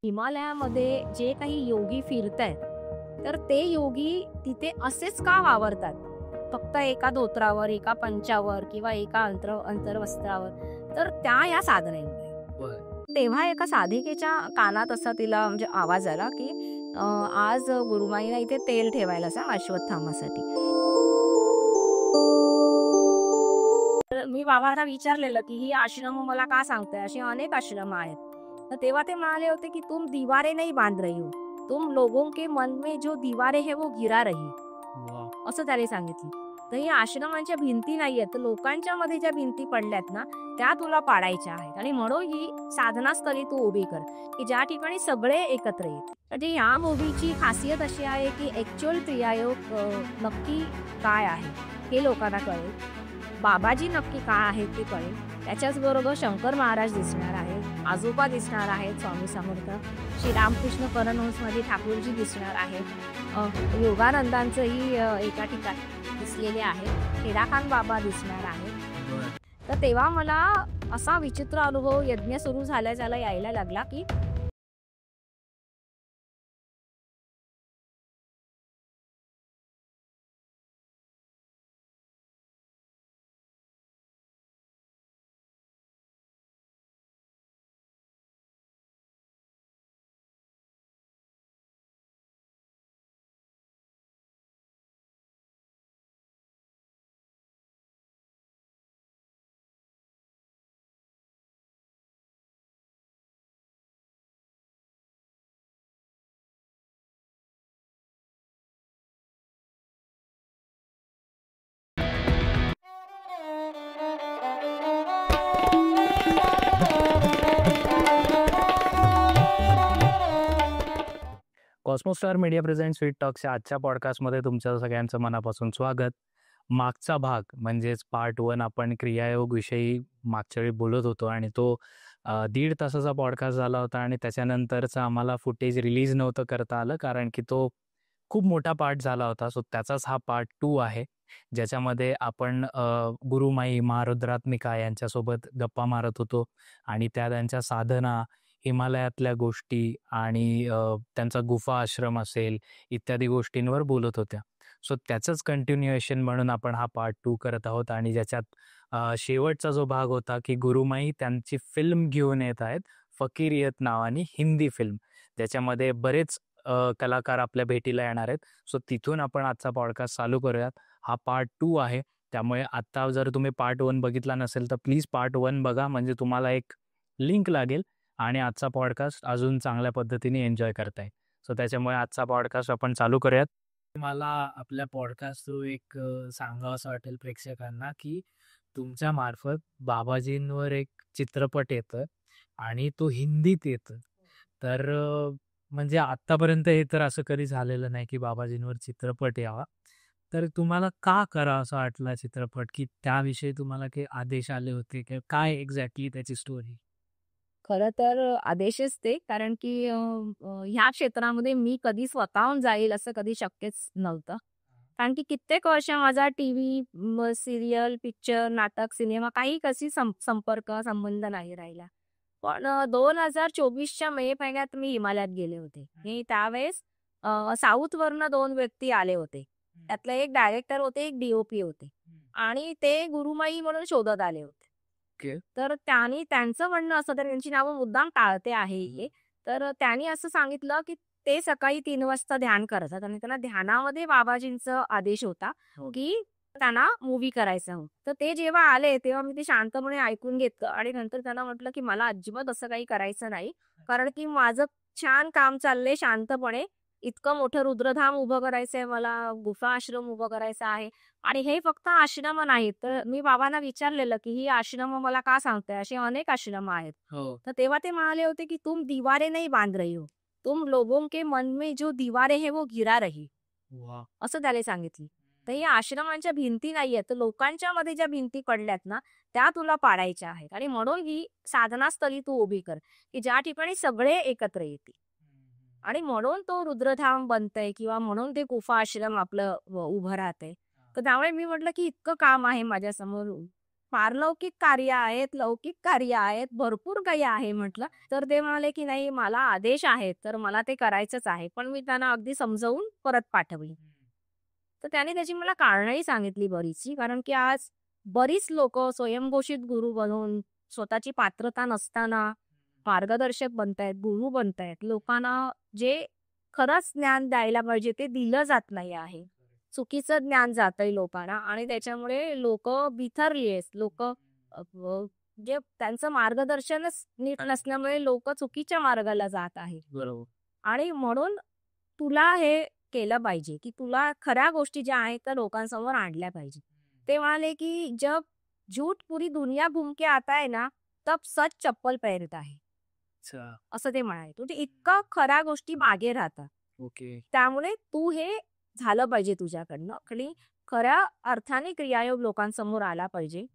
हिमालयामध्ये जे काही योगी फिरतायत, तर ते योगी तिथे असेच का वावरतात? फक्त एका धोत्रावर, एका पंचावर किंवा एका अंतर्वस्त्रावर, तर त्या या साधनेमुळे. तेव्हा एका साधिकेच्या कानात असा तिला म्हणजे आवाज आला, की आज गुरुमाईला इथे तेल ठेवायला सांग अश्वत्थामासाठी. तर मी बाबांना विचारलेलं, की ही आश्रम मला का सांगताय? अशी अनेक आश्रम आहेत. तर तेव्हा ते म्हणाले होते, की तुम दीवारें नहीं बांध रही हो. तुम लोगों के मन में जो दीवारें है वो गिरा रही. असं त्याने सांगितलं. तर ही आश्रमांच्या भिंती नाहीयेत, तर लोकांच्या मध्ये ज्या भिंती पडल्यात ना, त्या तुला पाडायच्या आहेत. आणि म्हणून ही साधनास्थळी तू उभी कर, की ज्या ठिकाणी सगळे एकत्र येतील. म्हणजे ह्या मूव्हीची खासियत अशी आहे, की ॲक्च्युअल क्रियायोग नक्की काय आहे हे लोकांना कळेल. बाबाजी नक्की काय आहेत ते कळेल. त्याच्याचबरोबर शंकर महाराज दिसणार आहेत, आजोबा दिसणार आहेत स्वामी समर्थ, श्री रामकृष्ण परमहंसमध्ये ठाकूरजी दिसणार आहेत, योगानंदांचंही एका ठिकाणी दिसलेले आहेत, खेडाखान बाबा दिसणार आहेत. तर तेव्हा मला असा विचित्र अनुभव यज्ञ सुरू झाल्याला यायला लागला, की कॉस्मोस्टार मीडिया प्रेझेंट स्वीट टॉक्सच्या आजच्या पॉडकास्टमध्ये तुमच्या सगळ्यांचं मनापासून स्वागत. मागचा भाग म्हणजेच पार्ट 1 आपण क्रियायोग विषयी मागच्या वेळी बोलत होतो आणि तो 1.5 तासाचा पॉडकास्ट झाला होता आणि त्याच्यानंतरचं आम्हाला फुटेज रिलीज नव्हतं करता आलं कारण की तो खूप मोठा पार्ट झाला होता. सो त्याचाच हा पार्ट 2 आहे, ज्याच्यामध्ये आपण गुरुमाई महारुद्रात्मिका यांच्यासोबत गप्पा मारत होतो आणि त्यांच्या साधना, हिमालयातल्या गोष्टी आणि त्यांचा गुफा आश्रम असेल इत्यादी गोष्टींवर बोलत होत्या. सो त्याचंच कंटिन्युएशन म्हणून आपण हा पार्ट 2 करत आहोत आणि ज्याच्यात शेवटचा जो भाग होता की गुरुमाई त्यांची फिल्म घेऊन येत आहेत, फकीरियत नावानी हिंदी फिल्म, ज्याच्यामध्ये बरेच कलाकार आपल्या भेटीला येणार आहेत. सो तिथून आपण आजचा पॉडकास्ट चालू करूयात. हा पार्ट 2 आहे, त्यामुळे आत्ता जर तुम्ही पार्ट 1 बघितला नसेल तर प्लीज पार्ट 1 बघा, म्हणजे तुम्हाला एक लिंक लागेल आणि आजचा पॉडकास्ट अजून चांगल्या पद्धतीने एन्जॉय करताय. सो त्याच्यामुळे आजचा पॉडकास्ट आपण चालू करूयात. मला आपल्या पॉडकास्ट थ्रू एक सांगावं असं वाटेल प्रेक्षकांना, की तुमच्या मार्फत बाबाजींवर एक चित्रपट येतं आणि तो हिंदीत येतं. तर म्हणजे आत्तापर्यंत हे तर असं कधी झालेलं नाही की बाबाजींवर चित्रपट यावा. तर तुम्हाला का करावा असा वाटला चित्रपट, की त्याविषयी तुम्हाला काही आदेश आले होते की काय एक्झॅक्टली त्याची स्टोरी? खरं तर आदेशच ते, कारण की ह्या क्षेत्रामध्ये मी कधी स्वतःहून जाईल असं कधी शक्यच नव्हतं. कारण की कित्येक वर्ष माझा टीव्ही, सीरियल, पिक्चर, नाटक, सिनेमा काही कशी संपर्क, संबंध नाही राहिला. पण 2024च्या मे महिन्यात मी हिमालयात गेले होते. मी त्यावेळेस साऊथवरनं 2 व्यक्ती आले होते. त्यातले एक डायरेक्टर होते, एक डी होते आणि ते गुरुमाई म्हणून शोधत आले होते. तर त्यांनी त्यांचं म्हणणं असं, तर त्यांची नावं मुद्दाम टाळते आहे हे. तर त्यांनी असं सांगितलं, की ते सकाळी 3 वाजता ध्यान करतात आणि त्यांना ध्यानामध्ये बाबाजींचा आदेश होता, की त्यांना मूव्ही करायचा हो. तर ते जेव्हा आले, तेव्हा मी ते शांतपणे ऐकून घेतलं आणि नंतर त्यांना म्हटलं, की मला अजिबात असं काही करायचं नाही. कारण की माझं छान काम चाललंय शांतपणे. इतकं मोठं रुद्रधाम उभं करायचंय मला, गुफा आश्रम उभं करायचा आहे. आणि हे फक्त आश्रम नाहीत. तर मी बाबांना विचारलेलं, की ही आश्रम मला का सांगताय? अशी अनेक आश्रम आहेत. तर तेव्हा ते म्हणाले होते, की तुम दीवारें नहीं बांध रही हो. तुम लोगों के मन में जो दीवारें है वो गिरा रही. असं त्याने सांगितलं. तर या आश्रमांच्या भिंती नाहीयेत, तर लोकांच्या मध्ये ज्या भिंती पडल्यात ना, त्या तुला पाडायच्या आहेत. आणि म्हणून ही साधनास्थळी तू उभी कर, की ज्या ठिकाणी सगळे एकत्र येतील. आणि म्हणून तो रुद्रधाम बनतंय किंवा म्हणून ते गुफा आश्रम आपलं उभं राहतंय. तर त्यामुळे मी म्हटलं, की इतकं काम आहे माझ्यासमोर. पारलौकिक कार्य आहेत, लौकिक कार्य आहेत, भरपूर काही आहे म्हटलं. तर ते म्हणाले, की "नाही, मला आदेश आहेत, तर मला ते करायचंच आहे." पण मी त्यांना अगदी समजावून परत पाठवली. तर त्याने त्याची मला कारणंही सांगितली बरीचशी. कारण की आज बरीच लोकं स्वयंघोषित गुरु बनून स्वतःची पात्रता नसताना मार्गदर्शक बनतायत, गुरु बनतायत. लोकांना जे खरंच ज्ञान द्यायला पाहिजे ते दिलं जात नाही आहे. चुकीचं ज्ञान जातंय लोकांना आणि त्याच्यामुळे लोकं बिथरली आहेत. लोकं जे त्यांचं मार्गदर्शनच नीट नसल्यामुळे लोकं चुकीच्या मार्गाला जात आहेत. बरोबर. आणि म्हणून तुला हे केलं पाहिजे, की तुला खऱ्या गोष्टी ज्या आहेत त्या लोकांसमोर आणल्या पाहिजे. ते म्हणाले, की "जब झूठ पूरी दुनिया घूम के आता है ना, तब सच चप्पल पहनता है." अच्छा. असं ते म्हणाले. म्हणजे इतकं खऱ्या गोष्टी मागे राहतात. ओके. त्यामुळे तू हे झालं पाहिजे तुझ्याकडनं आणि खऱ्या अर्थाने क्रियायोग लोकांसमोर आला पाहिजे.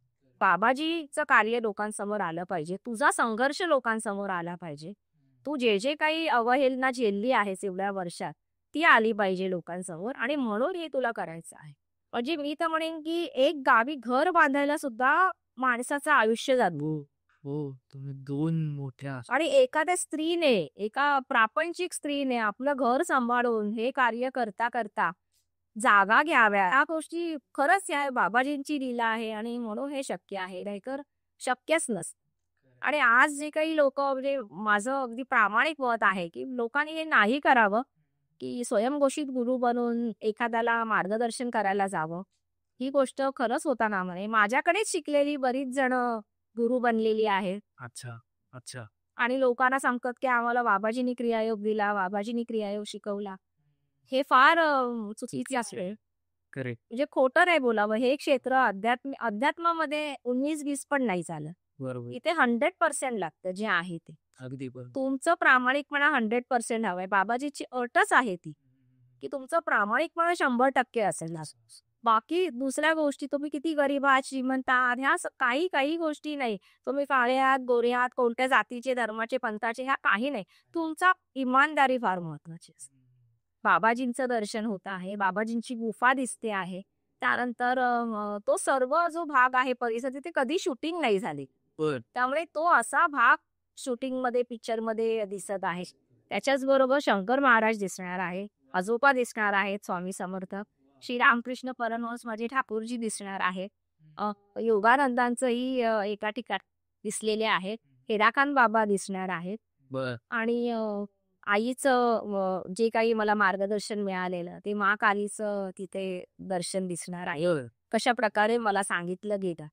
बाबाजीचं कार्य लोकांसमोर आलं पाहिजे. तुझा संघर्ष लोकांसमोर आला पाहिजे. तू जे काही अवहेलना झेलली आहेस एवढ्या वर्षात, ती आली पाहिजे लोकांसमोर आणि म्हणून हे तुला करायचं आहे. म्हणजे मी तर म्हणेन, की एक गावी घर बांधायला सुद्धा माणसाचं आयुष्य जातं. हो, हो. तुम्ही 2 मोठ्या आणि एखाद्या स्त्रीने, एका प्रापंचिक स्त्रीने आपलं घर सांभाळून हे कार्य करता करता जागा घ्याव्या, ह्या गोष्टी खरंच या बाबाजींची लीला आहे आणि म्हणून हे शक्य आहे. नाहीतर शक्यच नसतं. आणि आज जे काही लोकं म्हणजे माझं अगदी प्रामाणिक मत आहे, की लोकांनी हे नाही करावं, की स्वयंघोषित गुरु बनून एखाद्याला मार्गदर्शन करायला जावं. ही गोष्ट खरंच होता कामा नये. माझ्याकडेच शिकलेली बरीच जणं गुरु बनलेली आहेत. अच्छा, अच्छा. आणि लोकांना सांगतात, की आम्हाला बाबाजींनी क्रियायोग दिला, बाबाजींनी क्रियायोग शिकवला. हे फार चुकीचे असते. करेक्ट. म्हणजे खोटं नाही बोलावं. हे क्षेत्र अध्यात्मामध्ये 19-20 पण नाही चालत. बरोबर. इथे 100% लागतं जे आहे ते. अगदी बरोबर. तुमचं प्रामाणिकपणा 100% हवंय. बाबाजीची अटच आहे ती, की तुमचं प्रामाणिकपणा 100% असेल ना. बाकी दुसऱ्या गोष्टी तुम्ही किती गरीब आहात, श्रीमंत आहात, ह्या काही काही गोष्टी नाही. तुम्ही काळे आहात, गोरे आहात, कोणत्या जातीचे, धर्माचे, पंथाचे, ह्या काही नाही. तुमचा इमानदारी फार महत्वाची असते. बाबाजींचं दर्शन होत आहे, बाबाजींची गुफा दिसते आहे. त्यानंतर तो सर्व जो भाग आहे परिसर तिथे कधी शूटिंग नाही झाली. बरं. त्यामुळे तो असा भाग शूटिंगमध्ये, पिक्चरमध्ये दिसत आहे. त्याच्याच बरोबर शंकर महाराज दिसणार आहे, आजोबा दिसणार आहेत, स्वामी समर्थ, श्री रामकृष्ण परमहंस माझे ठाकूरजी दिसणार आहेत. योगानंदांचंही एका ठिकाणी दिसलेले आहेत. हिराखान बाबा दिसणार आहेत. बरं. आणि आईचं जे काही मला मार्गदर्शन मिळालेलं ते महाकालीचं तिथे दर्शन दिसणार आहे. बरं. कशा प्रकारे मला सांगितलं गेलं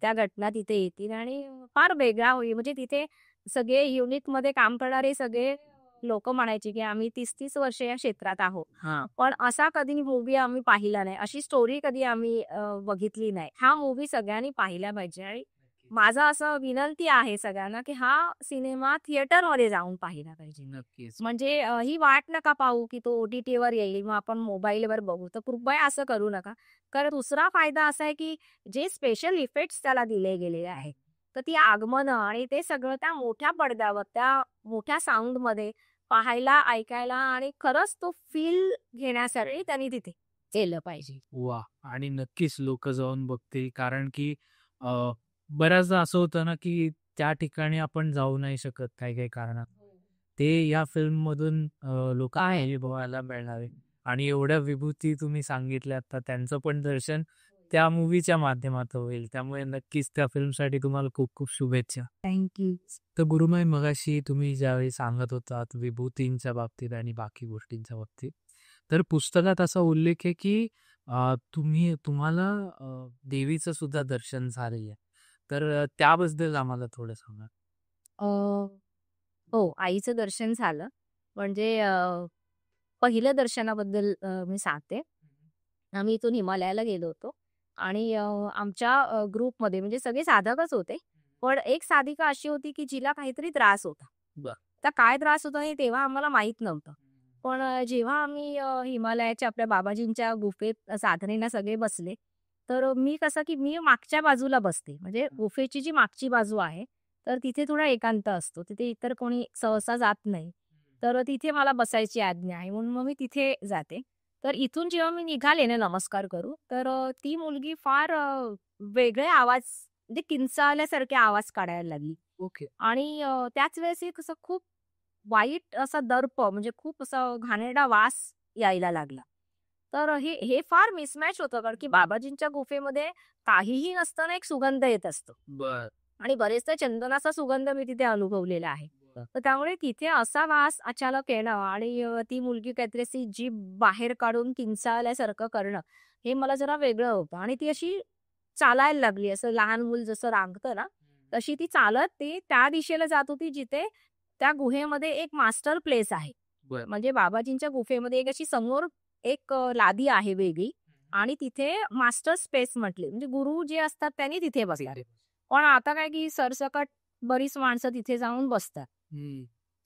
त्या घटना तिथे येतील आणि फार वेगळा होईल. म्हणजे तिथे सगळे युनिटमध्ये काम करणारे सगळे लोक म्हणायचे की आम्ही 30-30 वर्ष या क्षेत्रात आहोत. हां. पण असा कधी मूवी आम्ही पाहिला नाही. अशी स्टोरी कधी आम्ही बघितली नाही. हा मूवी सगळ्यांनी पाहिला पाहिजे आणि माझा असं विनंती आहे सगळ्यांना, की हा सिनेमा थिएटरमध्ये जाऊन पाहिला पाहिजे. नक्कीच. म्हणजे ही वाट नका पाहू, की तो ओ-टी-टीवर येईल, मग आपण मोबाईलवर बघू. तर कृपया असं करू नका. कारण दुसरा फायदा असा आहे, की जे स्पेशल इफेक्ट्स त्याला दिले गेलेले आहेत, तर ती आगमनं आणि ते सगळं त्या मोठ्या पडद्यावर, त्या मोठ्या साऊंडमध्ये पाहायला, ऐकायला आणि खरंच तो फील घेण्यासाठी त्यांनी तिथे केलं पाहिजे. वाह! आणि नक्कीच लोकं जाऊन बघतील कारण की अ, बऱ्याचदा असं होतं ना, की त्या ठिकाणी आपण जाऊ नाही शकत काही-काही कारणात. ते या फिल्ममधून लोकं अनुभवायला मिळणार आहे. आणि एवढ्या विभूती तुम्ही सांगितल्या आता त्यांचं पण दर्शन त्या मूव्हीच्या माध्यमातून होईल. त्यामुळे नक्कीच त्या फिल्मसाठी तुम्हाला खूप-खूप शुभेच्छा. थँक तर गुरुमाई मगाशी तुम्ही ज्यावेळी सांगत होतात विभूतींच्या बाबतीत आणि बाकी गोष्टींच्या बाबतीत, तर पुस्तकात असा उल्लेख आहे की तुम्हाला देवीचं सुद्धा दर्शन झालेलं आहे. तर त्याबद्दल आम्हाला थोडं सांगा. हो, आईचं दर्शन झालं. म्हणजे पहिल्या दर्शनाबद्दल मी सांगते. आम्ही इथून हिमालयाला गेलो होतो आणि आमच्या ग्रुपमध्ये म्हणजे सगळे साधकच होते. पण एक साधिका अशी होती, की जिला काहीतरी त्रास होता. बरं. तर काय त्रास होता हे तेव्हा आम्हाला माहीत नव्हतं. पण जेव्हा आम्ही हिमालयाच्या आपल्या बाबाजींच्या गुफेत साधनेला सगळे बसले, तर मी कसं की मी मागच्या बाजूला बसते. म्हणजे गुफेची जी मागची बाजू आहे, तर तिथे थोडा एकांत असतो. तिथे इतर कोणी सहसा जात नाही. तर तिथे मला बसायची आज्ञा आहे म्हणून मग मी तिथे जाते. तर इथून जेव्हा मी निघाले ना नमस्कार करू, तर ती मुलगी फार वेगळे आवाज म्हणजे किंचाळल्यासारखे आवाज काढायला लागली. ओके. आणि त्याच वेळेस एक असं खूप वाईट असा दर्प म्हणजे खूप असा घाणेरडा वास यायला लागला. तर हे हे फार मिसमॅच होतं कारण की बाबाजींच्या गुफेमध्ये काहीही नसताना एक सुगंध येत असतो. बर. आणि बरेचदा चंदनाचा सुगंध मी तिथे अनुभवलेला आहे. तर त्यामुळे तिथे असा वास अचानक येणं आणि ती मुलगी काहीतरी अशी जीभ बाहेर काढून किंचाळल्यासारखं करणं, हे मला जरा वेगळं होतं. आणि ती अशी चालायला लागली, असं लहान मूल जसं रांगतं ना, तशी ती चालत ती त्या दिशेला जात होती जिथे त्या गुहेमध्ये एक मास्टर प्लेस आहे. बर. म्हणजे बाबाजींच्या गुफेमध्ये एक अशी समोर एक लादी आहे वेगळी आणि तिथे मास्टर स्पेस म्हटले म्हणजे गुरु जे असतात त्यांनी तिथे बसतात. पण आता काय की सरसकट बरीच माणसं तिथे जाऊन बसतात.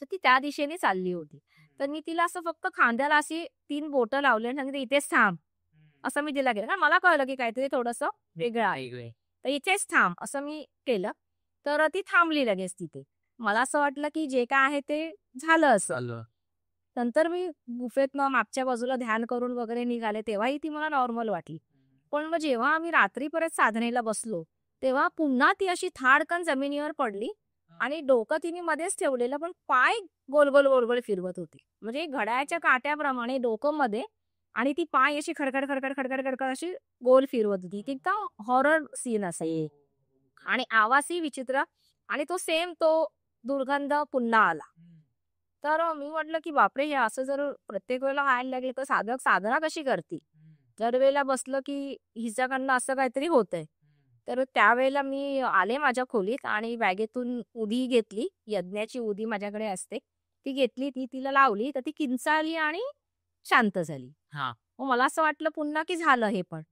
तर ती त्या दिशेने चालली होती. तर मी तिला असं फक्त खांद्याला अशी 3 बोटं लावली आणि सांगितलं, "इथेच थांब." असं मी तिला केलं. कारण मला कळलं की काहीतरी थोडंसं वेगळं आहे. तर इथेच थांब असं मी केलं. तर ती थांबली लगेच तिथे. मला असं वाटलं की जे काय आहे ते झालं असं. चालू. नंतर मी गुफेतनं मागच्या बाजूला ध्यान करून वगैरे निघाले, तेव्हाही ती मला नॉर्मल वाटली. पण मग जेव्हा आम्ही रात्री परत साधनेला बसलो, तेव्हा पुन्हा ती अशी थाडकन जमिनीवर पडली आणि डोकं तिने मध्येच ठेवलेलं, पण पाय गोल-गोल, गोल-गोल फिरवत होती. म्हणजे घड्याळाच्या काट्याप्रमाणे डोकं मध्ये आणि ती पाय अशी खडखड, खडखड, खडखड, खडखड अशी गोल फिरवत होती. ती एकदम हॉरर सीन असायची. आणि आवाजही विचित्र आणि तो सेम तो दुर्गंध पुन्हा आला. तर मी म्हटलं, की बापरे! हे असं जर प्रत्येक वेळेला व्हायला लागले, तर साधक साधना कशी करतील? दरवेळेला बसलं, की हिच्याकडनं असं काहीतरी होतंय. तर त्यावेळेला मी आले माझ्या खोलीत आणि बॅगेतून उदी घेतली. यज्ञाची उदी माझ्याकडे असते. ती घेतली, ती तिला लावली, तर ती किंचाळली आणि शांत झाली. हां. मग मला असं वाटलं पुन्हा, की झालं हे पण.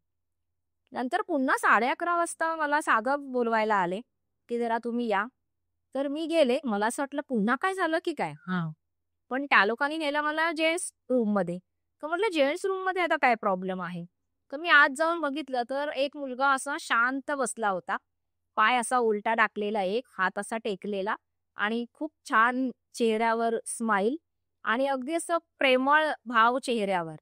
नंतर पुन्हा 11:30 वाजता मला साधक बोलवायला आले, की "जरा तुम्ही या." तर मी गेले. मला असं वाटलं पुन्हा काय झालं की काय? हां. पण त्या लोकांनी नेलं मला जेंट्स रूममध्ये. तर म्हटलं जेंट्स रूममध्ये आता काय प्रॉब्लेम आहे? तर मी आत जाऊन बघितलं तर एक मुलगा असा शांत बसला होता. पाय असा उलटा टाकलेला एक, हात असा टेकलेला आणि खूप छान चेहऱ्यावर स्माईल आणि अगदी असं प्रेमळ भाव चेहऱ्यावर.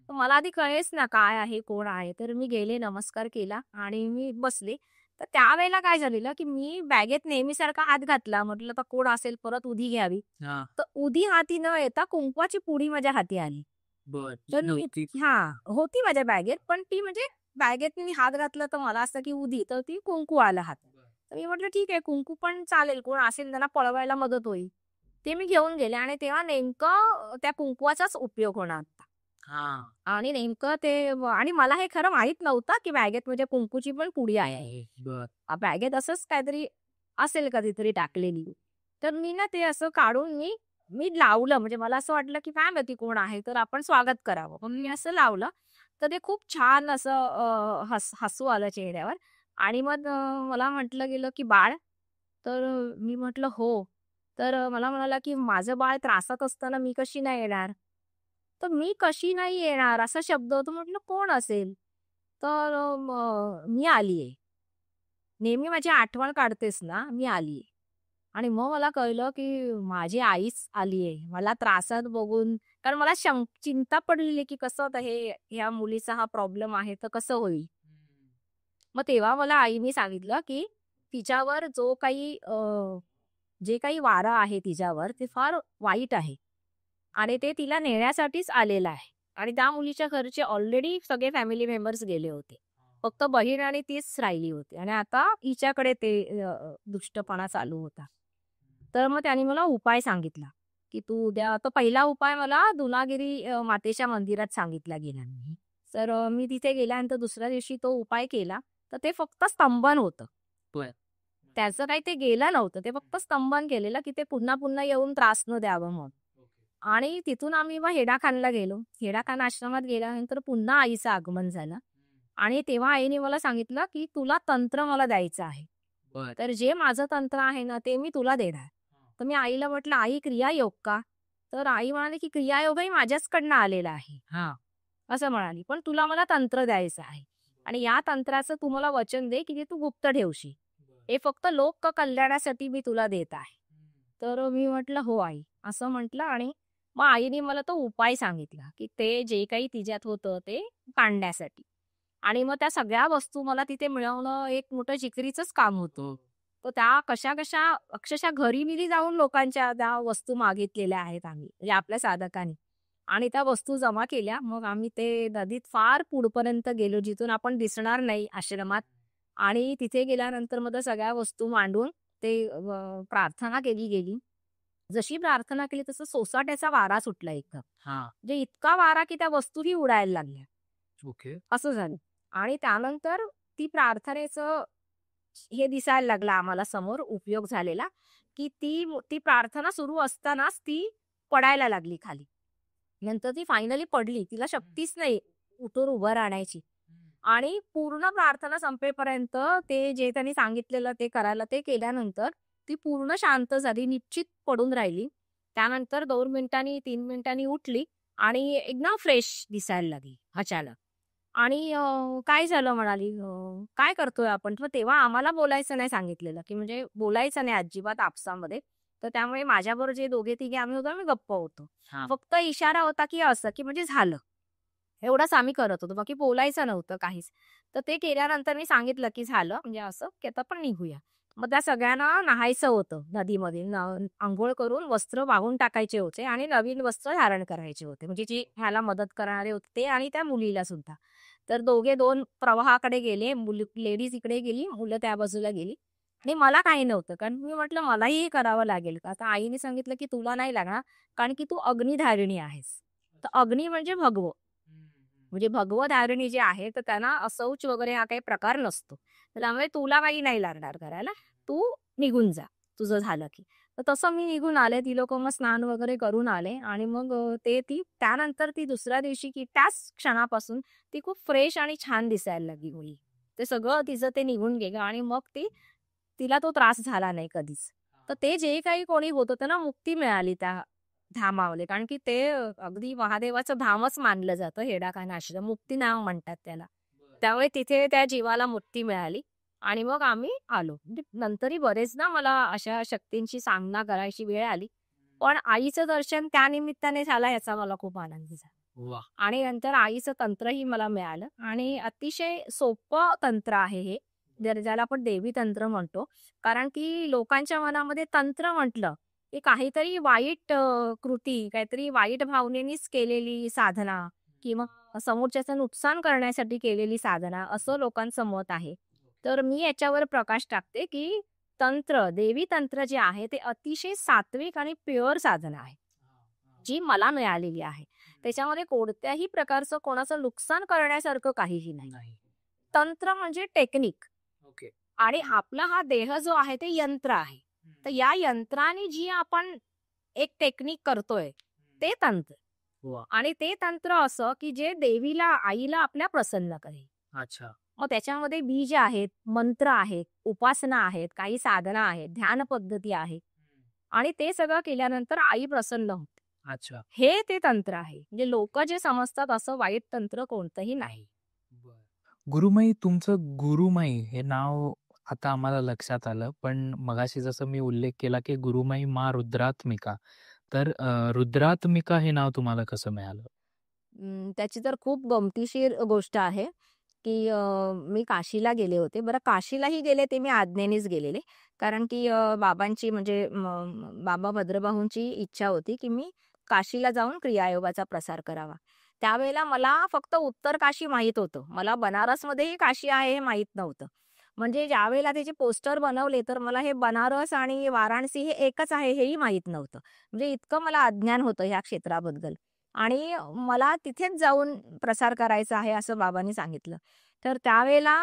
तर मला आधी कळेच ना काय आहे, कोण आहे? तर मी गेले, नमस्कार केला आणि मी बसले. तर त्यावेळेला काय झालेलं, की मी बॅगेत नेहमीसारखा हात घातला. म्हटलं आता कोण असेल, परत उधी घ्यावी. हां. तर उदी हाती न येता कुंकवाची पुडी माझ्या हाती आली. बर. तर मी नव्हती. होती माझ्या बॅगेत, पण ती म्हणजे बॅगेत मी हात घातला तर मला असं की उदी, तर ती कुंकू आलं हातात. तर मी म्हटलं ठीक आहे कुंकू पण चालेल, कोण असेल त्यांना पळवायला मदत होईल. ते मी घेऊन गेले आणि तेव्हा नेमकं त्या कुंकवाचाच उपयोग होणार होता. हां. आणि नेमकं ते आणि मला हे खरं माहीत नव्हतं की बॅगेत म्हणजे कुंकूची पण पुडी आहे. बर. बॅगेत असंच काहीतरी असेल कधीतरी टाकलेली. तर मी ना ते असं काढून मी मी लावलं म्हणजे मला असं वाटलं की काय माहिती कोण आहे तर आपण स्वागत करावं. पण मी असं लावलं तर ते खूप छान असं हसू आलं चेहऱ्यावर आणि मग मला म्हटलं गेलं की "बाळ?" तर मी म्हटलं "हो." तर मला म्हणाला की "माझं बाळ त्रासात असताना मी कशी नाही येणार?" तर "मी कशी नाही येणार?" असा शब्द होता. म्हटलं "कोण असेल?" तर "मी आलीये. नेहमी माझी आठवण काढतेस ना, मी आलीये." आणि मग मला कळलं, की माझी आईच आलीये. मला त्रासात बघून कारण मला चिंता पडलेली, की कसं आता हे ह्या मुलीचा हा प्रॉब्लेम आहे, तर कसं होईल? मग तेव्हा मला आईने सांगितलं, की तिच्यावर जे काही वारं आहे तिच्यावर, ते फार वाईट आहे आणि ते तिला नेण्यासाठीच आलेलं आहे आणि त्या मुलीच्या घरचे ऑलरेडी सगळे फॅमिली मेंबर्स गेले होते. फक्त बहीण आणि तीच राहिली होती आणि आता हिच्याकडे ते दुष्टपणा चालू होता. तर मग त्याने मला उपाय सांगितला, की तू उद्या तर पहिला उपाय मला दुनागिरी मातेच्या मंदिरात सांगितला गेला. तर मी तिथे गेल्यानंतर दुसऱ्या दिवशी तो उपाय केला. तर ते फक्त स्तंभन होतं. बर. त्याचं काही ते गेलं नव्हतं. ते फक्त स्तंभन केलेलं, की ते पुन्हा-पुन्हा येऊन त्रास न द्यावं म्हणून. आणि तिथून आम्ही मग हेडाखानला गेलो. हेडाखान आश्रमात गेल्यानंतर पुन्हा आईचं आगमन झालं. आणि तेव्हा आईने मला सांगितलं, की "तुला तंत्र मला द्यायचं आहे. बर. तर जे माझं तंत्र आहे ना, ते मी तुला देणार." तर मी आईला म्हटलं, "आई क्रियायोग का?" तर आई म्हणाली, की "क्रियायोगही माझ्याचकडनं आलेला आहे." हां. असं म्हणाली. "पण तुला मला तंत्र द्यायचं आहे. आणि या तंत्राचं तू मला वचन दे, की ते तू गुप्त ठेवशील. हे फक्त लोक कल्याणासाठी मी तुला देत आहे." तर मी म्हटलं, "हो आई." असं म्हटलं आणि मग आईने मला तो उपाय सांगितला, की ते जे काही तिच्यात होतं ते काढण्यासाठी. आणि मग त्या सगळ्या वस्तू मला तिथे मिळवणं एक मोठं जिकिरीचंच काम होतं. तर त्या कशा-कशा अक्षरशः घरी-बिरी जाऊन लोकांच्या त्या वस्तू मागितलेल्या आहेत आम्ही, म्हणजे आपल्या साधकांनी. आणि त्या वस्तू जमा केल्या. मग आम्ही ते नदीत फार पुढपर्यंत गेलो, जिथून आपण दिसणार नाही आश्रमात. आणि तिथे गेल्यानंतर मग त्या सगळ्या वस्तू मांडून ते प्रार्थना केली गेली. जशी प्रार्थना केली तसं सोसाट्याचा वारा सुटला एकदम. हां. म्हणजे इतका वारा की त्या वस्तूही उडायला लागल्या. ओके. असं झालं. आणि त्यानंतर ती प्रार्थनेचं हे दिसायला लागलं आम्हाला समोर उपयोग झालेला, की ती प्रार्थना सुरू असतानाच ती पडायला लागली खाली. नंतर ती फायनली पडली. तिला शक्तीच नाही उठून उभं राहण्याची. आणि पूर्ण प्रार्थना संपेपर्यंत ते जे त्यांनी सांगितलेलं ते करायला ते केल्यानंतर ती पूर्ण शांत झाली, निश्चित पडून राहिली. त्यानंतर 2 मिनिटांनी, 3 मिनिटांनी उठली आणि एकदम फ्रेश दिसायला लागली अचानक. आणि काय झालं म्हणाली, "काय करतोय आपण?" तर तेव्हा आम्हाला बोलायचं नाही सांगितलेलं, की म्हणजे बोलायचं नाही अजिबात आपसामध्ये. तर त्यामुळे माझ्याबरोबर जे दोघे-तिघे आम्ही होतो, आम्ही गप्प होतो. हां. फक्त इशारा होता, की असं, की म्हणजे झालं. एवढंच आम्ही करत होतो. बाकी बोलायचं नव्हतं काहीच. तर ते केल्यानंतर मी सांगितलं, की झालं म्हणजे असं, की आता आपण निघूया. मग त्या सगळ्यांना नहायचं होतं नदीमध्ये. अंघोळ करून वस्त्र वाहून टाकायचे होते आणि नवीन वस्त्र धारण करायचे होते. म्हणजे जे ह्याला मदत करणारे होते ते आणि त्या मुलीला सुद्धा. तर दोघे 2 प्रवाहाकडे गेले. लेडीज इकडे गेली, मुलं त्या बाजूला गेली. आणि मला काही नव्हतं. कारण मी म्हटलं मलाही हे करावं लागेल का? आता आईने सांगितलं, की तुला नाही लागणार कारण की तू अग्निधारिणी आहेस. तर अग्नी म्हणजे भगवं. म्हणजे भगवत धारिणी जी आहे, तर त्यांना शौच वगैरे हा काही प्रकार नसतो. तर त्यामुळे तुला काही नाही लागणार करायला. तू निघून जा, तुझं झालं की. तर तसं मी निघून आले. ती लोकं मग स्नान वगैरे करून आले आणि मग त्यानंतर ती दुसऱ्या दिवशी की त्याच क्षणापासून ती खूप फ्रेश आणि छान दिसायला लागली मुलगी. ते सगळं तिचं ते निघून गेलं आणि मग तिला तो त्रास झाला नाही कधीच. तर ते जे काही कोणी होत होतं ना, मुक्ती मिळाली त्या धामावले. कारण की ते अगदी महादेवाचं धामच मानलं जातं हेडाखाना आश्रम. मुक्तीधाम म्हणतात त्याला. त्यामुळे तिथे त्या जीवाला मुक्ती मिळाली आणि मग आम्ही आलो. म्हणजे नंतरही बरेचदा मला अशा शक्तींशी सामना करायची वेळ आली. पण आईचं दर्शन त्या निमित्ताने झालं याचा मला खूप आनंद झाला. वाह! आणि नंतर आईचं तंत्रही मला मिळालं आणि अतिशय सोपं तंत्र आहे हे. ज्याला आपण देवी तंत्र म्हणतो. कारण की लोकांच्या मनामध्ये तंत्र म्हटलं की काहीतरी वाईट कृती, काहीतरी वाईट भावनेनीच केलेली साधना किंवा समोरच्याचं नुकसान करण्यासाठी केलेली साधना, असं लोकांचं मत आहे. तर मी याच्यावर प्रकाश टाकते, की देवी तंत्र जे आहे, ते अतिशय सात्विक आणि प्युअर साधना आहे, जी मला मिळालेली आहे. त्याच्यामध्ये कोणत्याही प्रकारचं कोणाचं नुकसान करण्यासारखं काहीही नाही. नाही. तंत्र म्हणजे टेक्निक. ओके. आणि आपला हा देह जो आहे ते यंत्र आहे. तर या यंत्राने जी आपण एक टेक्निक करतोय, ते तंत्र. वाह! आणि ते तंत्र असं, की जे देवीला, आईला आपल्या प्रसन्न करेल. अच्छा. मग त्याच्यामध्ये बीज आहेत, मंत्र आहेत, उपासना आहेत, काही साधना आहेत, ध्यान पद्धती आहे. आणि ते सगळं केल्यानंतर आई प्रसन्न होते. अच्छा. हे ते तंत्र आहे. म्हणजे लोकं जे समजतात असं वाईट तंत्र कोणतंही नाही. बरं. गुरुमाई तुमचं गुरुमाई हे नाव आता आम्हाला लक्षात आलं. पण मगाशी जसं मी उल्लेख केला, की गुरुमाई मा रुद्रात्मिका. तर रुद्रात्मिका हे नाव तुम्हाला कसं मिळालं? त्याची तर खूप गमतीशीर गोष्ट आहे, की मी काशीला गेले होते. बरं काशीलाही गेले ते मी आज्ञेनेच गेलेले. कारण की बाबांची म्हणजे बाबा भद्रबाहूंची इच्छा होती, की मी काशीला जाऊन क्रियायोगाचा प्रसार करावा. त्यावेळेला मला फक्त उत्तर काशी माहीत होतं. मला बनारसमध्येही काशी आहे हे माहीत नव्हतं. म्हणजे ज्यावेळेला त्याचे पोस्टर बनवले, तर मला हे बनारस आणि वाराणसी हे एकच आहे हेही माहीत नव्हतं. म्हणजे इतकं मला अज्ञान होतं ह्या क्षेत्राबद्दल. आणि मला तिथेच जाऊन प्रसार करायचा आहे असं बाबांनी सांगितलं. तर त्यावेळेला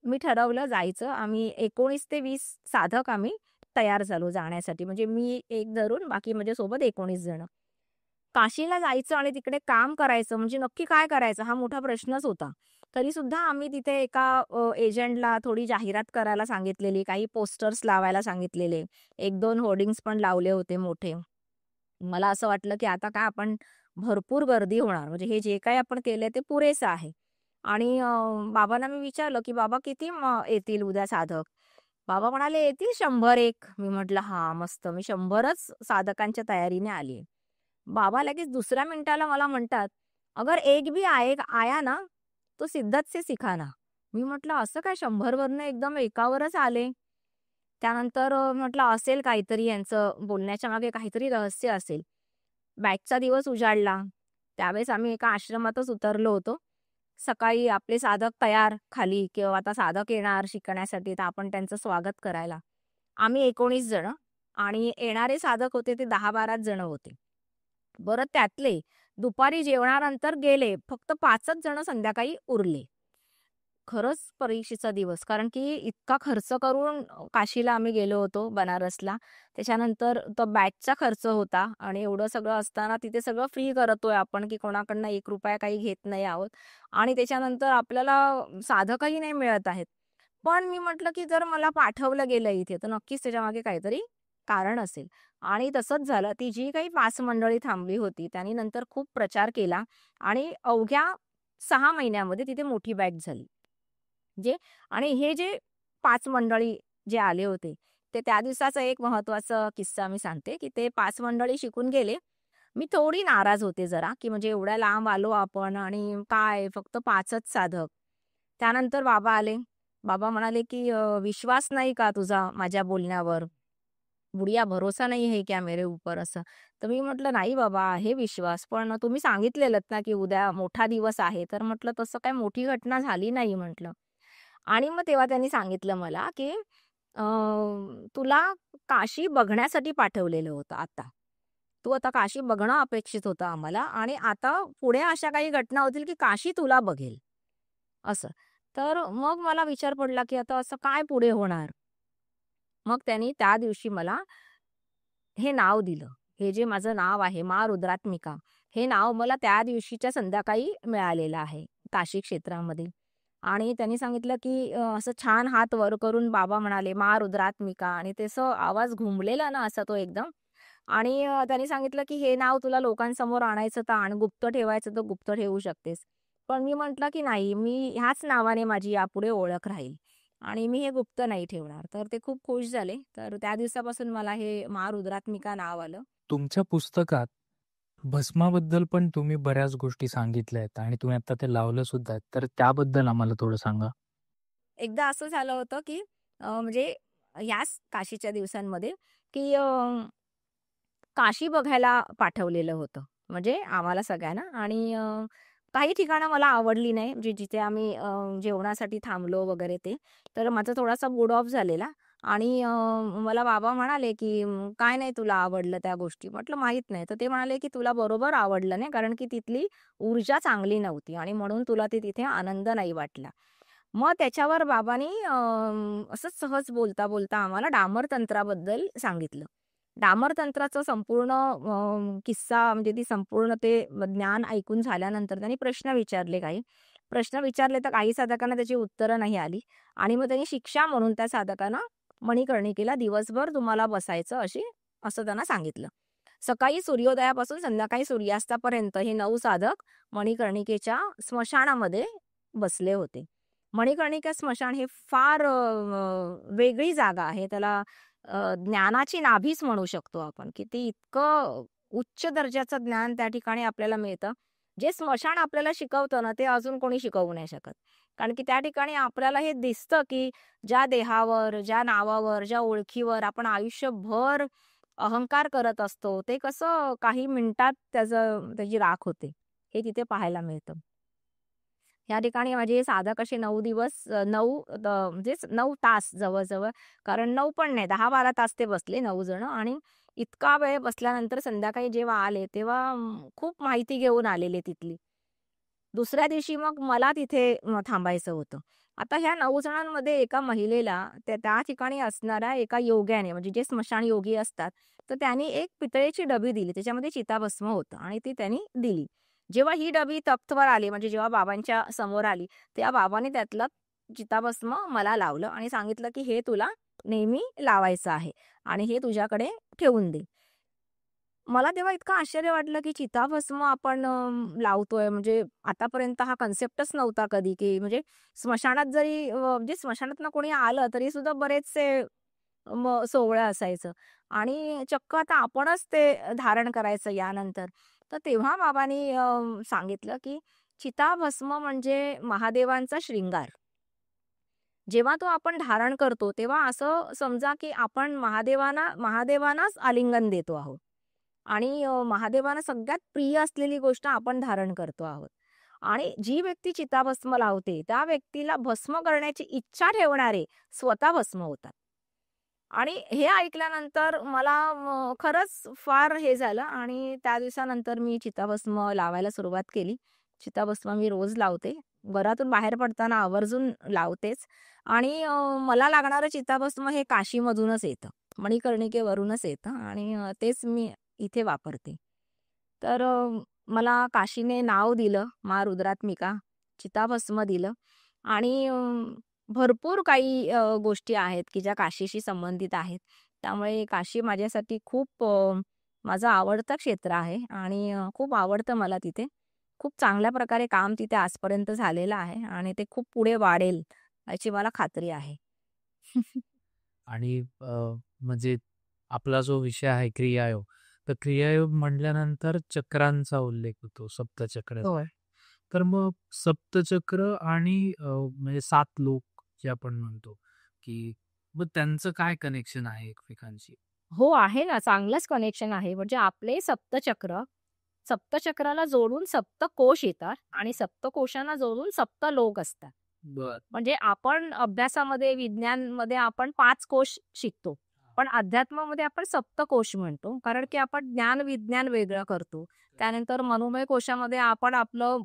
मी ठरवलं जायचं. आम्ही 19 ते 20 साधक आम्ही तयार झालो जाण्यासाठी. म्हणजे मी एक धरून बाकी माझ्यासोबत 19 जण. काशीला जायचं आणि तिकडे काम करायचं म्हणजे नक्की काय करायचं हा मोठा प्रश्नच होता. तरीसुद्धा आम्ही तिथे एका एजंटला थोडी जाहिरात करायला सांगितलेली, काही पोस्टर्स लावायला सांगितलेले, 1-2 होर्डिंग्ज पण लावले होते मोठे. मला असं वाटलं, की आता काय आपण भरपूर गर्दी होणार. म्हणजे हे जे काही आपण केलंय ते पुरेसं आहे. आणि बाबांना मी विचारलं, की "बाबा किती येतील उद्या साधक?" बाबा म्हणाले, "येतील 100-1." मी म्हटलं, "हां, मस्त." मी 100च साधकांच्या तयारीने आली. बाबा लगेच दुसऱ्या मिनिटाला मला म्हणतात, "अगर एक भी आया ना, तो सिद्धत से सिखाना. मी म्हटलं असं काय 100 वरनं एकदम एकावरच आले. त्यानंतर म्हटलं असेल काहीतरी यांचं बोलण्याच्या मागे काहीतरी रहस्य असेल. बॅचचा दिवस उजाडला. त्यावेळेस आम्ही एका आश्रमातच उतरलो होतो. सकाळी आपले साधक तयार खाली किंवा आता साधक येणार शिकण्यासाठी तर आपण त्यांचं स्वागत करायला. आम्ही 19 जण आणि येणारे साधक होते ते 10-12 जण होते. बरं त्यातले दुपारी जेवणानंतर गेले फक्त 5च जण संध्याकाळी उरले. खरंच परीक्षेचा दिवस. कारण की इतका खर्च करून काशीला आम्ही गेलो होतो बनारसला. त्याच्यानंतर तो बॅचचा खर्च होता आणि एवढं सगळं असताना तिथे सगळं फ्री करतोय आपण, की कोणाकडनं ₹1 काही घेत नाही आहोत आणि त्याच्यानंतर आपल्याला साधकही नाही मिळत आहेत. पण मी म्हटलं, की जर मला पाठवलं गेलं इथे, तर नक्कीच त्याच्यामागे काहीतरी कारण असेल आणि तसंच झालं. ती जी काही 5 मंडळी थांबली होती, त्यांनी नंतर खूप प्रचार केला आणि अवघ्या 6 महिन्यामध्ये तिथे मोठी बॅच झाली. जे आणि हे जे 5 मंडळी जे आले होते, ते त्या दिवसाचा एक महत्त्वाचा किस्सा मी सांगते, की ते 5 मंडळी शिकून गेले. मी थोडी नाराज होते जरा, की म्हणजे एवढ्या लांब आलो आपण आणि काय फक्त 5च साधक. त्यानंतर बाबा आले. बाबा म्हणाले, की विश्वास नाही का तुझा माझ्या बोलण्यावर? बुडिया भरोसा नहीं है क्या मेरे ऊपर?" असं. तर मी म्हटलं, "नाही बाबा, आहे विश्वास, पण तुम्ही सांगितलेलंत ना, की उद्या मोठा दिवस आहे." तर म्हटलं, "तसं काही मोठी घटना झाली नाही," म्हटलं. आणि मग तेव्हा त्यांनी सांगितलं मला, की "अ, तुला काशी बघण्यासाठी पाठवलेलं होतं आता. तू आता काशी बघणं अपेक्षित होतं आम्हाला आणि आता पुढे अशा काही घटना होतील, की काशी तुला बघेल." असं. तर मग मला विचार पडला, की आता असं काय पुढे होणार? मग त्यांनी त्या दिवशी मला हे नाव दिलं. हे जे माझं नाव आहे मा रुद्रात्मिका, हे नाव मला त्या दिवशीच्या संध्याकाळी मिळालेलं आहे काशी क्षेत्रामध्ये. आणि त्यांनी सांगितलं, की असं छान हात वर करून बाबा म्हणाले, "मा रुद्रात्मिका" आणि त्याचा आवाज घुमलेला ना असा तो एकदम. आणि त्यांनी सांगितलं, की "हे नाव तुला लोकांसमोर आणायचं तर आण, गुप्त ठेवायचं तर गुप्त ठेवू शकतेस." पण मी म्हटलं, की "नाही, मी ह्याच नावाने माझी यापुढे ओळख राहील." आणि मी हे गुप्त नाही ठेवणार. तर ते खूप खुश झाले. तर त्या दिवसापासून मला हे मा रुद्रात्मिका नाव आलं. तुमच्या पुस्तकात भस्माबद्दल पण तुम्ही बऱ्याच गोष्टी सांगितल्या आहेत आणि तुम्ही आता ते लावलं सुद्धा आहे. तर त्याबद्दल आम्हाला थोडं सांगा? एकदा असं झालं होतं, की म्हणजे याच काशीच्या दिवसांमध्ये, की काशी बघायला पाठवलेलं होतं. म्हणजे आम्हाला सगळ्यांना आणि काही ठिकाणं मला आवडली नाही. म्हणजे जिथे आम्ही जेवणासाठी थांबलो वगैरे ते. तर माझा थोडासा मूड ऑफ झालेला आणि मला बाबा म्हणाले, की "काय नाही तुला आवडलं त्या गोष्टी?" म्हटलं, "माहीत नाही." तर ते म्हणाले, की "तुला बरोबर आवडलं नाही, कारण की तिथली ऊर्जा चांगली नव्हती आणि म्हणून तुला ते तिथे आनंद नाही वाटला." मग त्याच्यावर बाबांनी असंच सहज बोलता-बोलता आम्हाला डामर तंत्राबद्दल सांगितलं. डामर तंत्राचा संपूर्ण किस्सा म्हणजे ती संपूर्ण ते ज्ञान ऐकून झाल्यानंतर त्यांनी प्रश्न विचारले काही. प्रश्न विचारले तर काही साधकांना त्याची उत्तरं नाही आली आणि मग त्यांनी शिक्षा म्हणून त्या साधकांना मणिकर्णिकेला दिवसभर तुम्हाला बसायचं असं त्यांना सांगितलं. सकाळी सूर्योदयापासून संध्याकाळी सूर्यास्तापर्यंत हे 9 साधक मणिकर्णिकेच्या स्मशानामध्ये बसले होते. मणिकर्णिका स्मशान हे फार वेगळी जागा आहे. त्याला ज्ञानाची नाभीच म्हणू शकतो आपण, की ते इतकं उच्च दर्जाचं ज्ञान त्या ठिकाणी आपल्याला मिळतं. जे स्मशान आपल्याला शिकवतं ना, ते अजून कोणी शिकवू नाही शकत. कारण की त्या ठिकाणी आपल्याला हे दिसतं, की ज्या देहावर, ज्या नावावर, ज्या ओळखीवर आपण आयुष्यभर अहंकार करत असतो, ते कसं काही मिनिटात त्याची राख होते. हे तिथे पाहायला मिळतं. या ठिकाणी माझे साधक असे 9 दिवस 9 म्हणजेच 9 तास जवळ-जवळ कारण 9 पण नाही 10-12 तास ते बसले 9 जण आणि इतका वेळ बसल्यानंतर संध्याकाळी जेव्हा आले तेव्हा खूप माहिती घेऊन आलेले तिथली. दुसऱ्या दिवशी मग मला तिथे थांबायचं होतं. आता ह्या 9 जणांमध्ये एका महिलेला त्या त्या ठिकाणी असणाऱ्या एका योग्याने म्हणजे जे स्मशान योगी असतात, तर त्यांनी एक पितळेची डबी दिली. त्याच्यामध्ये चिताभस्म होतं आणि ती त्यांनी दिली. जेव्हा ही डबी तख्तवर आली म्हणजे जेव्हा बाबांच्या समोर आली, तेव्हा बाबांनी त्यातलं चिताभस्म मला लावलं आणि सांगितलं, की "हे तुला नेहमी लावायचं आहे आणि हे तुझ्याकडे ठेवून दे." मला तेव्हा इतकं आश्चर्य वाटलं, की चिताभस्म आपण लावतोय म्हणजे आतापर्यंत हा कन्सेप्टच नव्हता कधी, की म्हणजे स्मशानात जरी म्हणजे स्मशानातनं कोणी आलं तरी सुद्धा बरेचसे सोवळं असायचं आणि चक्क आता आपणच ते धारण करायचं यानंतर. तर तेव्हा बाबांनी सांगितलं, की चिताभस्म म्हणजे महादेवांचा शृंगार. जेव्हा तो आपण धारण करतो, तेव्हा असं समजा की आपण महादेवांनाच आलिंगन देतो आहोत आणि महादेवांना सगळ्यात प्रिय असलेली गोष्ट आपण धारण करतो आहोत. आणि जी व्यक्ती चिताभस्म लावते, त्या व्यक्तीला भस्म करण्याची इच्छा ठेवणारे स्वतः भस्म होतात. आणि हे ऐकल्यानंतर मला खरंच फार हे झालं आणि त्या दिवसानंतर मी चिताभस्म लावायला सुरुवात केली. चिताभस्म मी रोज लावते. घरातून बाहेर पडताना आवर्जून लावतेच आणि मला लागणारं चिताभस्म हे काशीमधूनच येतं. मणिकर्णिकेवरूनच येतं आणि तेच मी इथे वापरते. तर मला काशीने नाव दिलं, मा रुद्रात्मिका, चिताभस्म दिलं आणि भरपूर काही गोष्टी आहेत की ज्या काशीशी संबंधित आहेत. त्यामुळे काशी माझ्यासाठी खूप माझं आवडतं क्षेत्र आहे आणि खूप आवडतं मला तिथे. खूप चांगल्या प्रकारे काम तिथे आजपर्यंत झालेलं आहे आणि ते खूप पुढे वाढेल याची मला खात्री आहे. आणि म्हणजे आपला जो विषय आहे क्रियायोग, तर क्रियायोग म्हटल्यानंतर चक्रांचा उल्लेख होतो, सप्तचक्र. होय. तर मग सप्तचक्र आणि म्हणजे 7 लोक जे आपण म्हणतो, की मग त्यांचं काय कनेक्शन आहे एकमेकांशी? हो, आहे ना, चांगलंच कनेक्शन आहे. म्हणजे आपले सप्तचक्राला जोडून सप्तकोश येतात आणि सप्तकोशांना जोडून सप्तलोक असतात. बरं. म्हणजे आपण अभ्यासामध्ये, विज्ञानमध्ये आपण 5 कोश शिकतो. पण अध्यात्मामध्ये आपण सप्तकोश म्हणतो. कारण की आपण ज्ञान, विज्ञान वेगळं करतो. त्यानंतर मनोमय कोशामध्ये आपण आपलं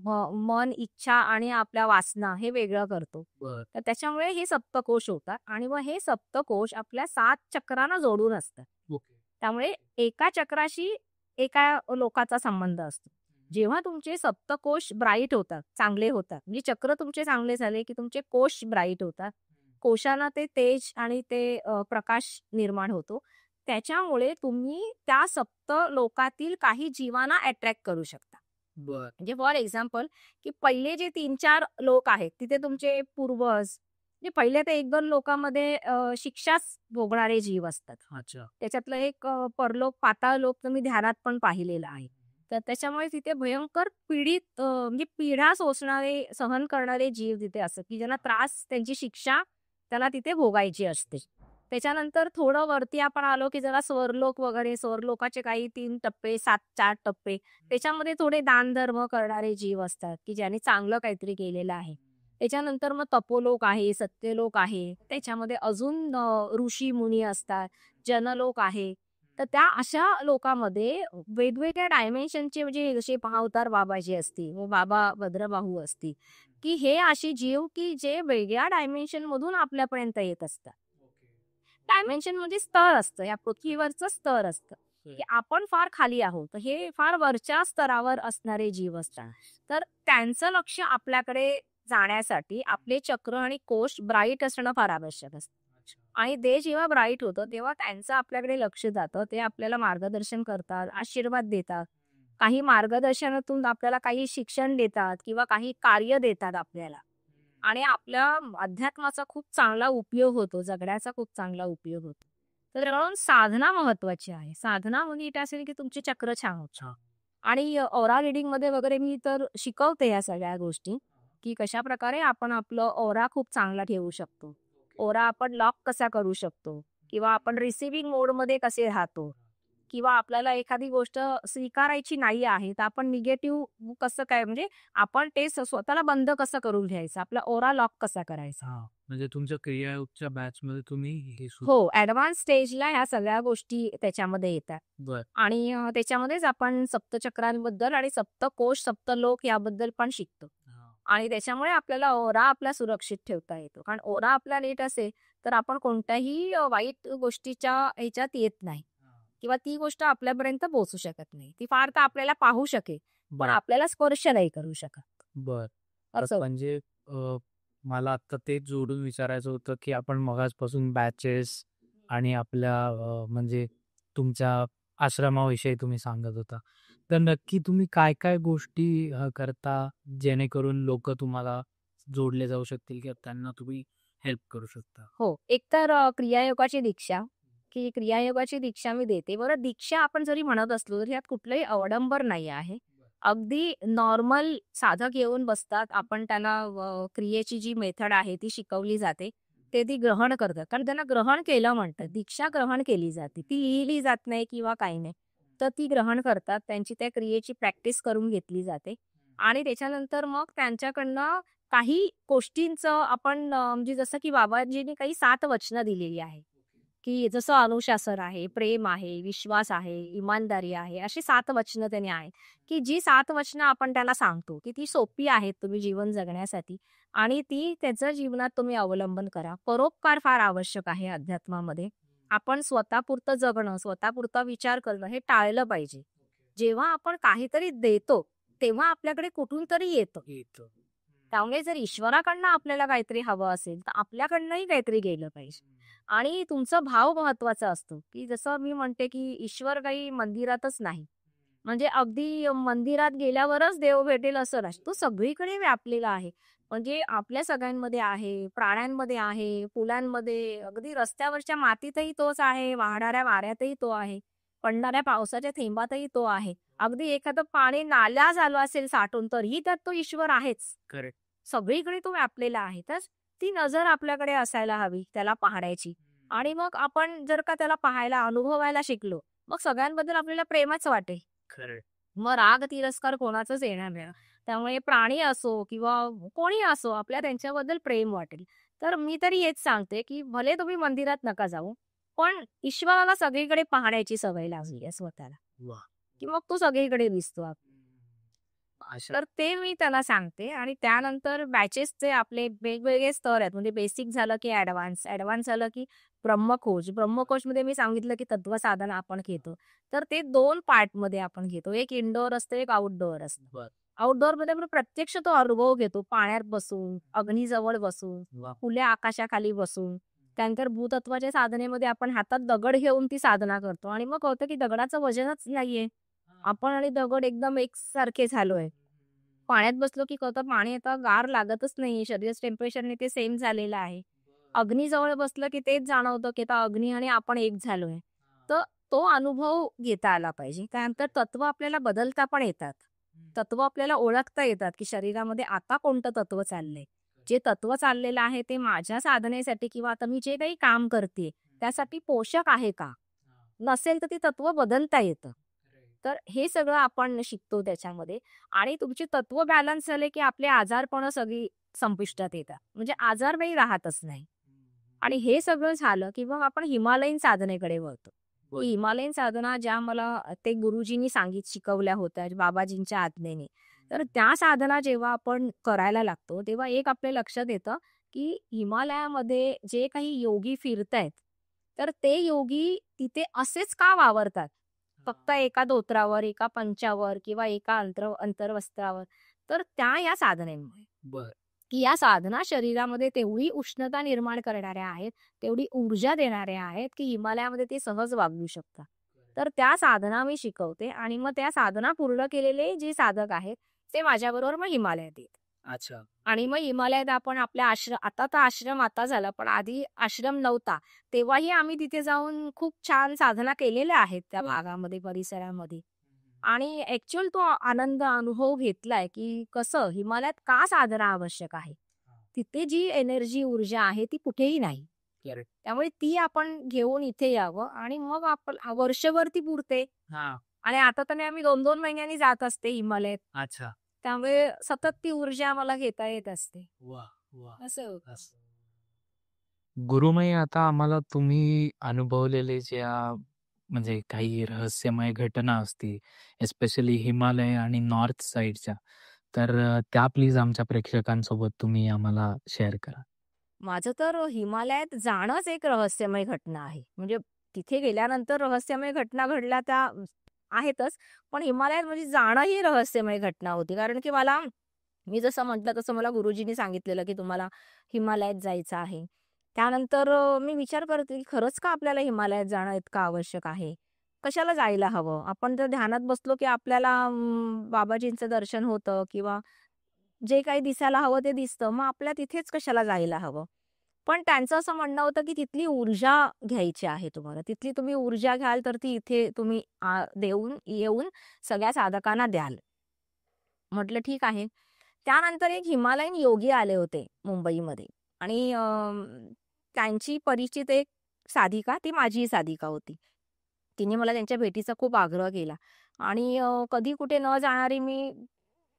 मन, इच्छा आणि आपल्या वासना हे वेगळं करतो. बरं. तर त्याच्यामुळे हे सप्तकोश होतात आणि मग हे सप्तकोश आपल्या 7 चक्रांना जोडून असतात. ओके. त्यामुळे एका चक्राशी एका लोकाचा संबंध असतो. जेव्हा तुमचे सप्तकोश ब्राईट होतात, चांगले होतात, म्हणजे चक्र तुमचे चांगले झाले, की तुमचे कोश ब्राईट होतात. कोशांना ते तेज आणि ते प्रकाश निर्माण होतो. त्याच्यामुळे तुम्ही त्या सप्त लोकातील काही जीवांना अट्रॅक्ट करू शकता. बरं. म्हणजे फॉर एक्झाम्पल, की पहिले जे 3-4 लोक आहेत, तिथे तुमचे पूर्वज, म्हणजे पहिले ते 1-2 लोकांमध्ये शिक्षाच भोगणारे जीव असतात. अच्छा. त्याच्यातलं एक परलोक, पाताळ लोक तुम्ही ध्यानात पण पाहिलेलं आहे. तर त्याच्यामुळे तिथे भयंकर पीडित म्हणजे पीडा सोसणारे, सहन करणारे जीव तिथे असतात, की ज्यांना त्रास, त्यांची शिक्षा त्याला तिथे भोगायची असते. त्याच्यानंतर थोडं वरती आपण आलो, की जरा स्वर्लोक वगैरे, स्वर्लोकाचे काही 3 टप्पे, 4 टप्पे. त्याच्यामध्ये थोडे दानधर्म करणारे जीव असतात, की ज्यांनी चांगलं काहीतरी केलेलं आहे. त्याच्यानंतर मग तपोलोक आहे, सत्यलोक आहे. त्याच्यामध्ये अजून ऋषी-मुनी असतात, जनलोक आहे. तर त्या अशा लोकामध्ये वेगवेगळ्या डायमेन्शनचे म्हणजे जसे अवतार बाबाजी असतील, व बाबा भद्रबाहू असतील, की हे असे जीव की जे वेगळ्या डायमेन्शनमधून आपल्यापर्यंत येत असतात. डायमेन्शन म्हणजे स्तर असतं, या पृथ्वीवरचं स्तर असतं, की आपण फार खाली आहोत. हे फार वरच्या स्तरावर असणारे जीव असतात. तर त्यांचं लक्ष आपल्याकडे जाण्यासाठी आपले चक्र आणि कोश ब्राईट असणं फार आवश्यक असतं. आणि ते जेव्हा ब्राईट होतं, तेव्हा त्यांचं आपल्याकडे लक्ष जातं. ते आपल्याला मार्गदर्शन करतात, आशीर्वाद देतात. काही मार्गदर्शनातून आपल्याला काही शिक्षण देतात किंवा काही कार्य देतात आपल्याला. आणि आपल्या अध्यात्माचा खूप चांगला उपयोग होतो, जगण्याचा खूप चांगला उपयोग होतो. तर म्हणून साधना महत्वाची आहे. साधना नीट असेल की तुमचे चक्र छान होतात. आणि ऑरा रिडिंगमध्ये वगैरे मी तर शिकवते या सगळ्या गोष्टी, की कशाप्रकारे आपण आपलं ऑरा खूप चांगला ठेवू शकतो. ओरा आपण लॉक कसा करू शकतो किंवा आपण रिसिव्हिंग मोडमध्ये कसे राहतो किंवा आपल्याला एखादी गोष्ट स्वीकारायची नाही आहे, तर आपण निगेटिव्ह कसं काय, म्हणजे आपण ते स्वतःला बंद कसं करून घ्यायचं, आपला ओरा लॉक कसा करायचा. हां. म्हणजे तुमच्या क्रियायोगच्या बॅचमध्ये तुम्ही हे हो, ॲडव्हान्स स्टेजला ह्या सगळ्या गोष्टी त्याच्यामध्ये येतात. बरं. आणि त्याच्यामध्येच आपण सप्तचक्रांबद्दल आणि सप्तकोश, सप्तलोक याबद्दल पण शिकतो. हां. आणि त्याच्यामुळे आपल्याला ओरा आपला सुरक्षित ठेवता येतो. कारण ओरा आपला नीट असेल, तर आपण कोणत्याही वाईट गोष्टीच्या ह्याच्यात येत नाही किंवा ती गोष्ट आपल्यापर्यंत पोहोचू शकत नाही. ती फार तर आपल्याला पाहू शकेल, पण बरं. आपल्याला स्पर्श नाही करू शकत. बरं. तर असं. म्हणजे मला आता तेच जोडून विचारायचं होतं, की आपण मगाचपासून बॅचेस आणि आपल्या म्हणजे तुमच्या आश्रमाविषयी तुम्ही सांगत होता. तर नक्की तुम्ही काय-काय गोष्टी करता जेणेकरून लोकं तुम्हाला जोडले जाऊ शकतील किंवा त्यांना तुम्ही हेल्प करू शकता? हो. एकतर क्रियायोगाची दीक्षा, की क्रियायोगाची दीक्षा मी देते. बरं, दीक्षा आपण जरी म्हणत असलो, तरी यात कुठलंही अवडंबर नाही आहे. अगदी नॉर्मल साधक येऊन बसतात. आपण त्यांना क्रियेची जी मेथड आहे ती शिकवली जाते. ते ती ग्रहण करतात. कारण त्यांना ग्रहण केलं म्हणतात. दीक्षा ग्रहण केली जाते. ती लिहिली जात नाही किंवा काही नाही. तर ती ग्रहण करतात. त्यांची त्या क्रियेची प्रॅक्टिस करून घेतली जाते आणि त्याच्यानंतर मग त्यांच्याकडनं काही गोष्टींचं आपण म्हणजे जसं की बाबाजींनी काही 7 वचनं दिलेली आहे. की जसं अनुशासन आहे, प्रेम आहे, विश्वास आहे, इमानदारी आहे, अशी 7 वचनं त्यांनी आहेत, की जी 7 वचनं आपण त्यांना सांगतो, की ती सोपी आहेत तुम्ही जीवन जगण्यासाठी आणि ती त्याचं जीवनात तुम्ही अवलंबन करा. परोपकार फार आवश्यक आहे अध्यात्मामध्ये. आपण स्वतःपुरतं जगणं, स्वतःपुरता विचार करणं हे टाळलं पाहिजे. जेव्हा आपण काहीतरी देतो, तेव्हा आपल्याकडे कुठून तरी येतं. त्यामुळे जर ईश्वराकडनं आपल्याला काहीतरी हवं असेल, तर आपल्याकडनंही काहीतरी गेलं पाहिजे. आणि तुमचा भाव महत्वाचा असतो, की जसं मी म्हणते, की ईश्वर काही मंदिरातच नाही. म्हणजे अगदी मंदिरात गेल्यावरच देव भेटेल असं नाही. तो सगळीकडे व्यापलेला आहे. म्हणजे आपल्या सगळ्यांमध्ये आहे, प्राण्यांमध्ये आहे, फुलांमध्ये, अगदी रस्त्यावरच्या मातीतही तोच आहे, वाहणाऱ्या वाऱ्यातही तो आहे, पडणाऱ्या पावसाच्या थेंबातही तो आहे. अगदी एखादं पाणी नाल्या झालं असेल साठून, तरीही त्यात तो ईश्वर आहेच. करेक्ट. सगळीकडे तो व्यापलेला आहे. तर ती नजर आपल्याकडे असायला हवी त्याला पाहण्याची. आणि मग आपण जर का त्याला पाहायला, अनुभवायला शिकलो, मग सगळ्यांबद्दल आपल्याला प्रेमच वाटेल. खरं. मग राग, तिरस्कार कोणाचाच येणार नाही. त्यामुळे प्राणी असो किंवा कोणी असो, आपल्याला त्यांच्याबद्दल प्रेम वाटेल. तर मी तरी हेच सांगते, की भले तुम्ही मंदिरात नका जाऊ, पण ईश्वराला सगळीकडे पाहण्याची सवय लागली आहे स्वतःला, वाह! की मग तो सगळीकडे दिसतो. अशा तर ते मी त्याला सांगते आणि त्यानंतर बॅचेसचे आपले वेगवेगळे स्तर आहेत. म्हणजे बेसिक झालं की ॲडव्हान्स, ॲडव्हान्स झालं की ब्रह्मखोज. ब्रह्मखोजमध्ये मी सांगितलं की तत्वसाधना आपण घेतो. तर ते 2 पार्टमध्ये आपण घेतो. एक इनडोअर असतं, एक आउटडोअर असतं. बरं. आउटडोअरमध्ये आपण प्रत्यक्ष तो अनुभव घेतो. पाण्यात बसून, अग्नीजवळ बसून, वाह! खुल्या आकाशाखाली बसून. त्यानंतर भूतत्वाच्या साधनेमध्ये आपण हातात दगड घेऊन ती साधना करतो आणि मग कळतं की दगडाचं वजनच नाहीये. आपण आणि दगड एकदम एकसारखे झालोय. पाण्यात बसलो की कळतं पाणी आता गार लागतच नाहीये. शरीर टेम्परेचरने ते सेम झालेलं आहे. अग्नीजवळ बसलं की तेच जाणवतं की आता अग्नी आणि आपण एक झालोय. तर तो अनुभव घेता आला पाहिजे. त्यानंतर तत्व आपल्याला बदलता पण येतात. तत्व आपल्याला ओळखता येतात की शरीरामध्ये आता कोणतं तत्व चाललंय. जे तत्व चाललेलं आहे ते माझ्या साधनेसाठी किंवा आता मी जे काही काम करते त्यासाठी पोषक आहे का? नसेल तर ते तत्व बदलता येतं. तर हे सगळं आपण शिकतो त्याच्यामध्ये आणि तुमची तत्व बॅलन्स झाले की आपले आजारपणं सगळी संपुष्टात येतात. म्हणजे आजारही राहतच नाही. आणि हे सगळं झालं की मग आपण हिमालयीन साधनेकडे वळतो. ही हिमालयीन साधना ज्या मला ते गुरुजींनी शिकवल्या होत्या बाबाजींच्या आज्ञेने. तर त्या साधना जेव्हा आपण करायला लागतो, तेव्हा एक आपल्या लक्षात येतं, की हिमालयामध्ये जे काही योगी फिरतायत, तर ते योगी तिथे असेच का वावरतात? फक्त एका धोत्रावर, एका पंचावर किंवा एका अंतर्वस्त्रावर. तर त्या या साधनेमुळे. बरं. की या साधना शरीरामध्ये तेवढी उष्णता निर्माण करणाऱ्या आहेत, तेवढी ऊर्जा देणाऱ्या आहेत, की हिमालयामध्ये ते सहज वागू शकतात. तर त्या साधना मी शिकवते आणि मग त्या साधना पूर्ण केलेले जे साधक आहेत, ते माझ्याबरोबर मग हिमालयात येतात. अच्छा. आणि मग हिमालयात आपण आपल्या आता तर आश्रम आता झाला, पण आधी आश्रम नव्हता. तेव्हाही आम्ही तिथे जाऊन खूप छान साधना केलेल्या आहेत त्या भागामध्ये, परिसरामध्ये. आणि ॲक्चुअल तो आनंद अनुभव घेतलाय, की कसं हिमालयात का साधना आवश्यक आहे. तिथे जी एनर्जी, ऊर्जा आहे ती कुठेही नाही. करेक्ट. त्यामुळे ती आपण घेऊन इथे यावं आणि मग आपण वर्षभर ती पुरते. हां. आणि आता तर नाही आम्ही 2-2 महिन्यांनी जात असते हिमालयात. अच्छा. त्यामुळे सतत ती ऊर्जा मला घेता येत असते. वाह! वाह! असं होतं. असं. गुरुमयी आता आम्हाला तुम्ही अनुभवलेले ज्या म्हणजे काही रहस्यमय घटना असतील, एस्पेशली हिमालय आणि नॉर्थ साइडच्या, तर त्या प्लीज आमच्या प्रेक्षकांसोबत तुम्ही आम्हाला शेअर करा. माझं तर हिमालयात जाणंच एक रहस्यमय घटना आहे. म्हणजे तिथे गेल्यानंतर रहस्यमय घटना घडल्या त्या आहेतच. पण हिमालयात म्हणजे जाणं ही रहस्यमय घटना होती. कारण की मी जसं म्हटलं तसं मला गुरुजींनी सांगितलेलं की तुम्हाला हिमालयात जायचं आहे. त्यानंतर मी विचार करते की खरंच का आपल्याला हिमालयात जाणं इतकं आवश्यक आहे? कशाला जायला हवं? आपण जर ध्यानात बसलो की आपल्याला बाबाजींचं दर्शन होतं किंवा जे काही दिसायला हवं ते दिसतं. मग आपल्या तिथेच कशाला जायला हवं? पण त्यांचं असं म्हणणं होतं, की तिथली ऊर्जा घ्यायची आहे तुम्हाला. तिथली तुम्ही ऊर्जा घ्याल तर ती इथे तुम्ही येऊन सगळ्या साधकांना द्याल. म्हटलं ठीक आहे. त्यानंतर एक हिमालयन योगी आले होते मुंबईमध्ये आणि त्यांची परिचित एक साधिका, ती माझी साधिका होती. तिने मला त्यांच्या भेटीचा खूप आग्रह केला आणि कधी कुठे न जाणारी मी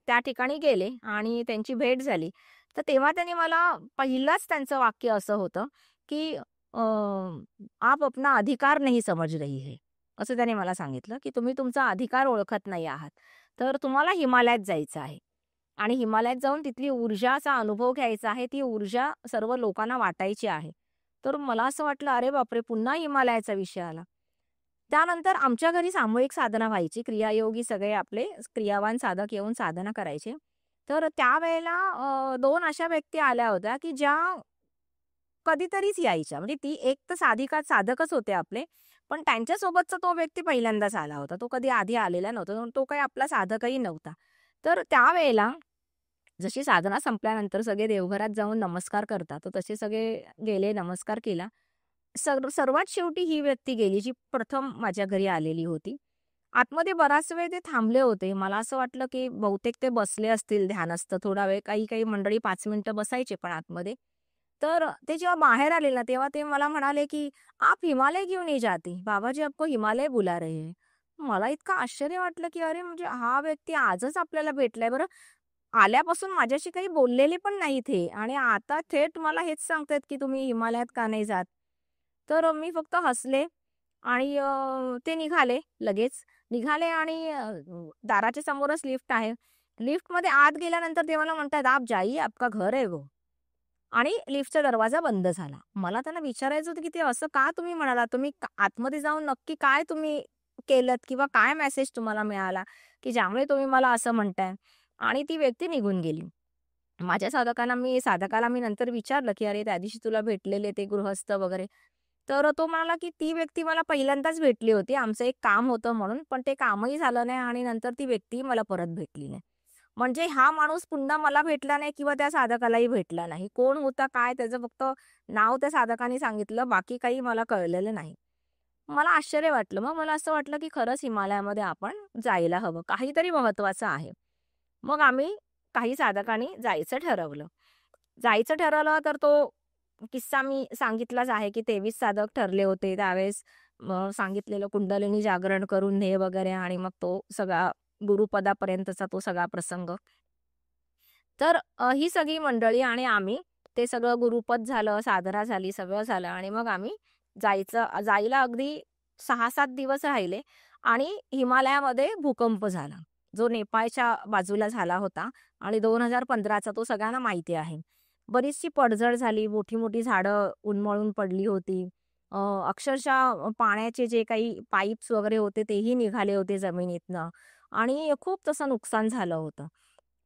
त्या ठिकाणी गेले आणि त्यांची भेट झाली. तर तेव्हा त्यांनी मला पहिलंच त्यांचं वाक्य असं होतं, की "आप अपना अधिकार नहीं समझ रही है." असं त्याने मला सांगितलं, की तुम्ही तुमचा अधिकार ओळखत नाही आहात. तर तुम्हाला हिमालयात जायचं आहे आणि हिमालयात जाऊन तिथली ऊर्जाचा अनुभव घ्यायचा आहे. ती ऊर्जा सर्व लोकांना वाटायची आहे. तर मला असं वाटलं, अरे बापरे! पुन्हा हिमालयाचा विषय आला. त्यानंतर आमच्या घरी सामूहिक साधना व्हायची. क्रियायोगी सगळे आपले क्रियावान साधक येऊन साधना करायचे. तर त्यावेळेला 2 अशा व्यक्ती आल्या होत्या, की ज्या कधीतरीच यायच्या. म्हणजे ती एक तर साधकच होते आपले, पण त्यांच्यासोबतचा तो व्यक्ती पहिल्यांदाच आला होता. तो कधी आधी आलेला नव्हता. तो काही आपला साधकही नव्हता. तर त्यावेळेला जशी साधना संपल्यानंतर सगळे देवघरात जाऊन नमस्कार करतात, तर तसे सगळे गेले, नमस्कार केला. सर्वात शेवटी ही व्यक्ती गेली, जी प्रथम माझ्या घरी आलेली होती. आतमध्ये बराच वेळ ते थांबले होते. मला असं वाटलं, की बहुतेक ते बसले असतील ध्यानस्थ थोडा वेळ. काही-काही मंडळी 5 मिनिटं बसायचे पण आतमध्ये. तर ते जेव्हा बाहेर आले ना, तेव्हा ते मला म्हणाले, की "आप हिमालय क्यों नहीं जाती? बाबाजी आपको हिमालय बुला रहे हैं." मला इतकं आश्चर्य वाटलं, की अरे म्हणजे हा व्यक्ती आजच आपल्याला भेटलाय. बरं आल्यापासून माझ्याशी काही बोललेले पण नाहीत हे आणि आता थेट मला हेच सांगतायत, की तुम्ही हिमालयात का नाही जात? तर मी फक्त हसले आणि ते निघाले लगेच. निघाले आणि दाराच्या समोरच लिफ्ट आहे. लिफ्टमध्ये आत गेल्यानंतर ते मला म्हणतायत, "आप जाइए, आपका घर है वो." आणि लिफ्टचा दरवाजा बंद झाला. मला त्यांना विचारायचं होतं, की ते असं का तुम्ही म्हणालात? तुम्ही आतमध्ये जाऊन नक्की काय तुम्ही केलत किंवा काय मेसेज तुम्हाला मिळाला, की ज्यामुळे तुम्ही मला असं म्हणताय? आणि ती व्यक्ती निघून गेली. साधकाला मी नंतर विचारलं, की "अरे, त्या दिवशी तुला भेटलेले ते गृहस्थ वगैरे." तर तो म्हणाला, की "ती व्यक्ती मला पहिल्यांदाच भेटली होती. आमचं एक काम होतं म्हणून, पण ते कामही झालं नाही आणि नंतर ती व्यक्ती मला परत भेटली नाही." म्हणजे हा माणूस पुन्हा मला भेटला नाही किंवा त्या साधकालाही भेटला नाही. कोण होता, काय त्याचं फक्त नाव त्या साधकाने सांगितलं, बाकी काही मला कळलेलं नाही. मला आश्चर्य वाटलं. मग मला असं वाटलं, की खरंच हिमालयामध्ये आपण जायला हवं. काहीतरी महत्त्वाचं आहे. मग आम्ही काही साधकांनी जायचं ठरवलं. जायचं ठरवलं तर तो किस्सा मी सांगितलाच आहे, की 23 साधक ठरले होते. त्यावेळेस सांगितलेलं कुंडलिनी जागरण करून ने वगैरे आणि मग तो सगळा गुरुपदापर्यंतचा तो सगळा प्रसंग. तर ही सगळी मंडळी आणि आम्ही ते सगळं गुरुपद झालं, साधना झाली, सगळं झालं आणि मग आम्ही जायला अगदी 6-7 दिवस राहिले आणि हिमालयामध्ये भूकंप झाला. जो नेपाळच्या बाजूला झाला होता आणि 2015चा तो सगळ्यांना माहिती आहे. बरीचशी पडझड झाली, मोठी-मोठी झाडं उन्मळून पडली होती. अक्षरशः पाण्याचे जे काही पाईप्स वगैरे होते तेही निघाले होते जमिनीतनं आणि खूप तसं नुकसान झालं होतं.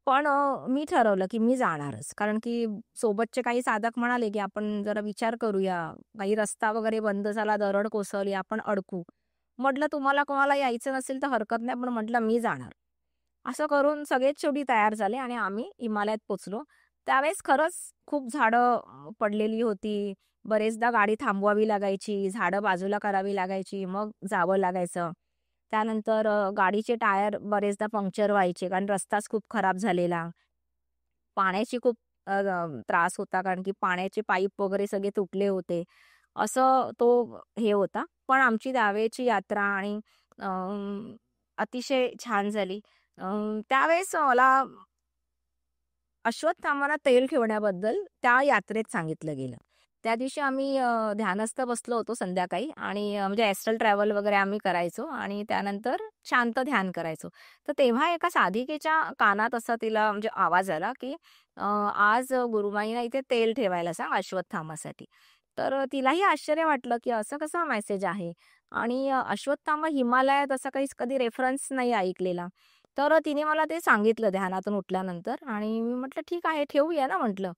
पण मी ठरवलं की मी जाणारच. कारण की सोबतचे काही साधक म्हणाले, की "आपण जरा विचार करूया. काही रस्ता वगैरे बंद झाला, दरड कोसळली, आपण अडकू." म्हटलं, "तुम्हाला कोणाला यायचं नसेल तर हरकत नाही, पण म्हटलं मी जाणार." असं करून सगळेच शेवटी तयार झाले आणि आम्ही हिमालयात पोहोचलो. त्यावेळेस खरंच खूप झाडं पडलेली होती. बरेचदा गाडी थांबवावी लागायची, झाडं बाजूला करावी लागायची, मग जावं लागायचं. त्यानंतर गाडीचे टायर बरेचदा पंक्चर व्हायचे कारण रस्ताच खूप खराब झालेला. पाण्याची खूप त्रास होता कारण की पाण्याचे पाईप वगैरे सगळे तुटले होते. असं तो हे होता. पण आमची त्यावेळची यात्रा आणि अतिशय छान झाली. अ, त्यावेळेस मला अश्वत्थाम्याला तेल ठेवण्याबद्दल त्या यात्रेत सांगितलं गेलं. त्या दिवशी आम्ही ध्यानस्थ बसलो होतो संध्याकाळी आणि म्हणजे ॲस्ट्रल ट्रॅव्हल वगैरे आम्ही करायचो आणि त्यानंतर शांत ध्यान करायचो. तर तेव्हा एका साधिकेच्या कानात असा तिला म्हणजे आवाज आला, की आज गुरुमाईला इथे तेल ठेवायला सांग अश्वत्थामासाठी. तर तिलाही आश्चर्य वाटलं, की असं कसा मेसेज आहे आणि अश्वत्थामा हिमालयात असा काही कधी रेफरन्स नाही ऐकलेला. तर तिने मला ते सांगितलं ध्यानातून उठल्यानंतर आणि मी म्हटलं, "ठीक आहे, ठेवूया ना," म्हटलं.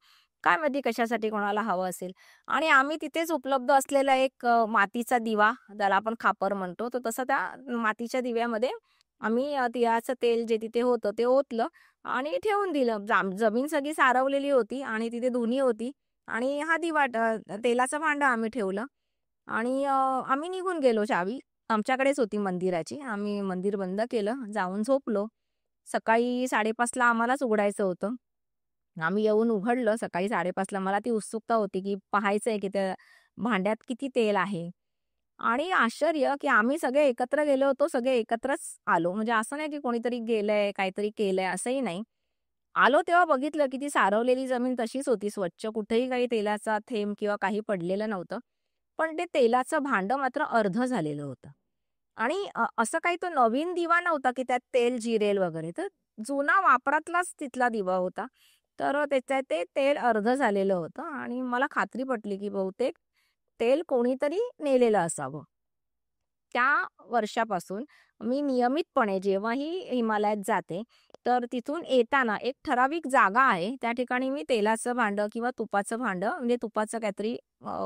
काय माहिती कशासाठी कोणाला हवं असेल आणि आम्ही तिथेच उपलब्ध असलेला एक मातीचा दिवा, त्याला आपण खापर म्हणतो, तर तसं त्या मातीच्या दिव्यामध्ये आम्ही तिळाचं तेल जे तिथे होतं ते ओतलं आणि ठेवून दिलं. जमीन सगळी सारवलेली होती आणि तिथे धुनी होती आणि हा दिवा तेलाचं भांडं आम्ही ठेवलं आणि आम्ही निघून गेलो. चावी आमच्याकडेच होती मंदिराची. आम्ही मंदिर बंद केलं, जाऊन झोपलो. सकाळी 5:30ला आम्हालाच उघडायचं होतं. आम्ही येऊन उघडलं सकाळी 5:30ला. मला ती उत्सुकता होती, की पाहायचंय की त्या भांड्यात किती तेल आहे. आणि आश्चर्य, की आम्ही सगळे एकत्र गेलो होतो, सगळे एकत्रच आलो. म्हणजे असं नाही की कोणीतरी गेलंय, काहीतरी केलंय असंही नाही. आलो तेव्हा बघितलं, की ती सारवलेली जमीन तशीच होती स्वच्छ. कुठेही काही तेलाचा थेंब किंवा काही पडलेलं नव्हतं. पण ते तेलाचं भांडं मात्र अर्धं झालेलं होतं. आणि असं काही तो नवीन दिवा नव्हता, की त्यात तेल जिरेल वगैरे. तर जुना वापरातलाच तिथला दिवा होता. तर त्याच्यात ते तेल अर्धं झालेलं होतं आणि मला खात्री पटली, की बहुतेक तेल कोणीतरी नेलेलं असावं. त्या वर्षापासून मी नियमितपणे जेव्हाही हिमालयात जाते, तर तिथून येताना एक ठराविक जागा आहे. त्या ठिकाणी मी तेलाचं भांडं किंवा तुपाचं भांडं म्हणजे तुपाचं काहीतरी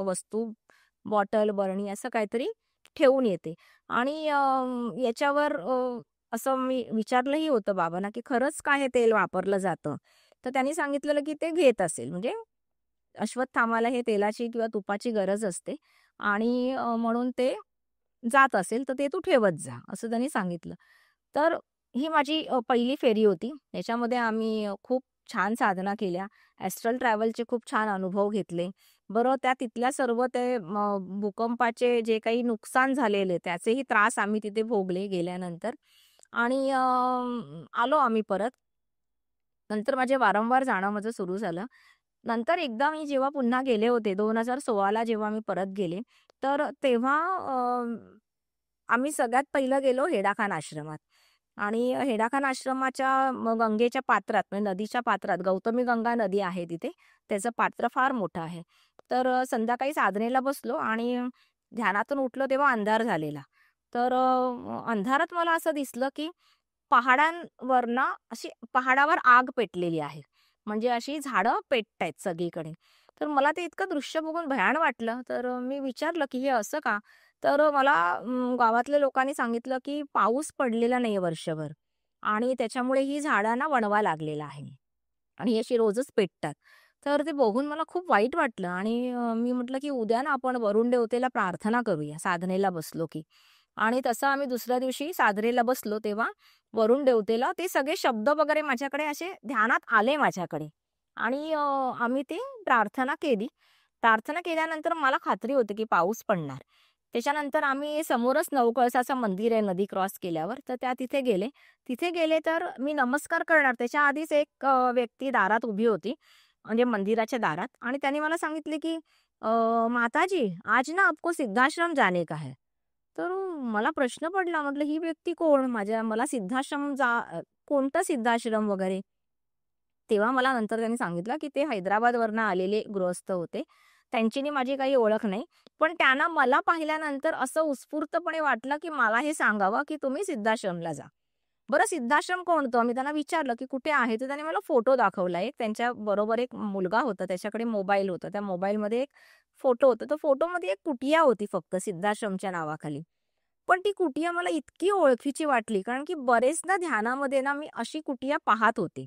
वस्तू, बॉटल, बरणी असं काहीतरी ठेवून येते. आणि याच्यावर असं मी विचारलंही होतं बाबांना, की "खरंच का हे तेल वापरलं जातं?" तर त्यांनी सांगितलेलं, की ते घेत असेल. म्हणजे अश्वत्थामाला हे तेलाची किंवा तुपाची गरज असते आणि म्हणून ते जात असेल, तर ते तू ठेवत जा, असं त्यांनी सांगितलं. तर ही माझी पहिली फेरी होती. त्याच्यामध्ये आम्ही खूप छान साधना केल्या. ॲस्ट्रल ट्रॅव्हलचे खूप छान अनुभव घेतले. बरं त्या तिथल्या सर्व ते भूकंपाचे जे काही नुकसान झालेले, त्याचेही त्रास आम्ही तिथे भोगले गेल्यानंतर आणि आलो आम्ही परत. नंतर माझे वारंवार जाणं माझं सुरू झालं. नंतर एकदा मी जेव्हा पुन्हा गेले होते 2016ला जेव्हा मी परत गेले, तर तेव्हा आम्ही सगळ्यात पहिलं गेलो हेडाखान आश्रमात आणि हेडाखान आश्रमाच्या गंगेच्या पात्रात म्हणजे नदीच्या पात्रात गौतमी गंगा नदी आहे तिथे. त्याचं पात्र फार मोठं आहे. तर संध्याकाळी साधनेला बसलो आणि ध्यानातून उठलो तेव्हा अंधार झालेला. तर अंधारात मला असं दिसलं, की पहाडांवरनं अशी पहाडावर आग पेटलेली आहे. म्हणजे अशी झाडं पेटतायत सगळीकडे. तर मला ते इतकं दृश्य बघून भयान वाटलं. तर मी विचारलं, की "हे असं का?" तर मला गावातल्या लोकांनी सांगितलं, की पाऊस पडलेला नाहीये वर्षभर आणि त्याच्यामुळे ही झाडांना वणवा लागलेला आहे आणि ही अशी रोजच पेटतात. तर ते बघून मला खूप वाईट वाटलं आणि मी म्हटलं, की "उद्या ना आपण वरुण देवतेला प्रार्थना करूया साधनेला बसलो की." आणि तसं आम्ही दुसऱ्या दिवशी साधनेला बसलो तेव्हा वरुण देवतेला ते सगळे शब्द वगैरे माझ्याकडे असे ध्यानात आले माझ्याकडे आणि आम्ही ती प्रार्थना केली. प्रार्थना केल्यानंतर मला खात्री होती, की पाऊस पडणार. त्याच्यानंतर आम्ही समोरच नवकळसाचं मंदिर आहे नदी क्रॉस केल्यावर, तर त्या तिथे गेले. तिथे गेले तर मी नमस्कार करणार त्याच्या आधीच एक व्यक्ती दारात उभी होती, म्हणजे मंदिराच्या दारात आणि त्याने मला सांगितले, की "माताजी, आज ना आपको सिद्धाश्रम जाने का है." तर मला प्रश्न पडला, म्हटलं ही व्यक्ती कोण? मला सिद्धाश्रम कोणतं सिद्धाश्रम वगैरे? तेव्हा मला नंतर त्यांनी सांगितलं, की ते हैदराबादवरनं आलेले गृहस्थ होते. त्यांची आणि माझी काही ओळख नाही. पण त्यांना मला पाहिल्यानंतर असं उत्स्फूर्तपणे वाटलं, की मला हे सांगावं, की तुम्ही सिद्धाश्रमला जा. बरं सिद्धाश्रम कोणतं? मी त्यांना विचारलं, की कुठे आहे? तर त्यांनी मला फोटो दाखवला एक. त्यांच्याबरोबर एक मुलगा होता. त्याच्याकडे मोबाईल होता. त्या मोबाईलमध्ये एक फोटो होता. तर फोटोमध्ये एक कुटिया होती फक्त सिद्धाश्रमच्या नावाखाली. पण ती कुटिया मला इतकी ओळखीची वाटली, कारण की बरेचदा ध्यानामध्ये ना मी अशी कुटिया पाहत होते.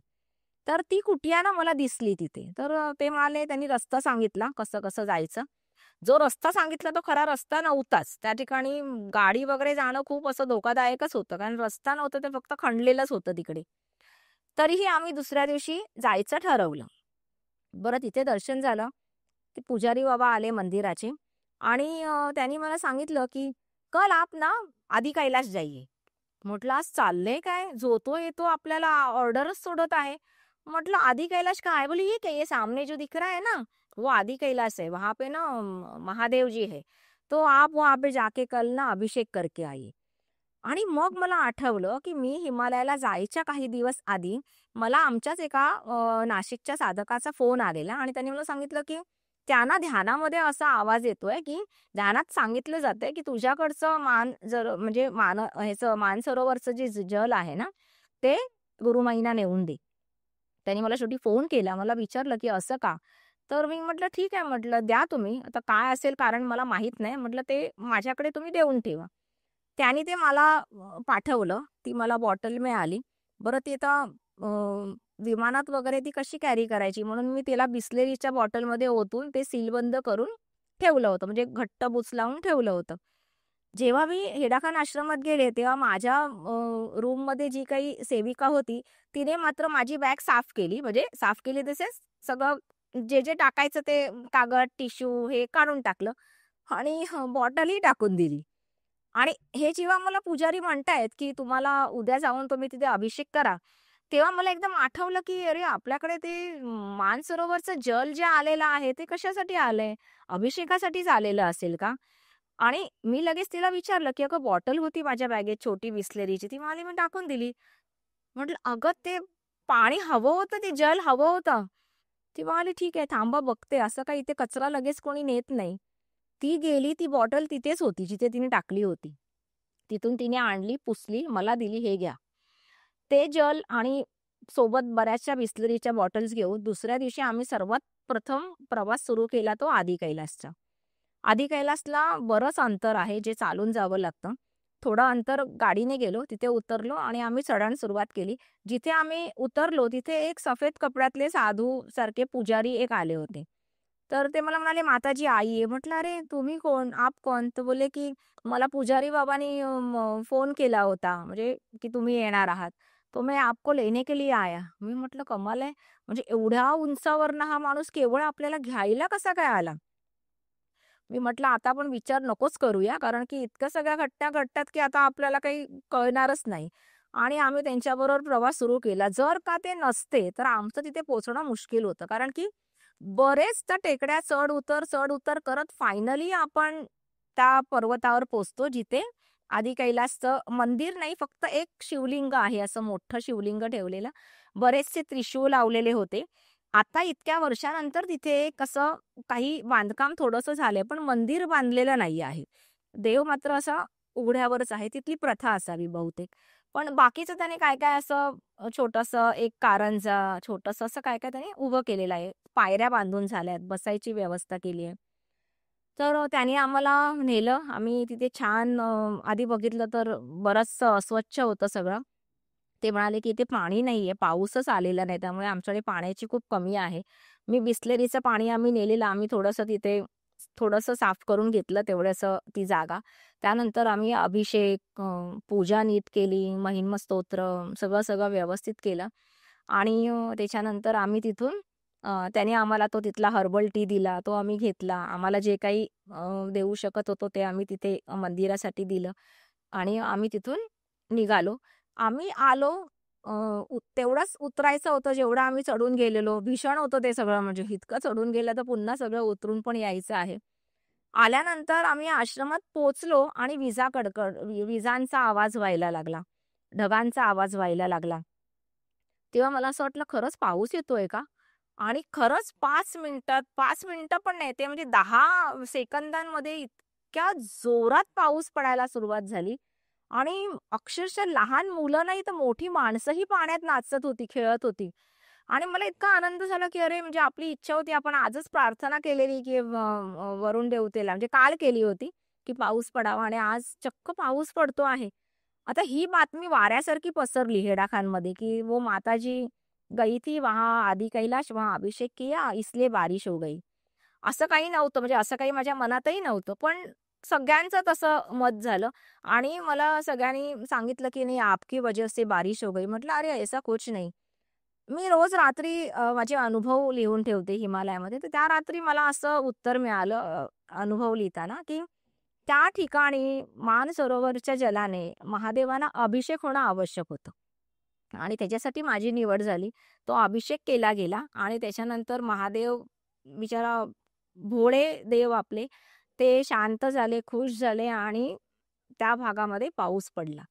तर ती कुटिया ना मला दिसली तिथे. तर ते म्हणाले त्यांनी रस्ता सांगितला कसं-कसं जायचं. जो रस्ता सांगितला तो खरा रस्ता नव्हताच. त्या ठिकाणी गाडी वगैरे जाणं खूप असं धोकादायकच होतं. कारण रस्ता नव्हता ते फक्त खणलेलंच होतं तिकडे. तरीही आम्ही दुसऱ्या दिवशी जायचं ठरवलं. बरं तिथे दर्शन झालं. ते पुजारी बाबा आले मंदिराचे आणि त्यांनी मला सांगितलं, की "कल आप ना आदि कैलाश जाइये." म्हटलं आज चाललंय काय? जो तो येतो आपल्याला ऑर्डरच सोडत आहे. म्हटलं आदि कैलाश कहाँ है? बोले ये क्या ये सामने जो दिख रहा है ना, वो आदि कैलाश है. वहाँ पे ना महादेव जी है. तो आप वहाँ पे जाके कल ना अभिषेक करके आइए. आणि मग मला आठवलं, की मी हिमालयाला जायच्या काही दिवस आधी मला आमच्याच एका नाशिकच्या साधकाचा फोन आलेला आणि त्यांनी मला सांगितलं, की त्यांना ध्यानामध्ये असा आवाज येतोय, की ध्यानात सांगितलं जातंय, की तुझ्याकडचं जर म्हणजे ह्याचं मानसरोवरचं जे जल आहे ना, ते गुरुमाईंना नेऊन दे. त्यांनी मला शेवटी फोन केला. मला विचारलं, की "असं का?" तर मी म्हटलं, "ठीक आहे," म्हटलं, "द्या तुम्ही. आता काय असेल कारण मला माहीत नाही." म्हटलं, "ते माझ्याकडे तुम्ही देऊन ठेवा." त्याने ते मला पाठवलं. ती मला बॉटल मिळाली. बरं ती आता विमानात वगैरे ती कशी कॅरी करायची म्हणून मी तिला बिसलेरीच्या बॉटलमध्ये ओतून ते सीलबंद करून ठेवलं होतं. म्हणजे घट्ट बूच लावून ठेवलं होतं. जेव्हा मी हिडाखान आश्रमात गेले, तेव्हा माझ्या रूममध्ये जी काही सेविका होती, तिने मात्र माझी बॅग साफ केली. म्हणजे साफ केली तसेच सगळं जे टाकायचं ते कागद, टिश्यू हे काढून टाकलं आणि बॉटलही टाकून दिली. आणि हे जेव्हा मला पुजारी म्हणतायत, की तुम्हाला उद्या जाऊन तुम्ही तिथे अभिषेक करा. तेव्हा मला एकदम आठवलं, की अरे आपल्याकडे ते मानसरोवरचं जल जे आलेलं आहे, ते कशासाठी आलंय? अभिषेकासाठीच आलेलं असेल का? आणि मी लगेच तिला विचारलं, की "अगं बॉटल होती माझ्या बॅगेत छोटी बिसलेरीची, ती म्हणाली मी टाकून दिली." म्हटलं, "अगं ते पाणी हवं होतं, ते जल हवं होतं." ती म्हणाली, "ठीक आहे, थांबा बघते. असं काही इथे कचरा लगेच कोणी नेत नाही." ती गेली, ती बॉटल तिथेच होती, जिथे तिने टाकली होती. तिथून तिने आणली, पुसली, मला दिली, "हे घ्या." ते जल आणि सोबत बऱ्याचशा बिसलरीच्या बॉटल्स घेऊन दुसऱ्या दिवशी आम्ही सर्वात प्रथम प्रवास सुरू केला तो आदी कैलासचा. आदी कैलासला बरंच अंतर आहे, जे चालून जावं लागतं. थोडं अंतर गाडीने गेलो, तिथे उतरलो आणि आम्ही चढण सुरुवात केली. जिथे आम्ही उतरलो, तिथे एक सफेद कपड्यातले साधू सारखे पुजारी एक आले होते. तर ते मला म्हणाले, "माताजी आई आहे." म्हटलं, "अरे तुम्ही कोण? आप कौन?" तर बोलले, की "मला पुजारी बाबांनी फोन केला होता, म्हणजे की तुम्ही येणार आहात. तो मैं आपको लेने के लिए आया." मी म्हटलं, "कमाल आहे. म्हणजे एवढ्या उंचावरनं हा माणूस केवळ आपल्याला घ्यायला कसा काय आला?" मी म्हटलं, "आता आपण विचार नकोच करूया, कारण की इतक्या सगळ्या घटना घडतात, की आता आपल्याला काही कळणारच नाही." आणि आम्ही त्यांच्याबरोबर प्रवास सुरू केला. जर का ते नसते, तर आमचं तिथे पोहोचणं मुश्किल होतं. कारण की बरेच त्या टेकड्या चढ-उतर, चढ-उतर करत फायनली आपण त्या पर्वतावर पोहोचतो, जिथे आदी कैलासचं मंदिर नाही, फक्त एक शिवलिंग आहे, असं मोठं शिवलिंग ठेवलेलं. बरेचसे त्रिशूळ लावलेले होते. आता इतक्या वर्षानंतर तिथे एक असं काही बांधकाम थोडंसं झालंय, पण मंदिर बांधलेलं नाही आहे. देव मात्र असा उघड्यावरच आहे. तिथली प्रथा असावी बहुतेक. पण बाकीचं त्याने काय-काय असं छोटंसं एक कारंजा, छोटंसं असं काय-काय त्याने उभं केलेलं आहे. पायऱ्या बांधून झाल्यात, बसायची व्यवस्था केली आहे. तर त्याने आम्हाला नेलं. आम्ही तिथे छान आधी बघितलं तर बरचसं अस्वच्छ होतं सगळं. ते म्हणाले, की "इथे पाणी नाहीये, पाऊसच आलेला नाही, त्यामुळे आमच्याकडे पाण्याची खूप कमी आहे." मी बिसलेरीचं पाणी आम्ही नेलेलं. आम्ही थोडंसं तिथे थोडंसं साफ करून घेतलं तेवढंसं ती जागा. त्यानंतर आम्ही अभिषेक, पूजा नीट केली, महिमा स्तोत्र सगळं व्यवस्थित केलं आणि त्याच्यानंतर आम्ही तिथून त्याने आम्हाला तो तिथला हर्बल टी दिला. तो आम्ही घेतला. आम्हाला जे काही देऊ शकत होतो ते आम्ही तिथे मंदिरासाठी दिलं आणि आम्ही तिथून निघालो. आम्ही आलो तेवढंच उतरायचं होतं जेवढं आम्ही चढून गेलेलो. भीषण होतं ते सगळं म्हणजे इतकं चढून गेलं तर पुन्हा सगळं उतरून पण यायचं आहे. आल्यानंतर आम्ही आश्रमात पोहोचलो आणि विजांचा आवाज व्हायला लागला. ढगांचा आवाज व्हायला लागला. तेव्हा मला असं वाटलं खरंच पाऊस येतोय का? आणि खरंच 5 मिनिटात 5 मिनिटं पण नाही ते म्हणजे 10 सेकंदांमध्ये इतक्या जोरात पाऊस पडायला सुरुवात झाली आणि अक्षरशः लहान मुलं नाही तर मोठी माणसंही पाण्यात नाचत होती, खेळत होती. आणि मला इतका आनंद झाला, की अरे म्हणजे आपली इच्छा होती आपण आजच प्रार्थना केलेली, की वरुण देवतेला म्हणजे काल केली होती, की पाऊस पडावा आणि आज चक्क पाऊस पडतो आहे. आता ही बातमी वाऱ्यासारखी पसरली हेडाखानमध्ये, की "वो माताजी गई थी वहाँ आदि कैलाश, वहाँ अभिषेक किया, इसलिए बारिश हो गई." असं काही नव्हतं, म्हणजे असं काही माझ्या मनातही नव्हतं. पण सगळ्यांचं तसं मत झालं आणि मला सगळ्यांनी सांगितलं, की "नहीं, आपकी वजह से बारिश हो गई." म्हटलं, "अरे, ऐसा कुछ नहीं." मी रोज रात्री माझे अनुभव लिहून ठेवते हिमालयामध्ये. तर त्या रात्री मला असं उत्तर मिळालं अनुभव लिहिताना, की त्या ठिकाणी मानसरोवरच्या जलाने महादेवांना अभिषेक होणं आवश्यक होतं. आणि त्याच्यासाठी माझी निवड झाली. तो अभिषेक केला गेला आणि त्याच्यानंतर महादेव बिचारा भोळे देव आपले, ते शांत झाले, खुश झाले आणि त्या भागामध्ये पाऊस पडला.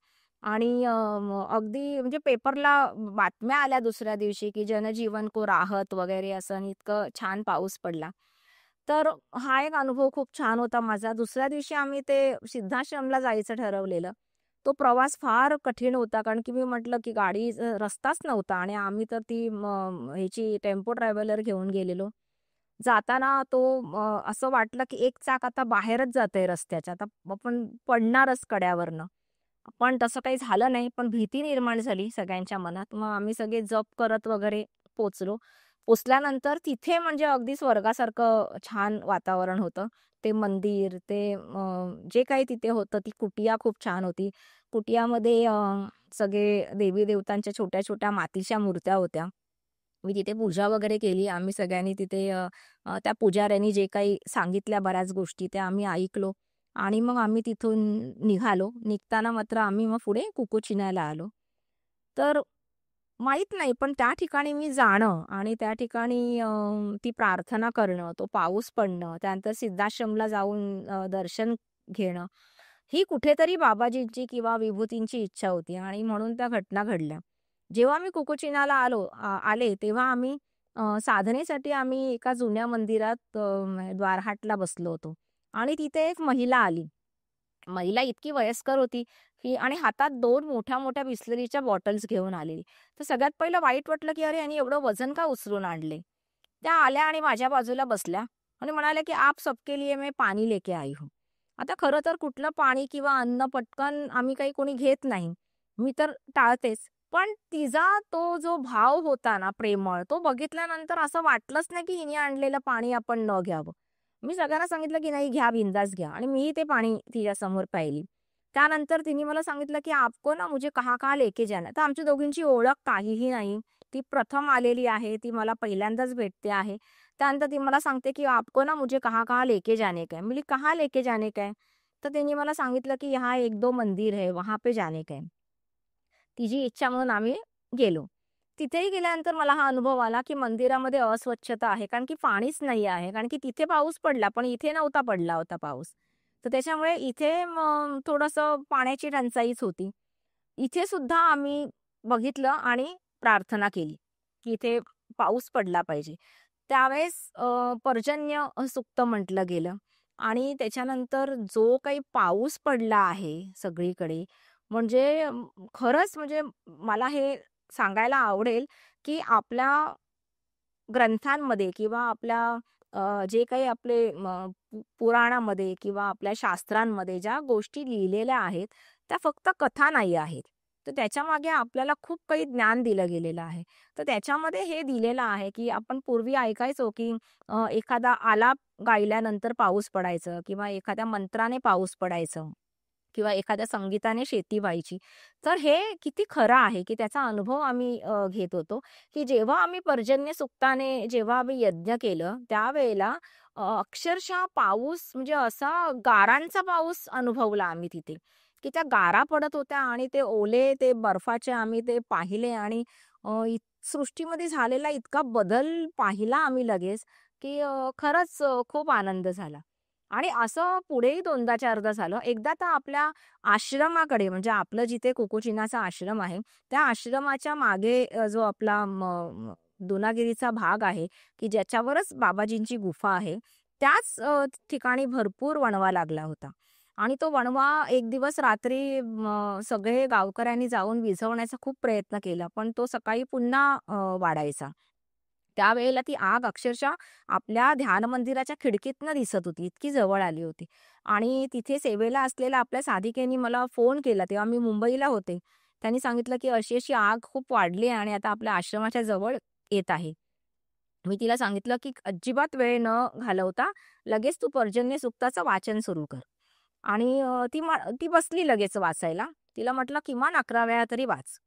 आणि अगदी म्हणजे पेपरला बातम्या आल्या दुसऱ्या दिवशी, की जनजीवन को राहत वगैरे असं आणि इतकं छान पाऊस पडला. तर हा एक अनुभव खूप छान होता माझा. दुसऱ्या दिवशी आम्ही ते सिद्धाश्रमला जायचं ठरवलेलं. तो प्रवास फार कठीण होता, कारण की मी म्हटलं, की गाडी रस्ताच नव्हता आणि आम्ही तर ती ह्याची टेम्पो ट्रॅव्हलर घेऊन गेलेलो. जाताना तो असं वाटलं, की एक चाक आता बाहेरच जातंय रस्त्याच्या. आता आपण पडणारच कड्यावरनं. पण तसं काही झालं नाही. पण भीती निर्माण झाली सगळ्यांच्या मनात. मग आम्ही सगळे जप करत वगैरे पोहोचलो. पोचल्यानंतर तिथे म्हणजे अगदी स्वर्गासारखं छान वातावरण होतं. ते मंदिर, ते जे काही तिथे होतं, ती कुटिया खूप छान होती. कुटियामध्ये सगळे देवी-देवतांच्या छोट्या-छोट्या मातीच्या मूर्त्या होत्या. मी तिथे पूजा वगैरे केली. आम्ही सगळ्यांनी तिथे अ, अ, त्या पुजाऱ्यांनी जे काही सांगितल्या बऱ्याच गोष्टी त्या आम्ही ऐकलो आणि मग आम्ही तिथून निघालो. निघताना मात्र आम्ही मग पुढे कुकुचिनाला आलो. तर माहीत नाही, पण त्या ठिकाणी मी जाणं आणि त्या ठिकाणी ती प्रार्थना करणं, तो पाऊस पडणं, त्यानंतर सिद्धाश्रमला जाऊन दर्शन घेणं, ही कुठेतरी बाबाजींची किंवा विभूतींची इच्छा होती आणि म्हणून त्या घटना घडल्या. जेव्हा मी कुकुचिनाला आले, तेव्हा आम्ही साधनेसाठी आम्ही एका जुन्या मंदिरात द्वारहाटला बसलो होतो आणि तिथे एक महिला आली. महिला इतकी वयस्कर होती, की आणि हातात 2 मोठ्या-मोठ्या बिसलरीच्या बॉटल्स घेऊन आलेली. तर सगळ्यात पहिलं वाईट वाटलं, की अरे ह्यानी एवढं वजन का उचलून आणले? त्या आल्या आणि माझ्या बाजूला बसल्या आणि म्हणाल्या, की "आप सबके लिए मैं पानी लेके आई हूँ." आता खरं तर कुठलं पाणी किंवा अन्न पटकन आम्ही काही कोणी घेत नाही. मी तर टाळतेच. पण तिचा तो जो भाव होता ना प्रेमळ, तो बघितल्यानंतर असं वाटलंच नाही, की हिने आणलेलं पाणी आपण न घ्यावं. मी सगळ्यांना सांगितलं, की "नाही घ्या, बिंदास घ्या" आणि मीही ते पाणी तिच्यासमोर प्यायली. त्यानंतर तिने मला सांगितलं, की "आपको ना मुझे कहाँ-कहाँ लेके जाना है." तर आमच्या दोघींची ओळख काहीही नाही. ती प्रथम आलेली आहे, ती मला पहिल्यांदाच भेटते आहे. त्यानंतर ती मला सांगते, की "आपको ना मुझे कहाँ-कहाँ लेके जाने का है." मी बोलली, "कहाँ लेके जाने का है?" तर त्यांनी मला सांगितलं, की "यहाँ 1-2 मंदिर है, वहाँ पे जाने का है." तिची इच्छा म्हणून आम्ही गेलो. तिथेही गेल्यानंतर मला हा अनुभव आला, की मंदिरामध्ये अस्वच्छता आहे. कारण की पाणीच नाही आहे. कारण की तिथे पाऊस पडला, पण इथे नव्हता पडला होता पाऊस. तर त्याच्यामुळे इथे मग थोडंसं पाण्याची टंचाईच होती. इथे सुद्धा आम्ही बघितलं आणि प्रार्थना केली, की इथे पाऊस पडला पाहिजे. त्यावेळेस पर्जन्य सुक्त म्हटलं गेलं आणि त्याच्यानंतर जो काही पाऊस पडला आहे सगळीकडे, म्हणजे खरंच म्हणजे मला हे सांगायला आवडेल, की आपल्या ग्रंथांमध्ये किंवा आपल्या जे काही आपले पुराणामध्ये किंवा आपल्या शास्त्रांमध्ये ज्या गोष्टी लिहिलेल्या आहेत, त्या फक्त कथा नाही आहेत. तर त्याच्यामागे आपल्याला खूप काही ज्ञान दिलं गेलेलं आहे. तर त्याच्यामध्ये हे दिलेलं आहे, की आपण पूर्वी ऐकायचो, की एखादा आलाप गायल्यानंतर पाऊस पडायचं किंवा एखाद्या मंत्राने पाऊस पडायचं. किंवा एखाद्या संगीताने शेती व्हायची. तर हे किती खरं आहे, की त्याचा अनुभव आम्ही घेत होतो, की जेव्हा आम्ही पर्जन्य सुक्ताने जेव्हा आम्ही यज्ञ केलं, त्यावेळेला अक्षरशः पाऊस म्हणजे असा गारांचा पाऊस अनुभवला आम्ही तिथे, की त्या गारा पडत होत्या आणि ते ओले ते बर्फाचे आम्ही ते पाहिले आणि सृष्टीमध्ये झालेला इतका बदल पाहिला आम्ही लगेच, की खरंच खूप आनंद झाला. आणि असं पुढेही 2दा-4दा झालं. एकदा तर आपल्या आश्रमाकडे म्हणजे आपलं जिथे कुकुचिनाचा आश्रम आहे, त्या आश्रमाच्या मागे जो आपला दुनागिरीचा भाग आहे, की ज्याच्यावरच बाबाजींची गुफा आहे, त्याच ठिकाणी भरपूर वणवा लागला होता. आणि तो वणवा एक दिवस रात्री सगळे गावकऱ्यांनी जाऊन विझवण्याचा खूप प्रयत्न केला, पण तो सकाळी पुन्हा वाढायचा. त्यावेळेला ती आग अक्षरशः आपल्या ध्यान मंदिराच्या खिडकीतनं दिसत होती, इतकी जवळ आली होती. आणि तिथे सेवेला असलेल्या आपल्या साधिकेने मला फोन केला, तेव्हा मी मुंबईला होते. त्यांनी सांगितलं, की अशी-अशी आग खूप वाढली आहे आणि आता आपल्या आश्रमाच्या जवळ येत आहे. मी तिला सांगितलं, की अजिबात वेळ न घालवता लगेच तू पर्जन्य सुक्ताचं वाचन सुरू कर. आणि ती बसली लगेच वाचायला. तिला म्हटलं, "किमान 11 वेळा तरी वाच."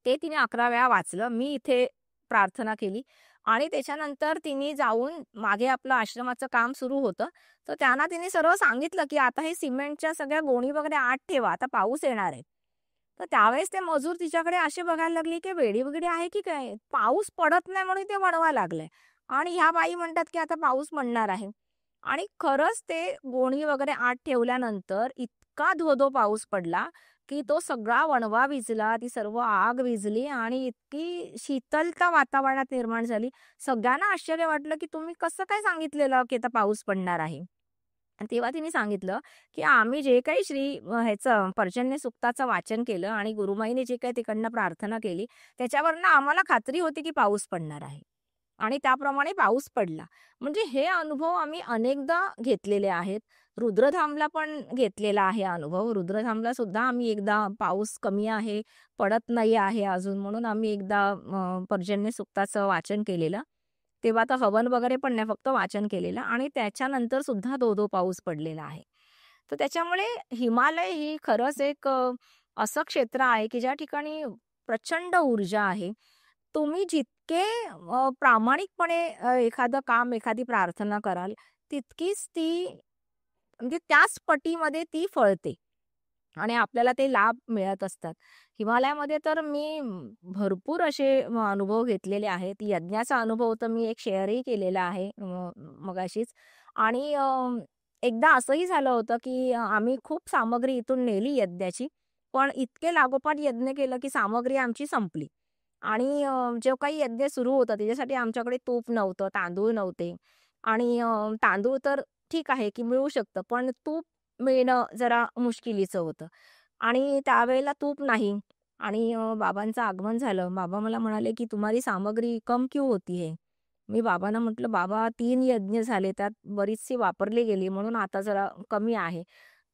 ते तिने 11 वेळा वाचलं. मी इथे प्रार्थना केली आणि त्याच्यानंतर तिने जाऊन मागे आपलं आश्रमाचं काम सुरू होतं. तर त्यांना तिने सरळ सांगितलं, की "आता हे सिमेंटच्या सगळ्या गोणी वगैरे आत ठेवा, आता पाऊस येणार आहे." तर त्यावेळेस ते मजूर तिच्याकडे असे बघायला लागले, की वेडी-वगैरे आहे की काय? पाऊस पडत नाही म्हणून ते वणवा लागलंय आणि ह्या बाई म्हणतात, की आता पाऊस पडणार आहे. आणि खरंच ते गोणी वगैरे आत ठेवल्यानंतर इतका धो-धो पाऊस पडला, की तो सगळा वणवा विझला, ती सर्व आग विझली आणि इतकी शीतलता वातावरणात निर्माण झाली. सगळ्यांना आश्चर्य वाटलं, की तुम्ही कसं काय सांगितलेलं, की आता पाऊस पडणार आहे? आणि तेव्हा तिने सांगितलं, की आम्ही जे काही ह्याचं पर्जन्य सुक्ताचं वाचन केलं आणि गुरुमाईने जे काही तिकडनं प्रार्थना केली, त्याच्यावरनं आम्हाला खात्री होती, की पाऊस पडणार आहे. आणि त्याप्रमाणे पाऊस पडला. म्हणजे हे अनुभव आम्ही अनेकदा घेतलेले आहेत. रुद्रधामला पण घेतलेला आहे अनुभव. रुद्रधामला सुद्धा आम्ही एकदा पाऊस कमी आहे, पडत नाही आहे अजून म्हणून आम्ही एकदा पर्जन्य सूक्ताचं वाचन केलेलं. तेव्हा तर हवन वगैरे पण नाही, फक्त वाचन केलेलं आणि त्याच्यानंतर सुद्धा धो-धो पाऊस पडलेला आहे. तर त्याच्यामुळे हिमालय ही खरंच एक असं क्षेत्र आहे, की ज्या ठिकाणी प्रचंड ऊर्जा आहे. तुम्ही जितके प्रामाणिकपणे एखादं काम, एखादी प्रार्थना कराल, तितकीच ती म्हणजे त्याच पटीमध्ये ती फळते आणि आपल्याला ते लाभ मिळत असतात. हिमालयामध्ये तर मी भरपूर असे अनुभव घेतलेले आहेत. यज्ञाचा अनुभव तर मी एक शेअरही केलेला आहे मगाशीच आणि एकदा असंही झालं होतं, की आम्ही खूप सामग्री इथून नेली यज्ञाची, पण इतके लागोपाठ यज्ञ केलं, की सामग्री आमची संपली. आणि जो काही यज्ञ सुरू होता त्याच्यासाठी आमच्याकडे तूप नव्हतं, तांदूळ नव्हते आणि तांदूळ तर ठीक आहे, की मिळू शकतं, पण तूप मिळणं जरा मुश्किलीचं होतं आणि त्यावेळेला तूप नाही आणि बाबांचं आगमन झालं. बाबा मला म्हणाले, की "तुम्हारी सामग्री कम क्यों होती है?" मी बाबांना म्हटलं, "बाबा 3 यज्ञ झाले, त्यात बरीचशी वापरली गेली, म्हणून आता जरा कमी आहे."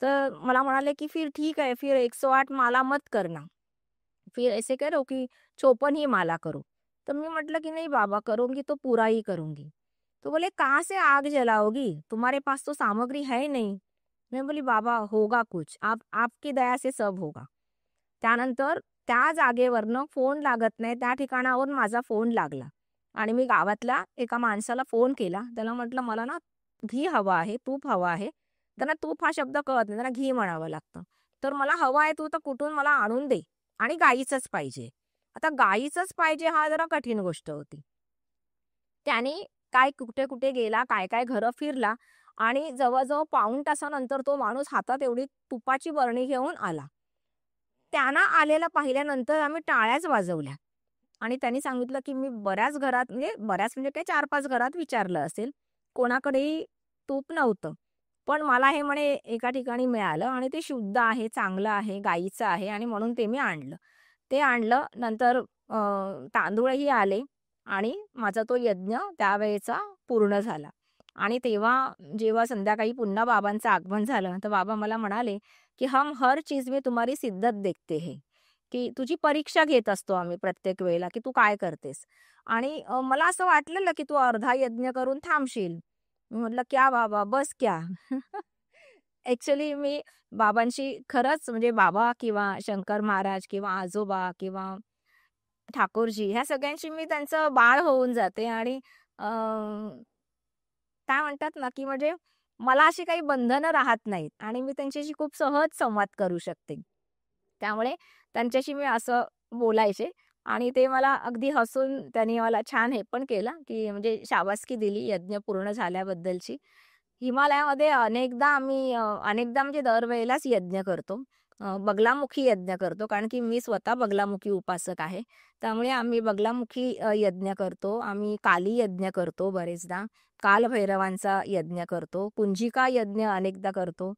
तर मला म्हणाले, की "फिर ठीक है, फिर 108 माला मत करना." फिर ऐसे करो कि 54 ही माला करो। तो मैं मतलब कि नहीं बाबा करूंगी तो पूरा ही करूंगी। तो बोले कहाँ से आग जलाओगी, तुम्हारे पास तो सामग्री है ही नहीं। मैं बोली बाबा होगा कुछ, आप आपकी दया से सब होगा। त्यानंतर त्या जागेवरनं फोन लागत नाही त्या ठिकाणावरून माझा फोन लागला आणि मी गावातल्या एका माणसाला फोन केला. त्याला म्हटलं मला ना घी हवा आहे, तूप हवा आहे. त्यांना तूप हा शब्द कळत नाही, त्यांना घी म्हणावं लागतं. तर मला हवं आहे तू तर कुठून मला आणून दे आणि गाईचंच पाहिजे. आता गाईचंच पाहिजे हा जरा कठीण गोष्ट होती. त्याने काय कुठे-कुठे गेला, काय-काय घरं फिरला आणि जवळ-जवळ पाऊण तासानंतर तो माणूस हातात एवढी तुपाची बरणी घेऊन आला. त्यांना आलेला पाहिल्यानंतर आम्ही टाळ्याच वाजवल्या आणि त्यांनी सांगितलं, की मी बऱ्याच घरात म्हणजे बऱ्याच म्हणजे काय 4-5 घरात विचारलं असेल. कोणाकडेही तूप नव्हतं. पण मला हे म्हणे एका ठिकाणी मिळालं आणि ते शुद्ध आहे, चांगलं आहे, गाईचं आहे आणि म्हणून ते मी आणलं. ते आणलं नंतर तांदूळही आले आणि माझा तो यज्ञ त्यावेळेचा पूर्ण झाला. आणि तेव्हा जेव्हा संध्याकाळी पुन्हा बाबांचं आगमन झालं, तर बाबा मला म्हणाले, की "हम हर चीज में तुम्हारी सिद्दत देखते हैं." की तुझी परीक्षा घेत असतो आम्ही प्रत्येक वेळेला, की तू काय करतेस? आणि मला असं वाटलेलं, की तू अर्धा यज्ञ करून थांबशील. मी म्हटलं, "क्या बाबा, बस क्या?" ॲक्चुअली मी बाबांशी खरंच म्हणजे बाबा किंवा शंकर महाराज किंवा आजोबा किंवा ठाकूरजी ह्या सगळ्यांशी मी त्यांचं बाळ होऊन जाते आणि काय म्हणतात ना, की म्हणजे मला अशी काही बंधनं राहत नाहीत आणि मी त्यांच्याशी खूप सहज संवाद करू शकते. त्यामुळे त्यांच्याशी मी असं बोलायचे आणि ते मला अगदी हसून त्यांनी मला छान हे पण केलं, की म्हणजे शाबासकी दिली यज्ञ पूर्ण झाल्याबद्दलची. हिमालयामध्ये अनेकदा म्हणजे दरवेळेलाच यज्ञ करतो. बगलामुखी यज्ञ करतो कारण की मी स्वतः बगलामुखी उपासक आहे. त्यामुळे आम्ही बगलामुखी यज्ञ करतो. आम्ही काली यज्ञ करतो बरेचदा. कालभैरवांचा यज्ञ करतो. कुंजिका यज्ञ अनेकदा करतो.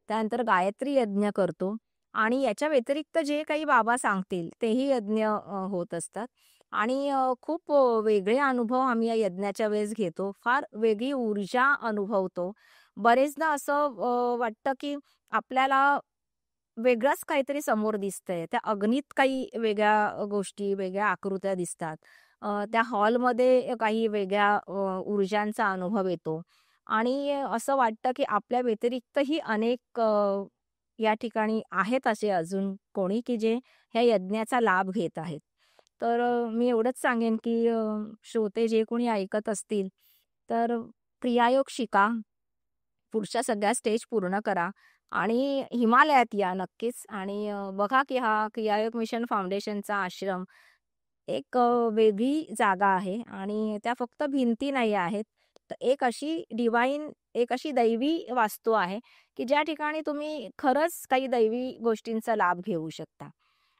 त्यानंतर गायत्री यज्ञ करतो आणि याच्या व्यतिरिक्त जे काही बाबा सांगतील तेही यज्ञ होत असतात आणि खूप वेगळे अनुभव आम्ही या यज्ञाच्या वेळेस घेतो. फार वेगळी ऊर्जा अनुभवतो. बरेचदा असं वाटतं की आपल्याला वेगळंच काहीतरी समोर दिसतंय. त्या अग्नीत काही वेगळ्या गोष्टी, वेगळ्या आकृत्या दिसतात. त्या हॉलमध्ये काही वेगळ्या ऊर्जांचा अनुभव येतो आणि असं वाटतं, की आपल्या व्यतिरिक्तही अनेक या ठिकाणी आहेत असे अजून कोणी, की जे ह्या यज्ञाचा लाभ घेत आहेत. तर मी एवढंच सांगेन, की श्रोते जे कोणी ऐकत असतील, तर क्रियायोग शिका. पुढच्या सगळ्या स्टेज पूर्ण करा आणि हिमालयात या नक्कीच आणि बघा की हा क्रियायोग मिशन फाउंडेशनचा आश्रम एक वेगळी जागा आहे आणि त्या फक्त भिंती नाही आहेत. तर एक अशी दैवी वास्तू आहे, की ज्या ठिकाणी तुम्ही खरंच काही दैवी गोष्टींचा लाभ घेऊ शकता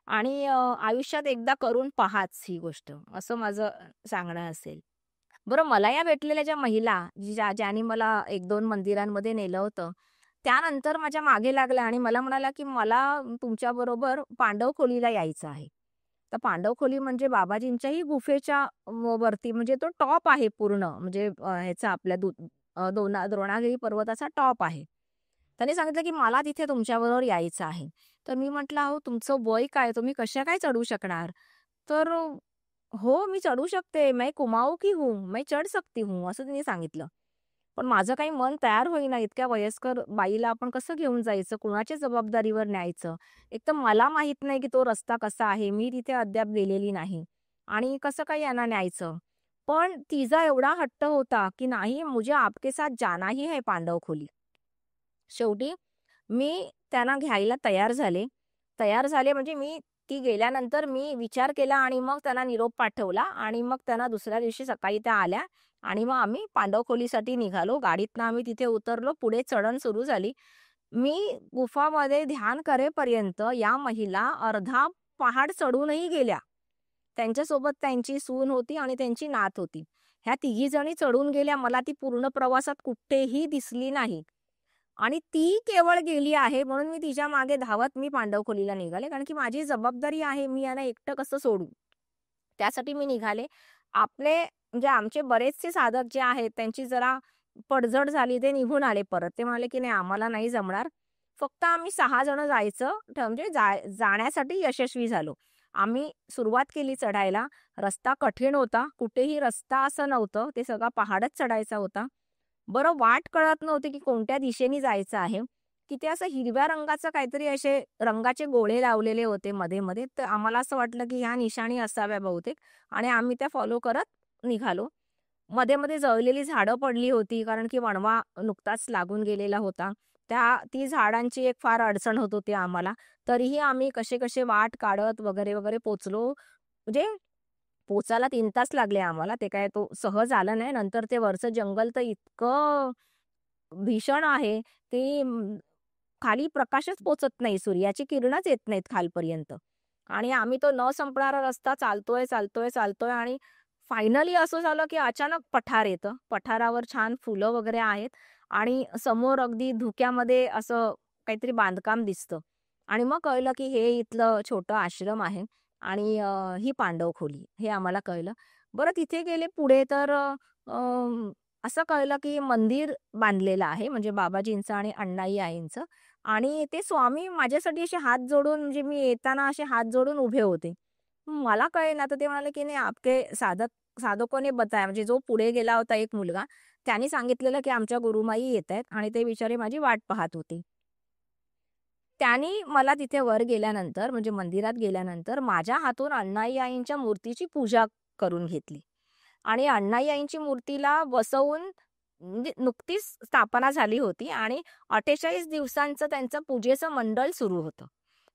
आणि आयुष्यात एकदा करून पहाच ही गोष्ट, असं माझं सांगणं असेल. बरं मला या भेटलेल्या ज्या महिला, ज्यानी मला 1-2 मंदिरांमध्ये नेलं होतं, त्यानंतर माझ्या मागे लागल्या आणि मला म्हणाल्या, की "मला तुमच्याबरोबर पांडव खोलीला यायचं आहे." तर पांडवखोली म्हणजे बाबाजींच्याही गुफेच्या वरती म्हणजे तो टॉप आहे पूर्ण म्हणजे ह्याचा आपल्या द्रोणागिरी पर्वताचा टॉप आहे. त्यांनी सांगितलं की मला तिथे तुमच्याबरोबर यायचं आहे. तर मी म्हटलं, "अहो तुमचं वय काय? तुम्ही कशा काय चढू शकणार?" तर "हो, मी चढू शकते. मैं कुमाऊ की हूँ, मैं चढ सकती हूँ," असं त्यांनी सांगितलं. पण माझं काही मन तयार होईना. इतक्या वयस्कर बाईला आपण कसं घेऊन जायचं? कुणाच्या जबाबदारीवर न्यायचं? एक तर मला माहित नाही की तो रस्ता कसा आहे. मी तिथे अद्याप गेलेली नाही आणि कसं काय यांना न्यायचं? पण तिचा एवढा हट्ट होता की "नाही, मुझे आपके साथ जाना ही है पांडवखोली." शेवटी मी त्यांना घ्यायला तयार झाले. तयार झाले म्हणजे ती गेल्यानंतर मी विचार केला आणि मग त्यांना निरोप पाठवला आणि मग त्यांना दुसऱ्या दिवशी सकाळी त्या आल्या आणि मग आम्ही पांडवखोलीसाठी निघालो. गाडीतनं आम्ही तिथे उतरलो. पुढे चढण सुरू झाली. मी गुफामध्ये ध्यान करेपर्यंत या महिला अर्धा पहाड चढूनही गेल्या. त्यांच्यासोबत त्यांची सून होती आणि त्यांची नात होती. ह्या तिघी जणी चढून गेल्या. मला ती पूर्ण प्रवासात कुठेही दिसली नाही. आणि ती केवळ गेली आहे म्हणून मी तिच्या मागे धावत मी पांडवखोलीला निघाले. कारण की माझी जबाबदारी आहे, मी यांना एकटं कसं सोडू? त्यासाठी मी निघाले. आपले म्हणजे आमचे बरेचसे साधक जे आहेत त्यांची जरा पडझड झाली. ते निघून आले परत. ते म्हणाले, की "नाही आम्हाला नाही जमणार." फक्त आम्ही 6 जण जायचं म्हणजे जाण्यासाठी यशस्वी झालो. आम्ही सुरुवात केली चढायला. रस्ता कठीण होता. कुठेही रस्ता असं नव्हतं. ते सगळा पहाडच चढायचा होता. बरं वाट कळत नव्हती, की कोणत्या दिशेने जायचं आहे. तिथे असं हिरव्या रंगाचं काहीतरी असे रंगाचे गोळे लावलेले होते मध्ये-मध्ये. तर आम्हाला असं वाटलं, की ह्या निशाणी असाव्या बहुतेक आणि आम्ही त्या फॉलो करत निघालो. मध्ये-मध्ये जळलेली झाडं पडली होती, कारण की वणवा नुकताच लागून गेलेला होता. ती झाडांची एक फार अडचण होत होती आम्हाला. तरीही आम्ही कसे-कसे वाट काढत वगैरे, वगैरे पोहोचलो. म्हणजे पोचायला 3 तास लागले आम्हाला. ते काय तो सहज आला नाही. नंतर ते वरचं जंगल तर इतकं भीषण आहे. ते खाली प्रकाशच पोचत नाही. सूर्याची किरणच येत नाहीत खालपर्यंत. आणि आम्ही तो न संपणारा रस्ता चालतोय, चालतोय, चालतोय आणि फायनली असं झालं, की अचानक पठार येतं. पठारावर छान फुलं वगैरे आहेत आणि समोर अगदी धुक्यामध्ये असं काहीतरी बांधकाम दिसतं. आणि मग कळलं, की हे इथलं छोटं आश्रम आहे आणि ही पांडवखोली हे आम्हाला कळलं. बरं तिथे गेले पुढे तर असं कळलं, की मंदिर बांधलेलं आहे म्हणजे बाबाजींचं आणि अण्णाई आईंचं आणि ते स्वामी माझ्यासाठी असे हात जोडून म्हणजे मी येताना असे हात जोडून उभे होते. मला कळेना तर ते म्हणाले, की "नाही आपके साधकों ने बताया" म्हणजे जो पुढे गेला होता एक मुलगा, त्याने सांगितलेलं, की आमच्या गुरुमाई येतायत आणि ते बिचारे माझी वाट पाहत होते. त्यांनी मला तिथे वर गेल्यानंतर म्हणजे मंदिरात गेल्यानंतर माझ्या हातून अण्णाई आईंच्या मूर्तीची पूजा करून घेतली. आणि अण्णाई आईंची मूर्तीला बसवून म्हणजे नुकतीच स्थापना झाली होती आणि 48 दिवसांचं त्यांचं पूजेचं मंडळ सुरू होतं.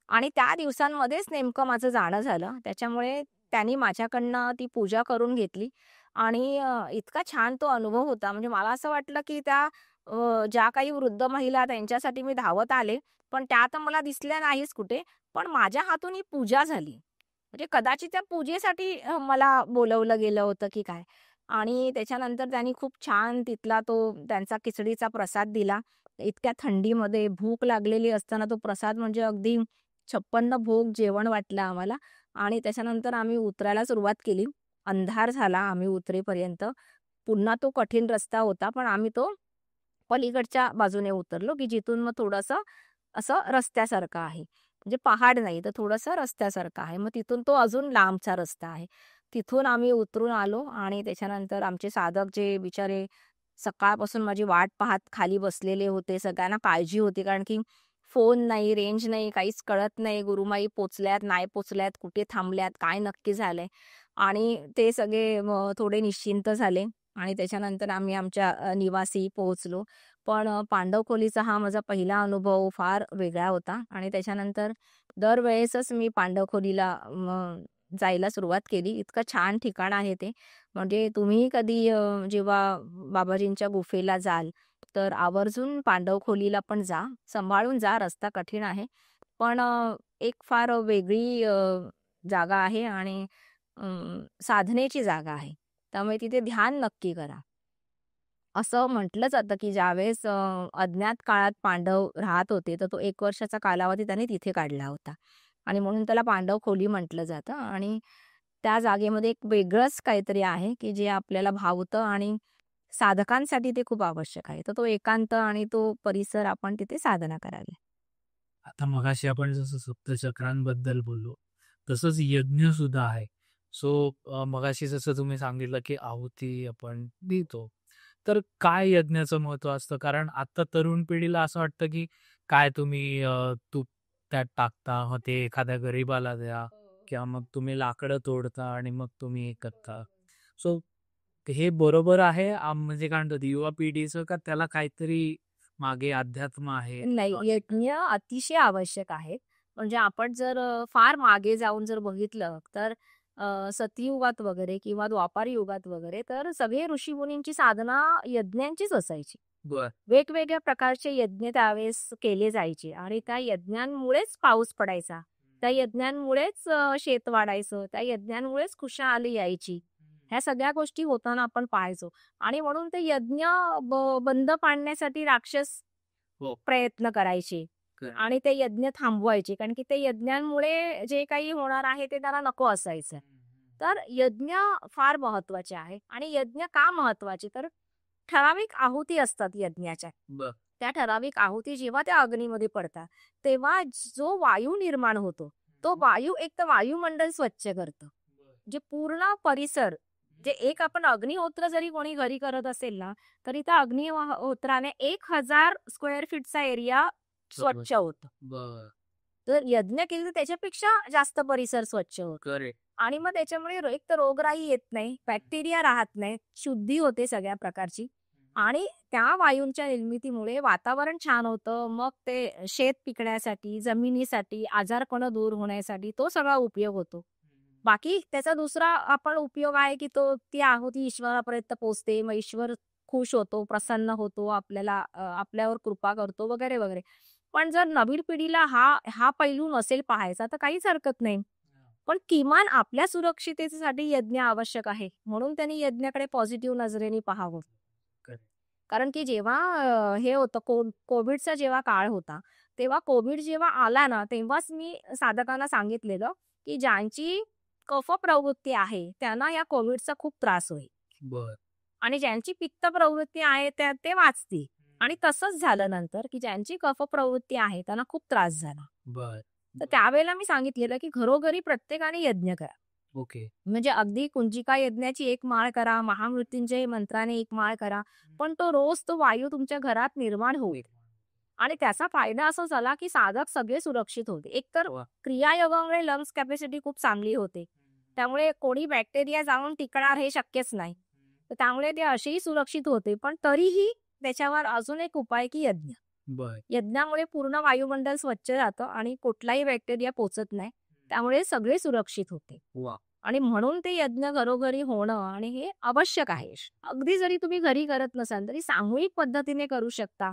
आणि त्या दिवसांमध्येच नेमकं माझं जाणं झालं. त्याच्यामुळे त्यांनी माझ्याकडनं ती पूजा करून घेतली आणि इतका छान तो अनुभव होता. म्हणजे मला असं वाटलं, की ज्या काही वृद्ध महिला त्यांच्यासाठी मी धावत आले, पण त्या तर मला दिसल्या नाहीच कुठे. पण माझ्या हातून ही पूजा झाली. म्हणजे कदाचित त्या पूजेसाठी मला बोलवलं गेलं होतं की काय. आणि त्याच्यानंतर त्यांनी खूप छान तिथला तो त्यांचा खिचडीचा प्रसाद दिला. इतक्या थंडीमध्ये भूक लागलेली असताना तो प्रसाद म्हणजे अगदी 56 भोग जेवण वाटलं आम्हाला आणि त्याच्यानंतर आम्ही उतरायला सुरुवात केली. अंधार झाला आम्ही उतरेपर्यंत. पुन्हा तो कठीण रस्ता होता, पण आम्ही तो पलीकडच्या बाजूने उतरलो, की जिथून मग थोडंसं असं रस्त्यासारखं आहे. म्हणजे पहाड नाही, तर थोडंसं रस्त्यासारखं आहे. मग तिथून तो अजून लांबचा रस्ता आहे. तिथून आम्ही उतरून आलो आणि त्याच्यानंतर आमचे साधक जे बिचारे सकाळपासून माझी वाट पाहत खाली बसलेले होते. सगळ्यांना काळजी होती, कारण की फोन नाही, रेंज नाही, काहीच कळत नाही. गुरुमाई पोहोचल्यात, नाही पोहोचल्यात, कुठे थांबल्यात, काय नक्की झालंय आणि ते सगळे थोडे निश्चिंत झाले आणि त्याच्यानंतर आम्ही आमच्या निवासी पोहोचलो. पण पांडवखोलीचा हा माझा पहिला अनुभव फार वेगळा होता आणि त्याच्यानंतर दरवेळेसच मी पांडवखोलीला जायला सुरुवात केली. इतकं छान ठिकाण आहे ते. म्हणजे तुम्ही कधी जेव्हा बाबाजींच्या गुफेला जाल, तर आवर्जून पांडवखोलीला पण जा. सांभाळून जा, रस्ता कठीण आहे. पण एक फार वेगळी जागा आहे आणि साधनेची जागा आहे. त्यामुळे तिथे ध्यान नक्की करा. असं म्हटलं जातं, की ज्यावेळेस अज्ञात काळात पांडव राहत होते, तर तो 1 वर्षाचा कालावधी त्यांनी तिथे काढला होता. आणि म्हणून त्याला पांडव खोली म्हटलं जातं. आणि त्या जागेमध्ये एक वेगळंच काहीतरी आहे, की जे आपल्याला भावतं आणि साधकांसाठी ते खूप आवश्यक आहे. तर तो एकांत आणि तो परिसर आपण तिथे साधना करावी. आता मगाशी आपण जसं सप्तचक्रांबद्दल बोललो, तसंच यज्ञ सुद्धा आहे. सो मगाशी जसं तुम्ही सांगितलं, की आहुती आपण देतो. तर काय यज्ञाचं महत्त्व असतं? कारण आता तरुण पिढीला असं वाटतं, की काय तुम्ही तूप त्यात टाकता, मग ते एखाद्या गरीबाला द्या किंवा मग तुम्ही लाकडं तोडता आणि मग तुम्ही हे करता. सो हे बरोबर आहे म्हणजे काय म्हणतात युवा पिढीचं का त्याला काहीतरी मागे अध्यात्म आहे? नाही, यज्ञ अतिशय आवश्यक आहे. म्हणजे आपण जर फार मागे जाऊन जर बघितलं तर सतयुगात वगैरे किंवा द्वापार युगात वगैरे तर सगळे ऋषीमुनींची साधना यज्ञांचीच असायची. बरं. वेगवेगळ्या प्रकारचे यज्ञ त्यावेळेस केले जायचे आणि त्या यज्ञांमुळेच पाऊस पडायचा. त्या यज्ञांमुळेच शेत वाढायचं. त्या यज्ञांमुळेच खुशाली यायची. ह्या सगळ्या गोष्टी होताना आपण पाहायचो आणि म्हणून ते यज्ञ बंद पाडण्यासाठी राक्षस हो. प्रयत्न करायचे खरं. आणि ते यज्ञ थांबवायचे. कारण की ते यज्ञांमुळे जे काही होणार आहे ते त्याला नको असायचं. तर यज्ञ फार महत्वाचे आहे आणि यज्ञ का महत्वाचे? तर ठराविक आहुती असतात यज्ञाच्या. बरं. त्या ठराविक आहुती जेव्हा त्या अग्नीमध्ये पडतात, तेव्हा जो वायू निर्माण होतो, तो वायू एक तर वायुमंडल स्वच्छ करतं. जे पूर्ण परिसर जे एक आपण अग्निहोत्र जरी कोणी घरी करत असेल ना, तरी त्या अग्निहोत्राने 1000 स्क्वेअर फीटचा एरिया स्वच्छ होतो. बरं. तर यज्ञ केलं तर त्याच्यापेक्षा जास्त परिसर स्वच्छ होतो. करेक्ट. आणि मग त्याच्यामुळे एक तर रोगराई येत नाही, बॅक्टेरिया राहत नाही, शुद्धी होते सगळ्या प्रकारची आणि त्या वायूंच्या निर्मितीमुळे वातावरण छान होतं. मग ते शेत पिकण्यासाठी, जमिनीसाठी, आजारपणं दूर होण्यासाठी तो सगळा उपयोग होतो. बाकी त्याचा दुसरा आपण उपयोग आहे, की ती आहुती ईश्वरापर्यंत पोहोचते. मग ईश्वर खुश होतो, प्रसन्न होतो, आपल्यावर कृपा करतो वगैरे, वगैरे. पण जर नवीन पिढीला हा हा पैलू नसेल पाहायचा तर काहीच हरकत नाही. पण किमान आपल्या सुरक्षिततेसाठी यज्ञ आवश्यक आहे. म्हणून त्यांनी यज्ञाकडे पॉझिटिव्ह नजरेने पाहावं. करेक्ट. कारण की जेव्हा हे होतं कोविडचा जेव्हा काळ होता, तेव्हा कोविड जेव्हा आला ना, तेव्हाच मी साधकांना सांगितलेलं, की ज्यांची कफ प्रवृत्ती आहे, त्यांना या कोविडचा खूप त्रास होईल बरं. आणि ज्यांची पित्त प्रवृत्ती आहे ते वाचतील. आणि तसंच झालं नंतर, की ज्यांची कफ प्रवृत्ती आहे, त्यांना खूप त्रास झाला. बरं. तर त्यावेळेला मी सांगितलेलं, की घरोघरी प्रत्येकाने यज्ञ करा. ओके. म्हणजे अगदी कुंजिका यज्ञाची एक माळ करा, महामृत्युंजय मंत्राने एक माळ करा, पण तो वायू तुमच्या घरात निर्माण होईल. आणि त्याचा फायदा असा झाला, की साधक सगळे सुरक्षित होते. एकतर वाह! क्रियायोगामुळे लंग्स कॅपॅसिटी खूप चांगली होते. त्यामुळे कोणी बॅक्टेरिया जाऊन टिकणार हे शक्यच नाही. तर त्यामुळे ते असेही सुरक्षित होते. पण तरीही त्याच्यावर अजून एक उपाय, की यज्ञ. बरं. यज्ञामुळे पूर्ण वायुमंडल स्वच्छ राहतं आणि कुठलाही बॅक्टेरिया पोचत नाही. त्यामुळे सगळे सुरक्षित होते. वाह! आणि म्हणून ते यज्ञ घरोघरी होणं आणि हे आवश्यक आहे. अगदी जरी तुम्ही घरी करत नसाल तरी सामूहिक पद्धतीने करू शकता.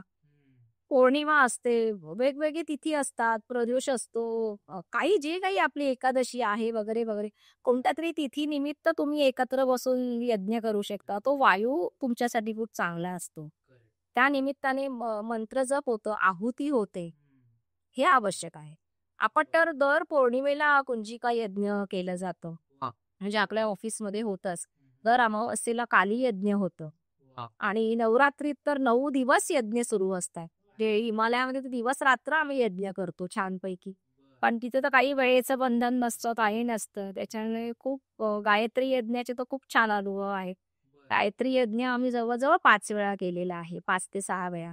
पौर्णिमा असते, वेगवेगळी तिथी असतात, प्रदोष असतो, काही जे काही आपली एकादशी आहे वगैरे, वगैरे. कोणत्यातरी तिथीनिमित्त तुम्ही एकत्र बसून यज्ञ करू शकता. तो वायू तुमच्यासाठी खूप चांगला असतो. त्या निमित्ताने मंत्र जप होतं, आहुती होते. हे आवश्यक आहे. आपण तर दर पौर्णिमेला कुंजिका यज्ञ केलं जातं. वाह! म्हणजे आपल्या ऑफिसमध्ये होतंच. दर अमावस्येला काली यज्ञ होतं. वाह! आणि नवरात्रीत तर 9 दिवस यज्ञ सुरू असतात. जे हिमालयामध्ये तर दिवस-रात्र आम्ही यज्ञ करतो छानपैकी. पण तिथे तर काही वेळेचं बंधन नसतं, काही नसतं. त्याच्यामुळे खूप गायत्री यज्ञाचे तर खूप छान अनुभव आहेत. गायत्री यज्ञ आम्ही जवळ-जवळ 5 वेळा केलेला आहे. 5 ते 6 वेळा.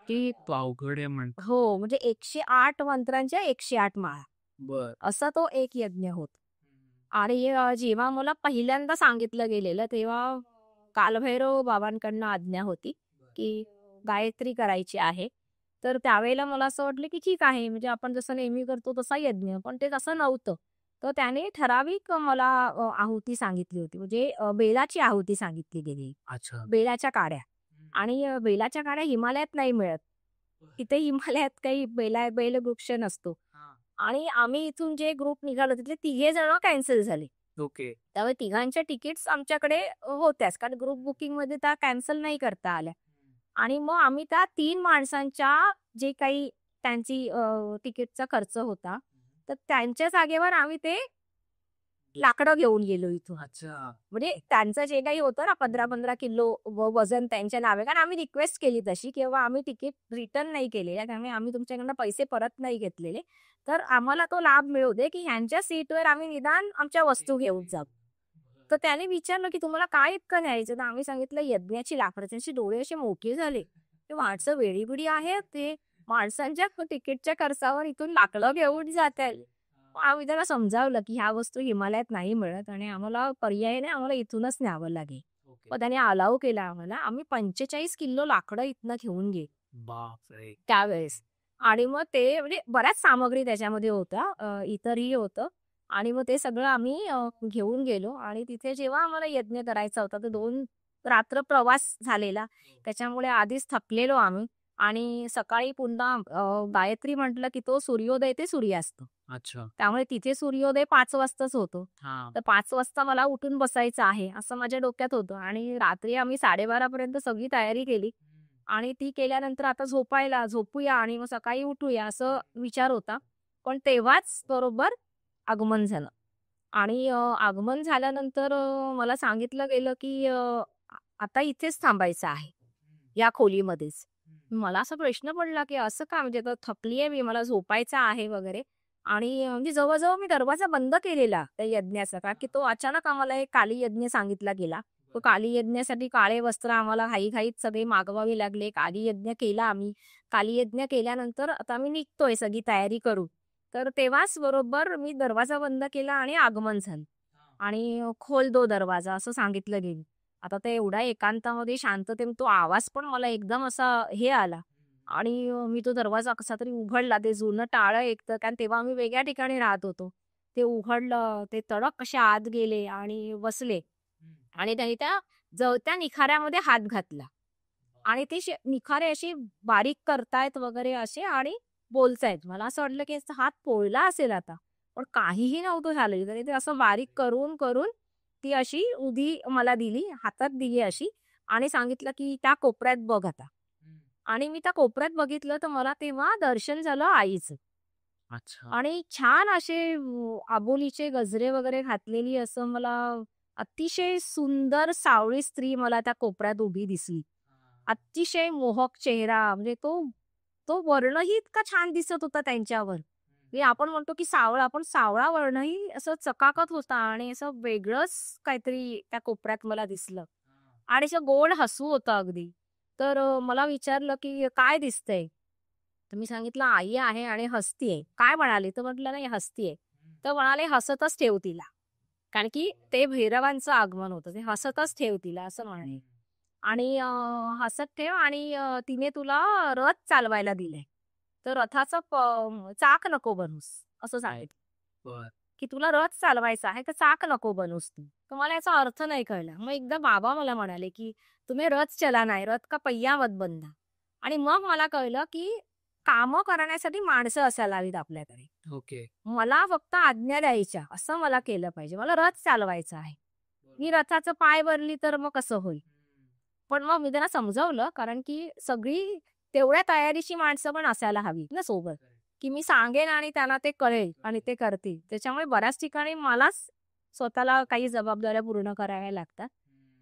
की तो अवघड आहे म्हणतात. हो, म्हणजे 108 मंत्रांच्या 108 माळा. बरं. असा तो एक यज्ञ होता. आणि जेव्हा मला पहिल्यांदा सांगितलं गेलेलं, तेव्हा कालभैरव बाबांकडनं आज्ञा होती, की गायत्री करायची आहे. तर त्यावेळेला मला असं वाटलं, की ठीक आहे, म्हणजे आपण जसं नेहमी करतो तसा यज्ञ. पण ते तसं नव्हतं. तर त्याने ठराविक मला आहुती सांगितली होती. म्हणजे बेलाची आहुती सांगितली गेली. अच्छा. बेलाच्या काड्या. आणि बेलाच्या काड्या हिमालयात नाही मिळत. तिथे हिमालयात काही बेलवृक्ष नसतो. हां. आणि आम्ही इथून जे ग्रुप निघालो तिथले तिघे जण कॅन्सल झाले. ओके. त्यामुळे तिघांच्या तिकीट्स आमच्याकडे होत्याच. कारण ग्रुप बुकिंगमध्ये त्या कॅन्सल नाही करता आल्या. आणि मग आम्ही त्या 3 माणसांच्या जे काही त्यांची तिकीटचा खर्च होता, तर त्यांच्या जागेवर आम्ही ते लाकडं घेऊन गेलो इथून. अच्छा. म्हणजे त्यांचं जे काही होतं ना 15-15 किलो वजन त्यांच्या नावे, कारण आम्ही रिक्वेस्ट केली तशी, किंवा आम्ही तिकीट रिटर्न नाही केलेल्या, त्यामुळे आम्ही तुमच्याकडनं पैसे परत नाही घेतलेले. तर आम्हाला तो लाभ मिळू दे, की ह्यांच्या सीटवर आम्ही निदान आमच्या वस्तू घेऊन जाऊ. तर त्याने विचारलं, की तुम्हाला काय इतकं न्यायचं? तर आम्ही सांगितलं यज्ञाची लाकडं. त्यांचे डोळे असे मोठे झाले. ते माणसं वेडी-बिडी आहेत ते. माणसांच्या तिकीटच्या खर्चावर इथून लाकडं घेऊन जातायत. मग आम्ही त्याला समजावलं, की ह्या वस्तू हिमालयात नाही मिळत आणि आम्हाला पर्याय नाही, आम्हाला इथूनच न्यावं लागेल. मग त्याने अलाऊ केला आम्हाला. आम्ही 45 किलो लाकडं इथनं घेऊन गेलो बापरे! त्यावेळेस. आणि मग ते म्हणजे बऱ्याच सामग्री त्याच्यामध्ये होत्या. इतरही होतं. आणि मग ते सगळं आम्ही घेऊन गेलो आणि तिथे जेव्हा आम्हाला यज्ञ करायचा होता, तर 2 रात्र प्रवास झालेला. त्याच्यामुळे आधीच थकलेलो आम्ही आणि सकाळी पुन्हा गायत्री म्हटलं, की तो सूर्योदय ते सूर्यास्त. अच्छा. त्यामुळे तिथे सूर्योदय 5 वाजताच होतो. हां. तर 5 वाजता मला उठून बसायचं आहे, असं माझ्या डोक्यात होतं आणि रात्री आम्ही 12:30 पर्यंत सगळी तयारी केली आणि ती केल्यानंतर आता झोपूया आणि मग सकाळी उठूया असं विचार होता. पण तेव्हाच बरोबर आगमन झालं आणि आगमन झाल्यानंतर मला सांगितलं गेलं, की आता इथेच थांबायचं आहे, या खोलीमध्येच. मला असा प्रश्न पडला, की असं का? म्हणजे आता थकली आहे मी, मला झोपायचं आहे वगैरे. आणि म्हणजे जवळ-जवळ मी दरवाजा बंद केलेला त्या यज्ञाचा, कारण की तो अचानक आम्हाला एक काली यज्ञ सांगितला गेला. तो काली यज्ञासाठी काळे वस्त्र आम्हाला घाईघाईत सगळे मागवावे लागले. काली यज्ञ केला आम्ही. काली यज्ञ केल्यानंतर आता आम्ही निघतोय सगळी तयारी करून. तर तेव्हाच बरोबर मी दरवाजा बंद केला आणि आगमन झालं. आणि खोल दो दरवाजा असं सांगितलं गेलं. आता ते एवढ्या एकांतामध्ये शांततेत तो आवाज पण मला एकदम असा हे आला. आणि मी तो दरवाजा कसा तरी उघडला. ते जुनं टाळं एकतर, कारण तेव्हा आम्ही वेगळ्या ठिकाणी राहत होतो. ते उघडलं, ते तडक कसे आत गेले आणि बसले आणि त्यांनी त्या जळत्या निखाऱ्यामध्ये हात घातला आणि ते निखारे असे बारीक करतायत वगैरे असे आणि बोलतायत. मला असं वाटलं, की याचा हात पोळला असेल आता. पण काहीही नव्हतं झालं. तरी ते असं बारीक करून, करून ती अशी उदी मला दिली, हातात दिली अशी आणि सांगितलं, की "त्या कोपऱ्यात बघ आता." आणि मी त्या कोपऱ्यात बघितलं तर मला तेव्हा दर्शन झालं आईचं. अच्छा. आणि छान असे आबोलीचे गजरे वगैरे घातलेली असं मला अतिशय सुंदर सावळी स्त्री मला त्या कोपऱ्यात उभी दिसली. अतिशय मोहक चेहरा, म्हणजे तो तो वर्णही इतका छान दिसत होता त्यांच्यावर. की आपण म्हणतो की सावळा, पण सावळा वर्णही असं चकाकत होता आणि असं वेगळंच काहीतरी त्या कोपऱ्यात मला दिसलं. आणि असं गोड हसू होतं अगदी. तर मला विचारलं की "काय दिसतंय?" तर मी सांगितलं, "आई आहे आणि हसतीये." "काय म्हणाली?" तर म्हटलं, "नाही, हसतीये." तर म्हणाले, "हसतच ठेव तिला." कारण की ते भैरवांचं आगमन होतं. ते हसतच ठेव तिला असं म्हणाले. आणि हसत ठेव आणि तिने तुला रथ चालवायला दिलंय. तर रथाचं चाक नको बनूस, असं सांगितलं. बरं. की तुला रथ चालवायचा आहे, तर चाक नको बनूस तू. तर मला याचा अर्थ नाही कळला. मग एकदा बाबा मला म्हणाले, की "तुम्ही रथ चलाना है, रथ का पहिया मत बनना." आणि मग मला कळलं, की कामं करण्यासाठी माणसं असायला हवीत आपल्याकडे. ओके. मला फक्त आज्ञा द्यायच्या, असं मला केलं पाहिजे. मला रथ चालवायचा आहे. मी रथाचं पाय भरली तर मग कसं होईल? पण मग मी त्यांना समजावलं, कारण की सगळी तेवढ्या तयारीची माणसं पण असायला हवी ना सोबत, की मी सांगेन आणि त्यांना ते कळेल आणि ते करतील. त्याच्यामुळे बऱ्याच ठिकाणी मलाच स्वतःला काही जबाबदाऱ्या पूर्ण कराव्या लागतात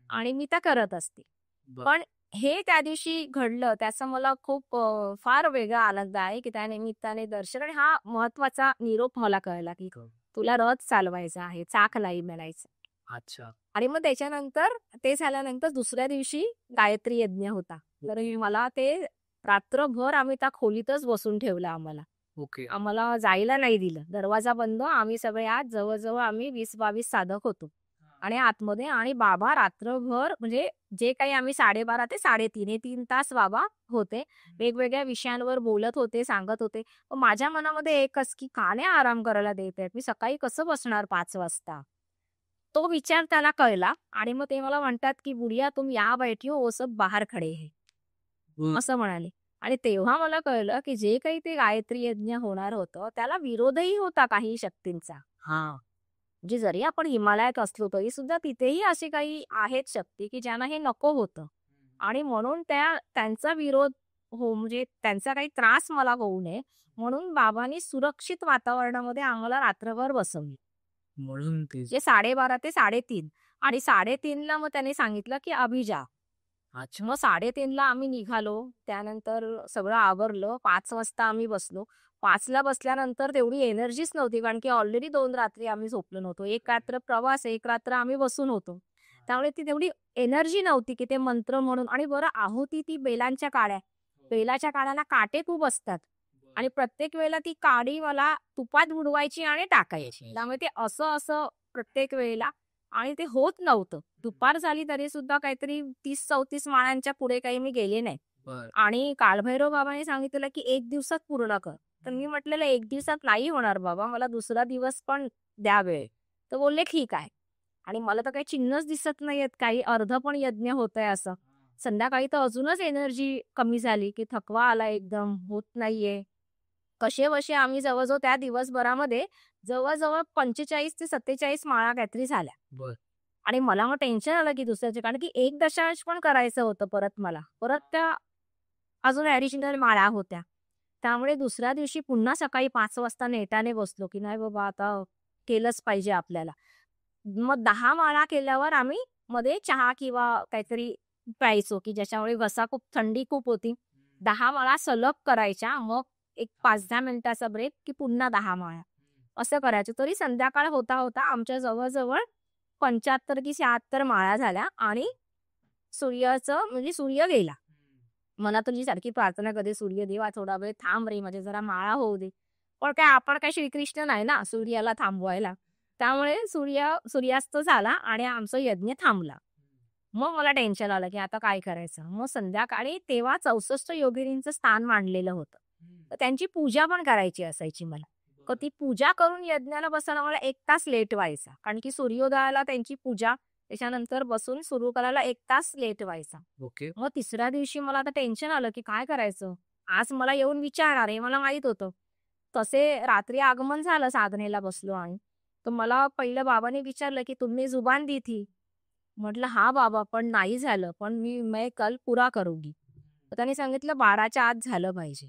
आणि मी त्या करत असते. बरं. पण हे त्या दिवशी घडलं त्याचा मला खूप फार वेगळा आनंद आहे, की त्या निमित्ताने दर्शन आणि हा महत्वाचा निरोप मला कळला, की तुला रथ चालवायचा आहे, चाक नाही बनायचं. अच्छा. आणि मग त्याच्यानंतर ते झाल्यानंतर दुसऱ्या दिवशी गायत्री यज्ञ होता. तर मला ते रात्रभर आम्ही त्या खोलीतच बसून ठेवलं आम्हाला. ओके. आम्हाला जायला नाही दिलं. दरवाजा बंद. आम्ही सगळे आत जवळ आम्ही 20-22 साधक होतो. आणि आतमध्ये आणि बाबा रात्रभर म्हणजे जे काही आम्ही 12:30 ते 3:30 हे 3 तास बाबा होते. वेगवेगळ्या विषयांवर बोलत होते, सांगत होते. पण माझ्या मनामध्ये एकच, की का नाही आराम करायला देत आहेत? मी सकाळी कसं बसणार 5 वाजता? तो विचार त्याला कळला आणि मग ते मला म्हणतात, की "बुढ़िया तुम यहाँ बैठी हो, वो सब बाहर खडे है." असं म्हणाले. आणि तेव्हा मला कळलं, की जे काही ते गायत्री यज्ञ होणार होतं, त्याला विरोधही होता काही शक्तींचा. हां. म्हणजे जरी आपण हिमालयात असलो तरी सुद्धा तिथेही अशी काही आहेत शक्ती, की ज्यांना हे नको होतं. आणि म्हणून त्यांचा विरोध हो, म्हणजे त्यांचा काही त्रास मला होऊ नये म्हणून बाबांनी सुरक्षित वातावरणामध्ये आम्हाला रात्रभर बसवली. म्हणून तेच. जे 12:30 ते 3:30 आणि 3:30ला मग त्यांनी सांगितलं, की "अभी जा." अच्छा. मग 3:30ला आम्ही निघालो. त्यानंतर सगळं आवरलं. 5 वाजता आम्ही बसलो. 5ला बसल्यानंतर तेवढी एनर्जीच नव्हती, कारण की ऑलरेडी 2 रात्री आम्ही झोपलो नव्हतो. 1 रात्र प्रवास, 1 रात्र आम्ही बसून होतो. त्यामुळे ती तेवढी एनर्जी नव्हती, की ते मंत्र म्हणून आणि बरं आहुती ती बेलांच्या काड्या. बेलाच्या काड्यांना काटे खूप असतात आणि प्रत्येक वेळेला ती काडी मला तुपात बुडवायची आणि टाकायची. त्यामुळे ते असं प्रत्येक वेळेला आणि ते होत नव्हतं. दुपार झाली तरी सुद्धा काहीतरी 30-34 माळांच्या पुढे काही मी गेले नाही. बरं. आणि काळभैरव बाबांनी सांगितलेलं, की 1 दिवसात पूर्ण कर. तर मी म्हटलेलं 1 दिवसात नाही होणार बाबा, मला दुसरा दिवस पण द्या वेळ. तर बोलले ठीक आहे. आणि मला तर काही चिन्हच दिसत नाहीयेत, काही अर्ध पण यज्ञ होतंय असं. संध्याकाळी तर अजूनच एनर्जी कमी झाली, की थकवा आला एकदम, होत नाहीये. कसेबसे आम्ही जवळ त्या दिवसभरामध्ये जवळ 45 ते 47 माळा काहीतरी झाल्या. बरं. आणि मला मग टेन्शन आलं, की दुसऱ्याचे कारण की 1 दशांश पण करायचं होतं परत मला. परत त्या अजून ॲडिशनल माळा होत्या. त्यामुळे दुसऱ्या दिवशी पुन्हा सकाळी 5 वाजता नेटाने बसलो, की नाही बाबा आता केलंच पाहिजे आपल्याला. मग 10 माळा केल्यावर आम्ही मध्ये चहा किंवा काहीतरी प्यायचो, की ज्याच्यामुळे घसा खूप थंडी खूप होती. 10 माळा सलग करायच्या. मग एक 5-10 मिनिटाचा ब्रेक, की पुन्हा 10 माळा. असं करायचं. तरी संध्याकाळ होता आमच्या जवळ 75 की 76 माळा झाल्या आणि सूर्याचं म्हणजे सूर्य गेला. मनातून जी सारखी प्रार्थना करते, "सूर्य देवा थोडा वेळ थांब रे, म्हणजे जरा माळा होऊ दे." पण काय आपण काय श्रीकृष्ण नाही ना सूर्याला थांबवायला. त्यामुळे सूर्यास्त झाला आणि आमचा यज्ञ थांबला. मग मला टेन्शन आलं, की आता काय करायचं? मग संध्याकाळी तेव्हा 64 योगिनींचं स्थान मांडलेलं होतं. तर त्यांची पूजा पण करायची असायची मला. तर ती पूजा करून यज्ञाला बसायला मला 1 तास लेट व्हायचा. कारण की सूर्योदयाला त्यांची पूजा, त्याच्यानंतर बसून सुरू करायला 1 तास लेट व्हायचा. ओके. मग तिसऱ्या दिवशी मला आता टेन्शन आलं, की काय करायचं? आज मला येऊन विचारणार हे मला माहीत होतं. तसे रात्री आगमन झालं, साधनेला बसलो आणि तर मला पहिलं बाबांनी विचारलं, की "तुमने जुबान दी थी." म्हटलं, "हां बाबा, पण नाही झालं. पण मैं कल पूरा करूंगी." तर त्यांनी सांगितलं 12च्या आत झालं पाहिजे.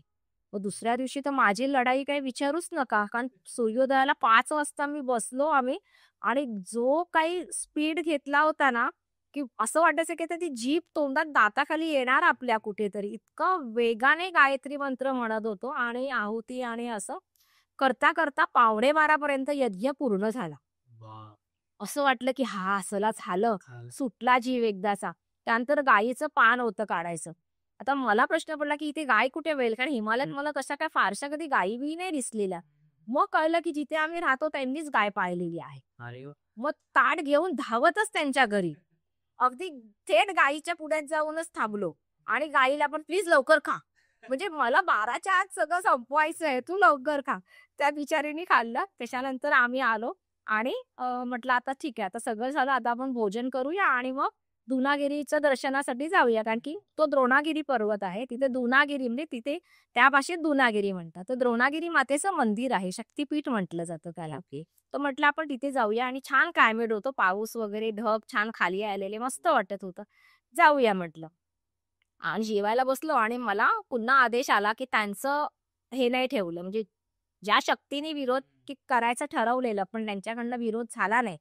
मग दुसऱ्या दिवशी तर माझी लढाई काही विचारूच नका. कारण सूर्योदयाला 5 वाजता मी बसलो आम्ही आणि जो काही स्पीड घेतला होता ना, की असं वाटायचं की आता ती जीभ तोंडात दाताखाली येणार आपल्या कुठेतरी. इतकं वेगाने गायत्री मंत्र म्हणत होतो आणि आहुती आणि असं करता 11:45 पर्यंत यज्ञ पूर्ण झाला. वाह! असं वाटलं की हां, चला झालं. झालं. सुटला जीव एकदाचा. त्यानंतर गायीचं पान होतं काढायचं. आता मला प्रश्न पडला की इथे गाय कुठे मिळेल? कारण हिमालयात मला तशा काय फारशा कधी गायी-बियी नाही दिसलेल्या. मग कळलं की जिथे आम्ही राहतो त्यांनीच गाय पाळलेली आहे. अरे वाह! मग ताट घेऊन धावतच त्यांच्या घरी. अगदी थेट गाईच्या पुढ्यात जाऊनच थांबलो आणि गाईला पण प्लीज लवकर खा. म्हणजे मला 12च्या आत सगळं संपवायचं आहे, तू लवकर खा. त्या बिचारीने खाल्लं. त्याच्यानंतर आम्ही आलो आणि म्हटलं आता ठीक आहे, आता सगळं झालं, आता आपण भोजन करूया आणि मग दुनागिरीचं दर्शनासाठी जाऊया. कारण की तो द्रोणागिरी पर्वत आहे. तिथे दुनागिरी म्हणजे तिथे त्या भाषेत दुनागिरी म्हणतात. तर द्रोणागिरी मातेचं मंदिर आहे, शक्तिपीठ म्हटलं जातं त्याला. तर म्हटलं आपण तिथे जाऊया आणि छान क्लायमेट होतं. पाऊस वगैरे, ढग छान खाली आलेले, मस्त वाटत होतं. जाऊया म्हटलं. आणि जेवायला बसलो आणि मला पुन्हा आदेश आला, की त्यांचं हे नाही ठेवलं. म्हणजे ज्या शक्तीने विरोध करायचं ठरवलेलं, पण त्यांच्याकडनं विरोध झाला नाही.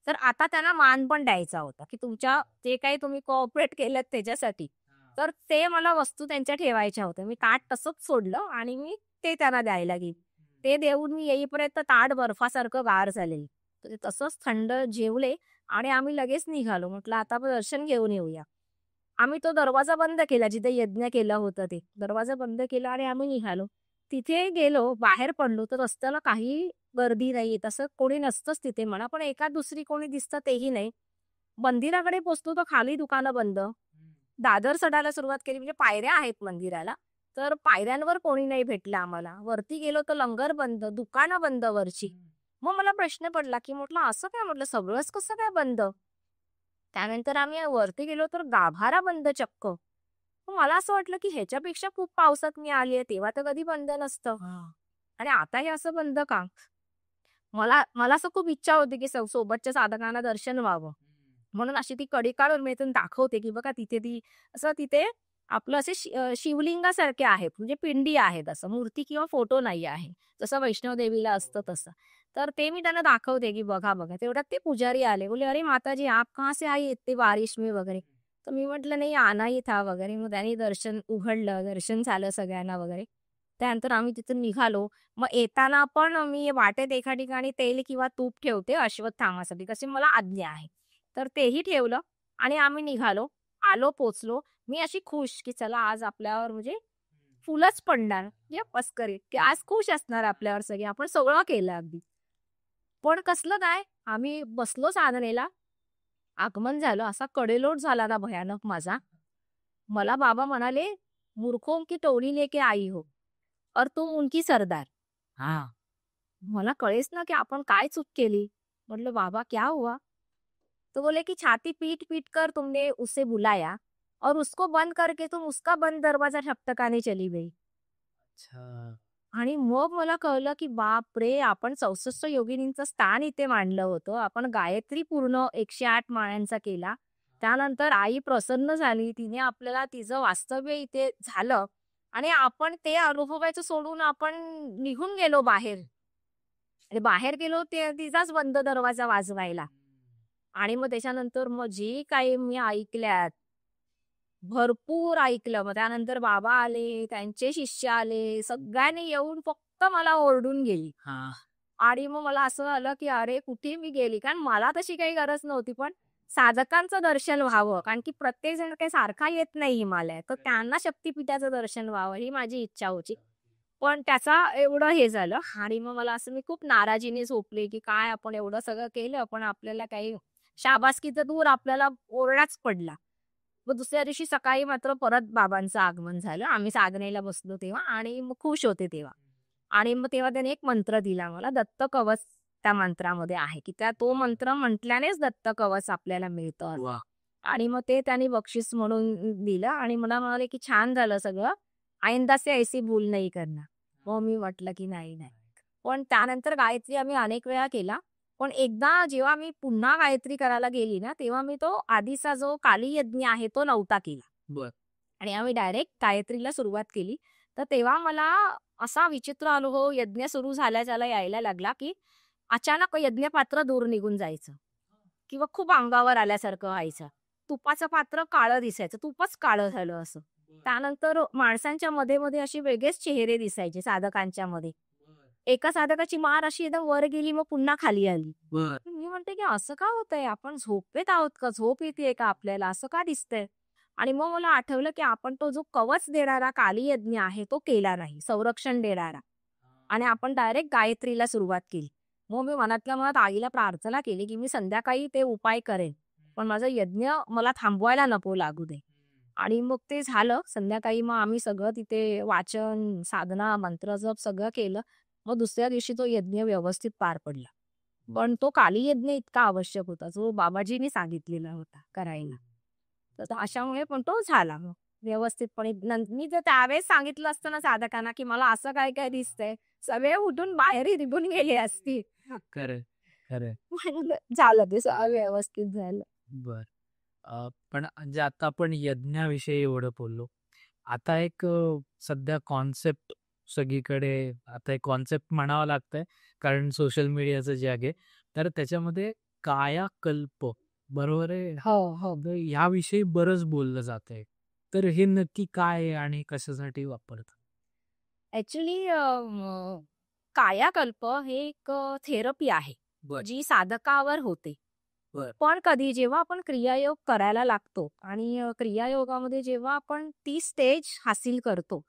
तर आता त्यांना मान पण द्यायचा होता, की तुमच्या जे काही तुम्ही कोऑपरेट केलत त्याच्यासाठी. तर ते मला वस्तू त्यांच्या ठेवायच्या होत्या. मी ताट तसंच सोडलं आणि मी ते त्यांना द्यायला गेली. ते देऊन मी येईपर्यंत ताट बर्फासारखं गार झालेलं. तर ते तसंच थंड जेवले आणि आम्ही लगेच निघालो. म्हटलं आता आपण दर्शन घेऊन येऊया. आम्ही तो दरवाजा बंद केला, जिथे यज्ञ केलं होतं ते. दरवाजा बंद केला आणि आम्ही निघालो. तिथे गेलो, बाहेर पडलो, तर रस्त्याला काही गर्दी नाही. तसं कोणी नसतंच तिथे म्हणा, पण एखाद दुसरी कोणी दिसतं तेही नाही. मंदिराकडे पोहोचलो तर खाली दुकानं बंद. दादर चढायला सुरुवात केली म्हणजे पायऱ्या आहेत मंदिराला. तर पायऱ्यांवर कोणी नाही भेटलं आम्हाला. वरती गेलो तर लंगर बंद, दुकानं बंद वरची. मग मला प्रश्न पडला, की म्हटलं असं काय म्हटलं सगळंच कसं काय बंद? त्यानंतर आम्ही वरती गेलो तर गाभारा बंद चक्क. मग मला असं वाटलं, की ह्याच्यापेक्षा खूप पावसात मी आली आहे, तेव्हा तर कधी बंद नसतं. आणि आता हे असं बंद का? मला मला असं खूप इच्छा होती, की सोबतच्या साधकांना दर्शन व्हावं. म्हणून अशी ती कडी काढून मी इथून दाखवते, की बघा तिथे ती असं तिथे आपलं असे शिवलिंगासारखे आहेत, म्हणजे पिंडी आहेत, असं मूर्ती किंवा फोटो नाही आहे, जसं वैष्णव देवीला असतं तसं. तर ते मी त्यांना दाखवते, की बघा, बघा. तेवढ्यात ते पुजारी आले. बोलले, "अरे माताजी, आप कहाँ से आई इतनी बारिश में?" वगैरे. तर मी म्हटलं, "नाही, आना ही था" वगैरे. मग त्यांनी दर्शन उघडलं, दर्शन झालं सगळ्यांना वगैरे. त्यानंतर आम्ही तिथून निघालो. मग येताना पण मी वाटेत एका ठिकाणी तेल किंवा तूप ठेवते अश्वत्थामासाठी, कशी मला आज्ञा आहे. तर तेही ठेवलं आणि आम्ही निघालो. आलो, पोहोचलो. मी अशी खुश, की चला आज आपल्यावर म्हणजे फुलच पडणार, म्हणजे पस्करीत, की आज खुश असणार आपल्यावर सगळे. आपण सगळं केलं अगदी. पण कसलं काय, आम्ही बसलो साधनेला, आगमन झालं. असा कडेलोट झाला ना भयानक माझा. मला बाबा म्हणाले, "मूर्खों की टोली लेके आई हो और तुम उनकी सरदार." हां. मला कळेच ना, की आपण काय चूक केली. म्हटलं, "बाबा क्या हुआ?" तो बोले कि छाती पीट पीट कर तुमने उसे बुलाया और उसको बंद करके तुम उसका बंद दरवाजा ठकठकाने चली गई. अच्छा. आणि मग मला कळलं की बापरे, आपण 64 योगिनींचं स्थान इथे मांडलं होतं. आपण गायत्री पूर्ण 108 माळ्यांचा केला. त्यानंतर आई प्रसन्न झाली. तिने आपल्याला तिचं वास्तव्य इथे झालं आणि आपण ते अनुभवायचं सोडून आपण निघून गेलो बाहेर. आणि बाहेर गेलो ते तिचाच बंद दरवाजा वाजवायला. आणि मग त्याच्यानंतर मग जे काही मी ऐकल्यात, भरपूर ऐकलं. मग त्यानंतर बाबा आले, त्यांचे शिष्य आले, सगळ्यांनी येऊन फक्त मला ओरडून गेली. हां. आणि मग मला असं झालं, की अरे कुठे मी गेली? कारण मला तशी काही गरज नव्हती, पण साधकांचं दर्शन व्हावं. कारण की प्रत्येक जण काही सारखा येत नाही हिमालयात. तर त्यांना शक्तिपीठाचं दर्शन व्हावं ही माझी इच्छा होती. पण त्याचा एवढं हे झालं आणि मग मला असं मी खूप नाराजीने झोपले, की काय आपण एवढं सगळं केलं, पण आपल्याला काही शाबासकीचं दूर आपल्याला ओरडाच पडला. मग दुसऱ्या दिवशी सकाळी मात्र परत बाबांचं आगमन झालं. आम्ही साधनेला बसलो तेव्हा आणि मग खुश होते तेव्हा. आणि मग तेव्हा त्याने एक मंत्र दिला मला, दत्त कवच त्या मंत्रामध्ये आहे, की तो मंत्र म्हटल्यानेच दत्त कवच आपल्याला मिळतं असं. वाह! आणि मग ते त्यांनी बक्षीस म्हणून दिलं आणि मला म्हणाले, की "छान झालं सगळं. आइंदा से ऐसी भूल नहीं करना." मग मी म्हटलं, की "नाही, नाही." पण त्यानंतर गायत्री आम्ही अनेक वेळा केला. पण एकदा जेव्हा मी पुन्हा गायत्री करायला गेली ना, तेव्हा मी तो आधीचा जो काली यज्ञ आहे तो नव्हता केला. बरं. आणि आम्ही डायरेक्ट गायत्रीला सुरुवात केली. तर तेव्हा मला असा विचित्र अनुभव यज्ञ सुरू झाल्या यायला लागला, की अचानक यज्ञपात्र दूर निघून जायचं किंवा खूप अंगावर आल्यासारखं व्हायचं. तुपाचं पात्र काळं दिसायचं. तुपच काळं झालं असं. त्यानंतर माणसांच्या मध्ये-मध्ये असे वेगळेच चेहरे दिसायचे साधकांच्या मध्ये. एका साधकाची मान अशी एकदम वर गेली, मग पुन्हा खाली आली. बरं. मी म्हणते, की असं का होतंय? आपण झोपेत आहोत का? झोप येतेय का आपल्याला? असं का दिसतंय? आणि मग मला आठवलं, की आपण तो जो कवच देणारा काली यज्ञ आहे, तो केला नाही, संरक्षण देणारा. आणि आपण डायरेक्ट गायत्रीला सुरुवात केली. मग मी मनातल्या मनात आईला प्रार्थना केली, की मी संध्याकाळी ते उपाय करेन. पण माझा यज्ञ मला थांबवायला नको लागू दे. आणि मग ते झालं. संध्याकाळी मग आम्ही सगळं तिथे वाचन, साधना, मंत्रजप सगळं केलं. मग दुसऱ्या दिवशी तो यज्ञ व्यवस्थित पार पडला. पण तो काली यज्ञ इतका आवश्यक होता, जो बाबाजींनी सांगितलेला होता करायला. तर अशामुळे पण तो झाला मग व्यवस्थितपणे. मी जर त्यावेळेस सांगितलं असतं ना साधकांना, की मला असं काय-काय दिसतंय, सगळे उठून बाहेर निघून गेले असतील. खरंय, खरंय. म्हणलं झालं ते सगळं व्यवस्थित झालं. बरं. पण म्हणजे आता आपण यज्ञाविषयी एवढं बोललो. आता एक सध्या कॉन्सेप्ट सगळीकडे आता एक कॉन्सेप्ट म्हणावं लागतंय, कारण सोशल मीडियाचं जग आहे. तर त्याच्यामध्ये कायाकल्प, बरोबर आहे? हो, हो. तर ह्याविषयी बरंच बोललं जातंय. तर हे नक्की काय आहे आणि कशासाठी वापरतात? ॲक्चुअली कायाकल्प हे एक थेरपी आहे, बरं. जी साधकावर होते. बरं. पण कधी जेव्हा आपण क्रियायोग करायला लागतो आणि क्रियायोगामध्ये जेव्हा आपण ती स्टेज हासिल करतो,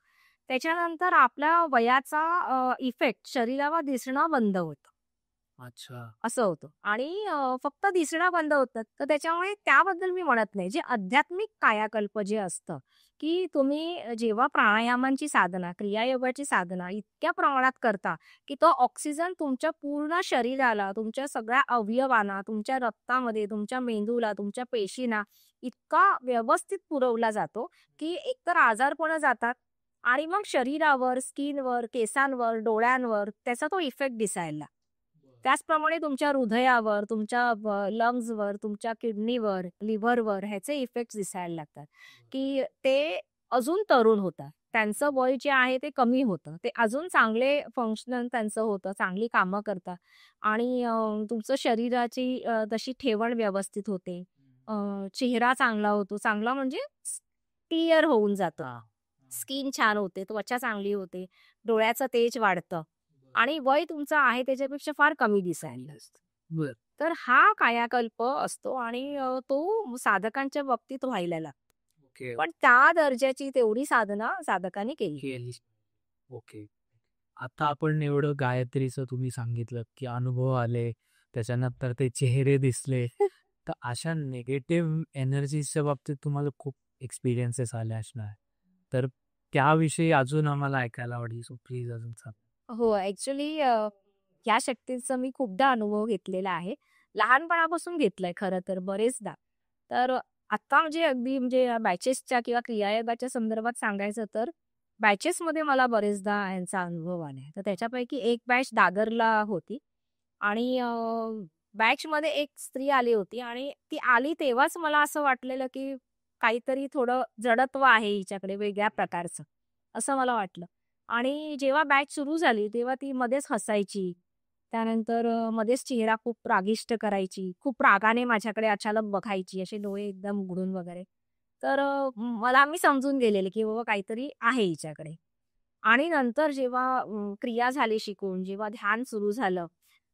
त्याच्यानंतर आपल्या वयाचा इफेक्ट शरीरावर दिसणं बंद होतं. अच्छा. असं होतं आणि फक्त दिसणं बंद होतं. तर त्याच्यामुळे त्याबद्दल मी म्हणत नाही. जे आध्यात्मिक कायाकल्प जे असतं, की तुम्ही जेव्हा प्राणायामांची साधना, क्रियायोगाची साधना इतक्या प्रमाणात करता, की तो ऑक्सिजन तुमच्या पूर्ण शरीराला, तुमच्या सगळ्या अवयवांना, तुमच्या रक्तामध्ये, तुमच्या मेंदूला, तुमच्या पेशींना इतका व्यवस्थित पुरवला जातो, की एकतर आजारपणं जातात आणि मग शरीरावर, स्किनवर, केसांवर, डोळ्यांवर त्याचा तो इफेक्ट दिसायला. त्याचप्रमाणे तुमच्या हृदयावर, तुमच्या लंग्सवर, तुमच्या किडनीवर, लिव्हरवर ह्याचे इफेक्ट्स दिसायला लागतात, की ते अजून तरुण होता. त्यांचं वय जे आहे ते कमी होतं. ते अजून चांगले फंक्शनल त्यांचं होतं, चांगली कामं करतात आणि तुमचं शरीराची तशी ठेवण व्यवस्थित होते. अ, चेहरा चांगला होतो. चांगला म्हणजे क्लिअर होऊन जातं. हां. स्किन छान होते, त्वचा चांगली होते, डोळ्याचं तेज वाढतं आणि वय तुमचं आहे त्याच्यापेक्षा फार कमी दिसायला लागतं. बरं. तर हा कायाकल्प असतो आणि तो साधकांच्या बाबतीत व्हायला लागतो. ओके. पण त्या दर्जाची तेवढी साधना साधकांनी केली. केली. ओके. आता आपण एवढं गायत्रीचं तुम्ही सांगितलं, की अनुभव आले, त्याच्यानंतर ते चेहरे दिसले. तर अशा निगेटिव्ह एनर्जीच्या बाबतीत तुम्हाला खूप एक्सपिरियन्सेस आले असणार. तर त्याविषयी अजून आम्हाला ऐकायला आवडेल. सो प्लीज अजून सांगा. हो, ॲक्चुअली या शक्तीचा मी खूपदा अनुभव घेतलेला आहे. लहानपणापासून घेतलाय खरं तर बरेचदा. तर आता म्हणजे अगदी म्हणजे बॅचेसच्या किंवा क्रियायोगाच्या संदर्भात सांगायचं तर बॅचेसमध्ये मला बरेचदा यांचा अनुभव आलाय. तर त्याच्यापैकी एक बॅच दादरला होती आणि बॅचमध्ये एक स्त्री आली होती आणि ती आली तेव्हाच मला असं वाटलेलं, की काहीतरी थोडं जडत्व आहे हिच्याकडे वेगळ्या प्रकारचं, असं मला वाटलं. आणि जेव्हा बॅच सुरू झाली, तेव्हा ती मध्येच हसायची. त्यानंतर मध्येच चेहरा खूप रागिष्ट करायची. खूप रागाने माझ्याकडे अचानक बघायची, असे डोळे एकदम उघडून वगैरे. तर मी समजून गेलेले, की बाबा काहीतरी आहे हिच्याकडे. आणि नंतर जेव्हा क्रिया झाली शिकून, जेव्हा ध्यान सुरू झालं,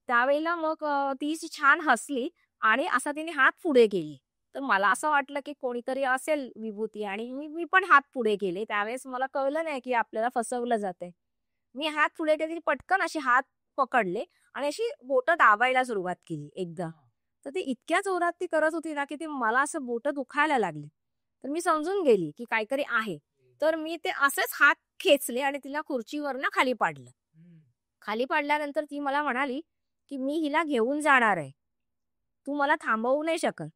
त्यावेळेला मग ती अशी छान हसली आणि असा तिने हात पुढे केली. तर मला असं वाटलं, की कोणीतरी असेल विभूती आणि मी मी पण हात पुढे केले. त्यावेळेस मला कळलं नाही, की आपल्याला फसवलं जातंय. मी हात पुढे केले, पटकन असे हात पकडले आणि अशी बोटं दाबायला सुरुवात केली एकदा. तर ती इतक्या जोरात ती करत होती ना, की ते मला असं बोटं दुखायला लागली. तर मी समजून गेली, की काहीतरी आहे. तर मी ते असेच हात खेचले आणि तिला खुर्चीवरनं खाली पाडलं. खाली पाडल्यानंतर ती मला म्हणाली, की "मी हिला घेऊन जाणार आहे. तू मला थांबवू नाही शकत."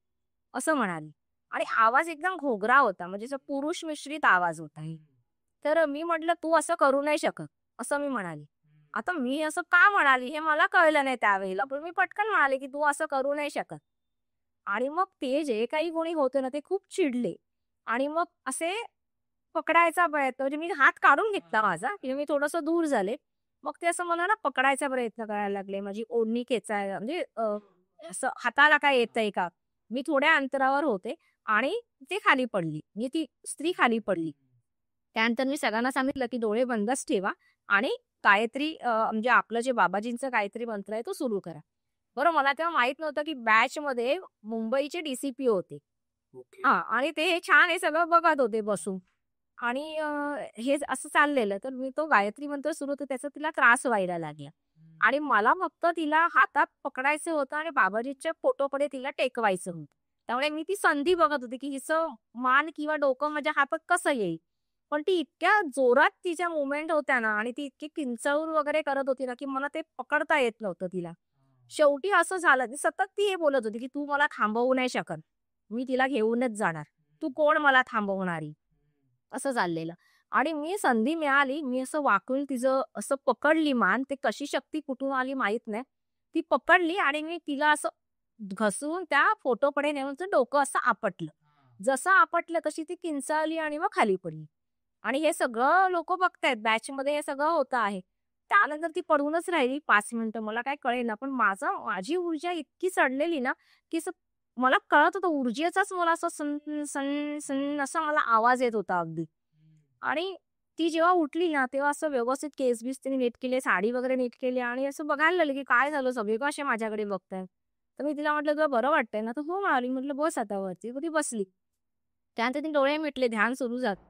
असं म्हणाली. आणि आवाज एकदम घोगरा होता, म्हणजे असं पुरुष मिश्रित आवाज होता. तर मी म्हटलं, "तू असं करू नाही शकत." असं मी म्हणाली. आता मी असं का म्हणाली हे मला कळलं नाही त्यावेळेला. पण मी पटकन म्हणाले, की "तू असं करू नाही शकत." आणि मग ते जे काही कोणी होते ना, ते खूप चिडले आणि मग असे पकडायचा प्रयत्न म्हणजे मी हात काढून घेतला माझा, की मी थोडंसं दूर झाले. मग ते असं मला ना पकडायचा प्रयत्न करायला लागले. माझी ओढणी खेचायला म्हणजे असं हाताला काय येतंय का? मी थोड्या अंतरावर होते आणि ती खाली पडली. म्हणजे ती स्त्री खाली पडली. त्यानंतर मी सगळ्यांना सांगितलं, की डोळे बंदच ठेवा आणि गायत्री म्हणजे आपलं जे बाबाजींचं गायत्री मंत्र आहे तो सुरू करा. बरं मला तेव्हा माहीत नव्हतं, की बॅचमध्ये मुंबईचे डी होते. ओके. हां आणि ते हे छान हे सगळं बघत होते बसून. आणि हे असं चाललेलं. तर मी तो गायत्री मंत्र सुरू होता त्याचा तिला त्रास व्हायला लागला. आणि मला फक्त तिला हातात पकडायचं होतं आणि बाबाजीच्या फोटोकडे तिला टेकवायचं होतं. त्यामुळे मी ती संधी बघत होते, की हिचं मान किंवा डोकं माझ्या हातात कसं येईल. पण ती इतक्या जोरात तिच्या मूव्हमेंट होत्या ना आणि ती इतकी किंचाळून वगैरे करत होती ना, की मला ते पकडता येत नव्हतं तिला. शेवटी असं झालं, की सतत ती हे बोलत होती, की "तू मला थांबवू नाही शकत. मी तिला घेऊनच जाणार. तू कोण मला थांबवणारी?" असं चाललेलं. आणि मी संधी मिळाली, मी असं वाकून तिचं असं पकडली मान, ते कशी शक्ती कुठून आली माहीत नाही. ती पकडली आणि मी तिला असं घसरून त्या फोटोकडे नेऊन तिचं डोकं असं आपटलं. जसं आपटलं तशी ती किंचाळली आणि मग खाली पडली. आणि हे सगळं लोकं बघतायत, बॅचमध्ये हे सगळं होतं आहे. त्यानंतर ती पडूनच राहिली 5 मिनिटं. मला काय कळेना, पण माझी ऊर्जा इतकी चढलेली ना, की असं मला कळत होतं ऊर्जेचाच मला असं सन, सन, सन असा मला आवाज येत होता अगदी. आणि ती जेव्हा उठली ना, तेव्हा असं व्यवस्थित केस-बीस तिने नीट केले, साडी वगैरे नीट केली आणि असं बघायला लागले, की काय झालं सगळे का असे माझ्याकडे बघतायत? तर मी तिला म्हटलं, "तुला बरं वाटतंय ना?" तर "हो" म्हणाली. म्हटलं, "बस आता वरती." मग ती बसली. त्यानंतर तिने डोळे मिटले, ध्यान सुरू झालं.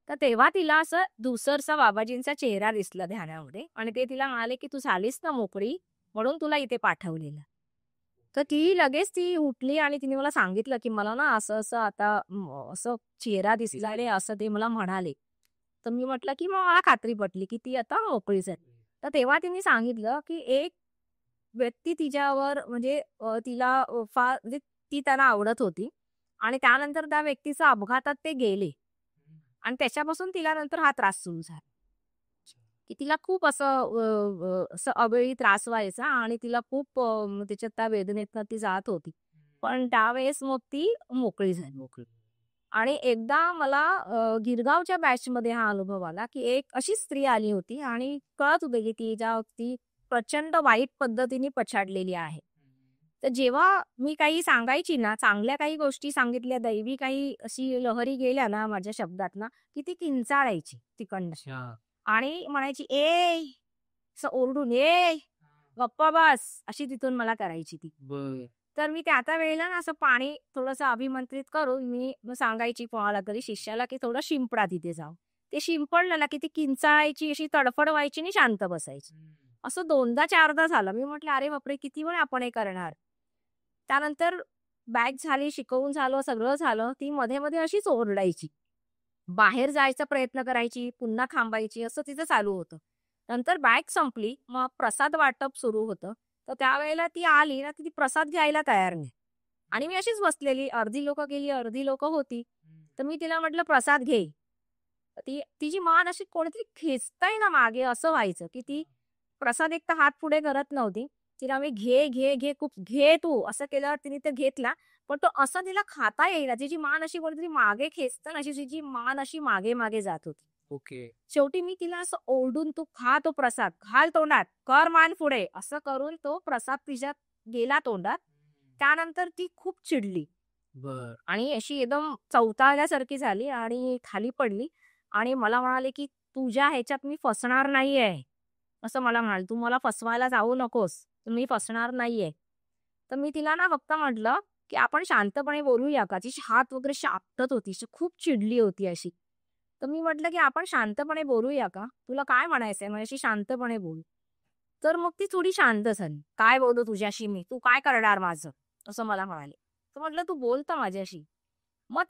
तर तेव्हा तिला असं धूसरसा बाबाजींचा चेहरा दिसला ध्यानामध्ये आणि ते तिला म्हणाले, की "तू झालीस ना मोकळी, म्हणून तुला इथे पाठवलेलं." तर ती लगेच उठली आणि तिने मला सांगितलं, की "मला ना असं-असं आता असं चेहरा दिसला आणि असं ते मला म्हणाले." तर मी म्हटलं, की मग मला खात्री पटली, की ती आता मोकळीच आहे. तर तेव्हा तिने सांगितलं, की एक व्यक्ती तिच्यावर म्हणजे तिला फार म्हणजे ती त्यांना आवडत होती आणि त्यानंतर त्या व्यक्तीच्या अपघातात ते गेले आणि त्याच्यापासून तिला नंतर हा त्रास सुरू झाला. की तिला खूप असं असं अवेळी त्रास व्हायचा आणि तिला खूप त्याच्यात त्या वेदनेतनं ती जात होती. पण त्यावेळेस मग ती मोकळी झाली. मोकळी. आणि एकदा मला गिरगावच्या बॅचमध्ये हा अनुभव आला, की एक अशी स्त्री आली होती आणि कळत होतं, की ती प्रचंड वाईट पद्धतीने पछाडलेली आहे. तर जेव्हा मी काही सांगायची ना, चांगल्या काही गोष्टी सांगितल्या, दैवी काही अशी लहरी गेल्या ना माझ्या शब्दातनं, की ती किंचाळायची तिकडनं अच्छा. आणि म्हणायची, "ए!" असं ओरडून, "ए! गप्प बस!" अशी तिथून मला करायची ती. बर. तर मी त्या वेळेला ना असं पाणी थोडंसं अभिमंत्रित करून मी मग सांगायची कोणाला तरी शिष्याला, की थोडं शिंपडा तिथे जाऊन. ते शिंपडलं ना, की ती किंचाळायची, अशी तडफड व्हायची आणि शांत बसायची. असं 2दा 4दा झालं. मी म्हटलं, "अरे बापरे! किती वेळ आपण हे करणार?" त्यानंतर बॅच झाली, शिकवून झालं, सगळं झालं. ती मध्ये-मध्ये अशीच ओरडायची. बाहेर जायचा प्रयत्न करायची, पुन्हा थांबायची, असं तिचं चालू होतं. नंतर बॅच संपली, मग प्रसाद वाटप सुरू होतं. तर त्यावेळेला ती आली ना, ती प्रसाद घ्यायला तयार नाही. आणि मी अशीच बसलेली, अर्धी लोकं गेली, अर्धी लोकं होती. तर मी तिला म्हटलं, "प्रसाद घे." तिची मान अशी कोणीतरी खेचतंय ना मागे असं व्हायचं, की ती प्रसाद एक तर हात पुढे करत नव्हती. तिला मी "घे, घे, घे, खूप घे तू" असं केल्यावर तिने ते घेतला. पण तो असं तिला खाता येईना. तिची मान अशी कोणीतरी मागे खेचतं ना, अशी तिची मान अशी मागे-मागे जात होती. ओके. शेवटी मी तिला असं ओरडून, "तू खा तो प्रसाद, घाल तोंडात, कर मान पुढे." असं करून तो प्रसाद तिच्या गेला तोंडात. त्यानंतर ती खूप चिडली बर. आणि अशी एकदम चवताळल्यासारखी झाली आणि खाली पडली आणि मला म्हणाले, की "तुझ्या ह्याच्यात मी फसणार नाहीये." असं मला म्हणाले, "तू मला फसवायला जाऊ नकोस. मी फसणार नाहीये." तर मी तिला ना फक्त म्हटलं, की "आपण शांतपणे बोलूया का?" तिचे हात वगैरे अशी आपटत होती. अशी खूप चिडली होती अशी. तर मी म्हटलं, की "आपण शांतपणे बोलूया का? तुला काय म्हणायचंय? माझ्याशी शांतपणे बोल." तर मग ती थोडी शांत झाली. "काय बोलू तुझ्याशी मी? तू काय करणार माझं?" असं मला म्हणाले. तर म्हटलं, "तू बोल तर माझ्याशी." मग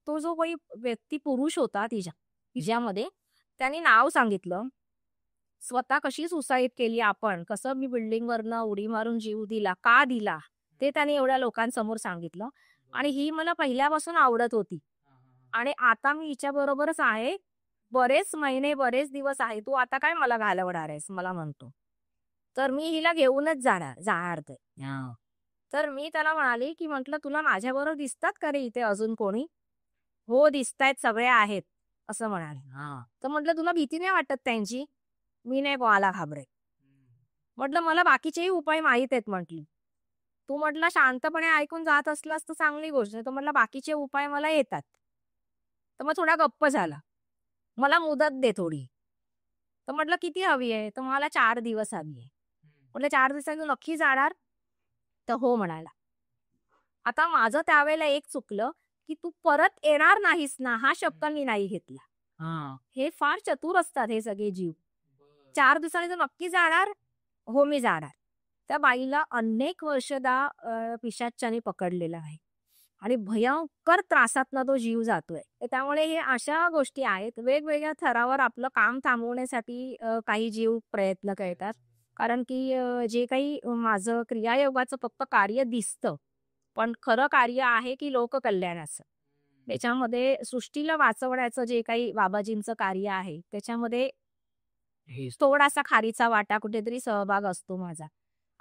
तो जो काही व्यक्ती पुरुष होता तिच्यामध्ये, त्याने नाव सांगितलं. स्वतः कशी सुसाईड केली आपण, कसं मी बिल्डिंगवरनं उडी मारून जीव दिला, का दिला, ते त्याने एवढ्या लोकांसमोर सांगितलं. आणि ही मला पहिल्यापासून आवडत होती. आणि आता मी हिच्याबरोबरच आहे. बरेच महिने, बरेच दिवस आहे. तू आता काय मला घालवणार आहेस? मला म्हणतो. तर मी हिला घेऊनच जाणार जाणार ते. हां. तर मी त्याला म्हणाले, की म्हटलं, "तुला माझ्याबरोबर दिसतात का रे इथे अजून कोणी?" "हो, दिसतायत, सगळे आहेत," असं म्हणाले. हां. तर म्हटलं, "तुला भीती नाही वाटत त्यांची?" "मी नाही कोणाला घाबरत." म्हटलं, "मला बाकीचेही उपाय माहीत आहेत," म्हटली. "तू म्हटलं शांतपणे ऐकून जात असलास तर चांगली गोष्ट आहे. तर म्हटलं बाकीचे उपाय मला येतात." तर मग थोडा गप्प झाला. "मला मुदत दे थोडी." तर म्हटलं, "किती हवी आहे?" तर "मला 4 दिवस हवी आहे." म्हटलं, "4 दिवसांनी तू नक्की जाणार?" तर "हो" म्हणाला. आता माझं त्यावेळेला एक चुकलं, की "तू परत येणार नाहीस ना?" हा शब्द मी नाही घेतला. हां. हे फार चतुर असतात हे सगळे जीव. 4 दिवसांनी तू नक्की जाणार? हो, मी जाणार. त्या बाईला अनेक वर्ष पिशाच्चाने पकडलेलं आहे आणि भयंकर त्रासातनं तो जीव जातोय. तर त्यामुळे हे अशा गोष्टी आहेत. वेगवेगळ्या थरावर आपलं काम थांबवण्यासाठी काही जीव प्रयत्न करतात. कारण की जे काही माझं क्रियायोगाचं फक्त कार्य दिसतं, पण खरं कार्य आहे की लोककल्याणाचं. त्याच्यामध्ये सृष्टीला वाचवण्याचं जे काही बाबाजींचं कार्य आहे, त्याच्यामध्ये हेच. थोडासा खारीचा वाटा कुठेतरी सहभाग असतो माझा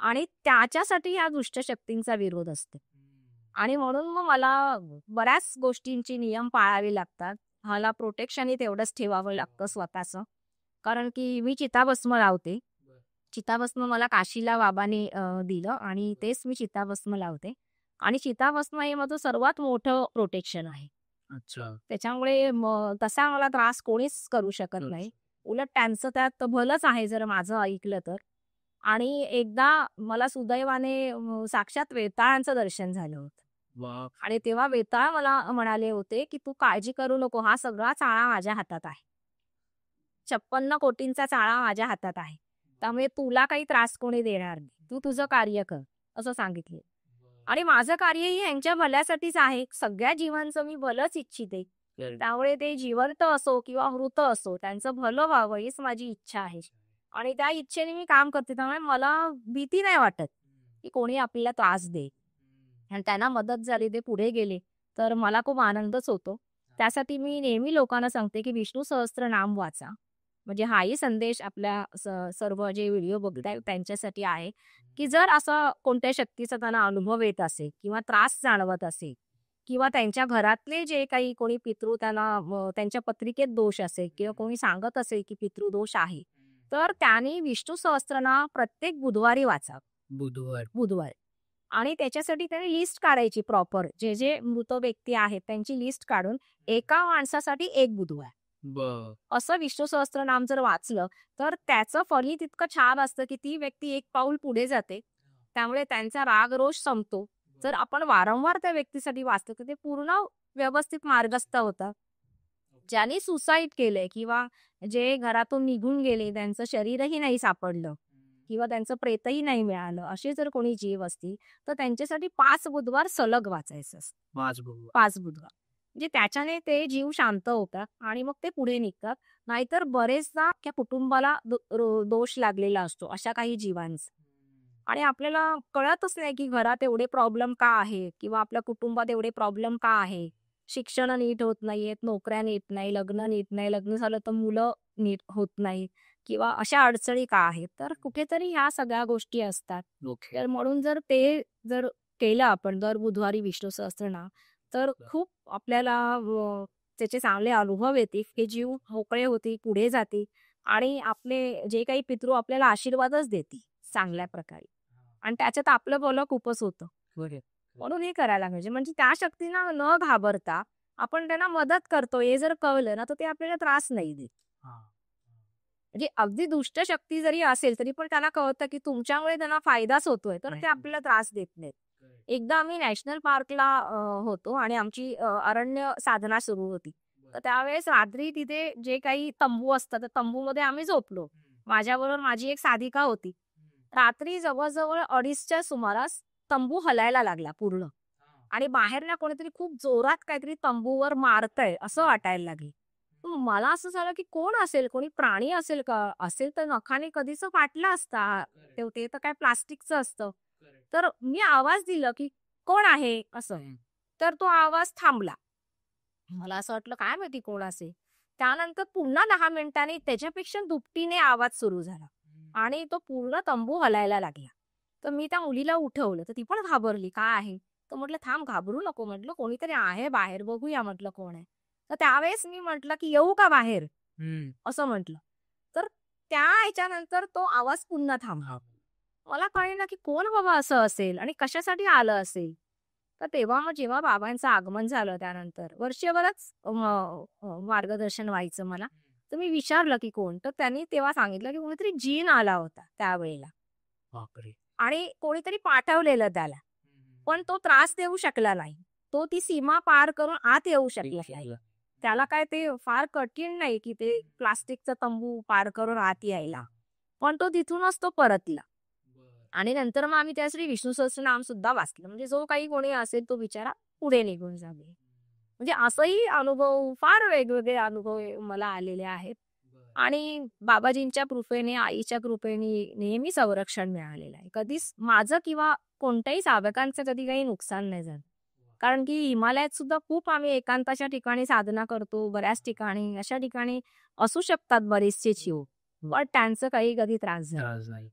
आणि त्याच्यासाठी ह्या दुष्ट शक्तींचा विरोध असतो. आणि म्हणून मग मला बऱ्याच गोष्टींची नियम पाळावे लागतात. मला प्रोटेक्शनही तेवढंच ठेवावं लागतं स्वतःचं. कारण की मी चिताभस्म लावते. चिताभस्म मला काशीला बाबांनी दिलं आणि तेच मी चिताभस्म लावते. आणि चिताभस्म हे माझं सर्वात मोठं प्रोटेक्शन आहे. अच्छा. त्याच्यामुळे तसा मला त्रास कोणीच करू शकत नाही. उलट त्यांचं त्यात भलंच आहे जर माझं ऐकलं तर. आणि एकदा मला सुदैवाने साक्षात वेताळांचं दर्शन झालं होतं. वाह! आणि तेव्हा वेताळ मला म्हणाले होते, की "तू काळजी करू नको, हा सगळा चाळा माझ्या हातात आहे. 56 कोटींचा चाळा माझ्या हातात आहे. त्यामुळे तुला काही त्रास कोणी देणार नाही. तू तुझं कार्य कर." असं सांगितले. आणि माझं कार्यही ह्यांच्या भल्यासाठीच आहे. सगळ्या जीवांचं मी भलंच इच्छिते. त्यामुळे ते जिवंत असो किंवा मृत असो, त्यांचं भलं व्हावं हीच माझी इच्छा आहे. आणि त्या इच्छेने मी काम करते. त्यामुळे मला भीती नाही वाटत, की कोणी आपल्याला त्रास देईल. आणि त्यांना मदत झाली, ते पुढे गेले, तर मला खूप आनंदच होतो. त्यासाठी मी नेहमी लोकांना सांगते, की विष्णू सहस्त्रनाम वाचा. म्हणजे हाही संदेश आपल्या सर्व जे व्हिडिओ बघतायत त्यांच्यासाठी आहे, की जर असा कोणत्या शक्तीचा त्यांना अनुभव येत असेल किंवा त्रास जाणवत असेल, किंवा त्यांच्या घरातले जे काही कोणी पितृ त्यांना त्यांच्या पत्रिकेत दोष असेल किंवा कोणी सांगत असेल की पितृदोष आहे, तर त्यांनी विष्णू सहस्त्रनाम प्रत्येक बुधवारी वाचावं. बुधवार. आणि त्याच्यासाठी त्यांनी लिस्ट काढायची प्रॉपर. जे जे मृत व्यक्ती आहेत त्यांची लिस्ट काढून एका माणसासाठी एक बुधवार असं विष्णू सहस्त्रनाम जर वाचलं तर त्याचं फळही तितकं छान असतं की ती व्यक्ती एक पाऊल पुढे जाते. त्यामुळे त्यांचा राग रोष संपतो. जर आपण वारंवार त्या व्यक्तीसाठी वाचतो तर ते पूर्ण व्यवस्थित मार्गस्थ होतात. ज्यांनी सुसाईड केलंय किंवा जे घरातून निघून गेले, त्यांचं शरीरही नाही सापडलं किंवा त्यांचं प्रेतही नाही मिळालं, असे जर कोणी जीव असतील तर त्यांच्यासाठी 5 बुधवार सलग वाचायचं असतं. 5 बुधवार. म्हणजे त्याच्याने ते जीव शांत होतात आणि मग ते पुढे निघतात. नाहीतर बरेचदा त्या कुटुंबाला दोष लागलेला असतो अशा काही जीवांचा. आणि आपल्याला कळतच नाही की घरात एवढे प्रॉब्लेम का आहे किंवा आपल्या कुटुंबात एवढे प्रॉब्लेम का आहे. शिक्षण नीट होत नाहीयेत, नोकऱ्या नीट नाही, लग्न नीट नाही, लग्न झालं तर मुलं नीट होत नाही किंवा अशा अडचणी का आहेत. तर कुठेतरी ह्या सगळ्या गोष्टी असतात. तर म्हणून जर केलं आपण दर बुधवारी विष्णू सहस्त्रनाम तर खूप आपल्याला त्याचे चांगले अनुभव येतील. हे जीव मोकळे होतील, पुढे जातील आणि आपले जे काही पितृ आपल्याला आशीर्वादच देतील चांगल्या प्रकारे. आणि त्याच्यात आपलं भलं खूपच होतं. म्हणून हे करायला पाहिजे. म्हणजे त्या शक्तींना न घाबरता आपण त्यांना मदत करतो हे जर कळलं ना तर ते आपल्याला त्रास नाही देत. म्हणजे अगदी दुष्ट शक्ती जरी असेल तरी पण त्याला कळतं की तुमच्यामुळे त्यांना फायदाच होतोय तर ते आपल्याला त्रास देत नाहीत. एकदा आम्ही नॅशनल पार्कला होतो आणि आमची अरण्य साधना सुरू होती. तर त्यावेळेस रात्री तिथे जे काही तंबू असतात त्या तंबूमध्ये आम्ही झोपलो. माझ्याबरोबर माझी एक साधिका होती. रात्री जवळजवळ 2:30च्या सुमारास तंबू हलायला लागला पूर्ण आणि बाहेर ना कोणीतरी खूप जोरात काहीतरी तंबूवर मारतंय असं वाटायला लागले. मला असं झालं की कोण असेल, कोणी प्राणी असेल का? असेल तर नखाने कधीच फाटला असता. ते तर काय प्लास्टिकचं असतं. तर मी आवाज दिला की कोण आहे असं. तर तो आवाज थांबला. मला असं वाटलं काय माहिती कोण असेल. त्यानंतर पुन्हा 10 मिनिटांनी त्याच्यापेक्षा दुपटीने आवाज सुरू झाला आणि तो पूर्ण तंबू हलायला लागला. तर मी त्या मुलीला उठवलं तर ती पण घाबरली. काय आहे? तर म्हटलं थांब घाबरू नको, म्हटलं कोणीतरी आहे बाहेर, बघूया म्हटलं कोण आहे. तर त्यावेळेस मी म्हटलं की येऊ का बाहेर असं म्हटलं. तर त्या ह्याच्यानंतर तो आवाज पुन्हा थांबला. मला कळेना की कोण बाबा असं असेल आणि कशासाठी आलं असेल. तर तेव्हा मग जेव्हा बाबांचं आगमन झालं त्यानंतर वर्षभरच मार्गदर्शन व्हायचं मला. तर मी विचारलं की कोण, तर त्यांनी तेव्हा सांगितलं की कोणीतरी जीन आला होता त्यावेळेला आणि कोणीतरी पाठवलेलं त्याला. पण तो त्रास देऊ शकला नाही. तो ती सीमा पार करून आत येऊ शकला नाही. त्याला काय ते फार कठीण नाही की ते प्लास्टिकचा तंबू पार करून आत यायला. पण तो तिथूनच तो परतला. आणि नंतर मग आम्ही त्यासाठी विष्णू सहस्त्रनाम सुद्धा वाचलं. म्हणजे जो काही कोणी असेल तो बिचारा पुढे निघून जावे. म्हणजे असंही अनुभव फार वेगवेगळे अनुभव मला आलेले आहेत. आणि बाबाजींच्या कृपेने, आईच्या कृपेने नेहमी संरक्षण मिळालेलं आहे. कधीच माझं किंवा कोणत्याही साधकांचं कधी काही नुकसान नाही झालं. कारण की हिमालयात सुद्धा खूप आम्ही एकांताच्या ठिकाणी साधना करतो. बऱ्याच ठिकाणी अशा ठिकाणी असू शकतात बरेचसे जीव. पण त्यांचं काही कधी त्रास झाला नाही.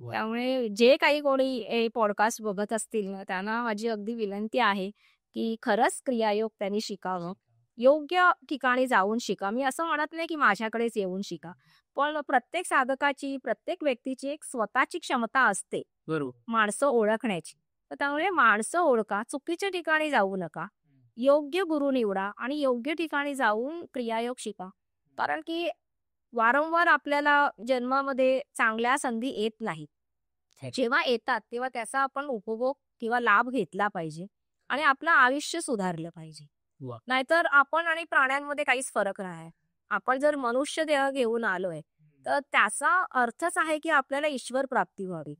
त्यामुळे जे काही कोणी हे पॉडकास्ट बघत असतील ना त्यांना माझी अगदी विनंती आहे की खरंच क्रियायोग त्यांनी शिकावं. योग्य ठिकाणी जाऊन शिका. मी असं म्हणत नाही की माझ्याकडेच येऊन शिका. पण प्रत्येक साधकाची, प्रत्येक व्यक्तीची एक स्वतःची क्षमता असते माणसं ओळखण्याची. तर त्यामुळे माणसं ओळखा, चुकीच्या ठिकाणी जाऊ नका. योग्य गुरु निवडा आणि योग्य ठिकाणी जाऊन क्रियायोग शिका. कारण की वारंवार आपल्याला जन्मामध्ये चांगल्या संधी येत नाहीत. जेव्हा येतात तेव्हा त्याचा आपण उपभोग किंवा लाभ घेतला पाहिजे आणि आपलं आयुष्य सुधारलं पाहिजे. नाहीतर आपण आणि प्राण्यांमध्ये काहीच फरक नाही. आपण जर मनुष्य देह घेऊन आलोय तर त्याचा अर्थच आहे की आपल्याला ईश्वर प्राप्ती व्हावी.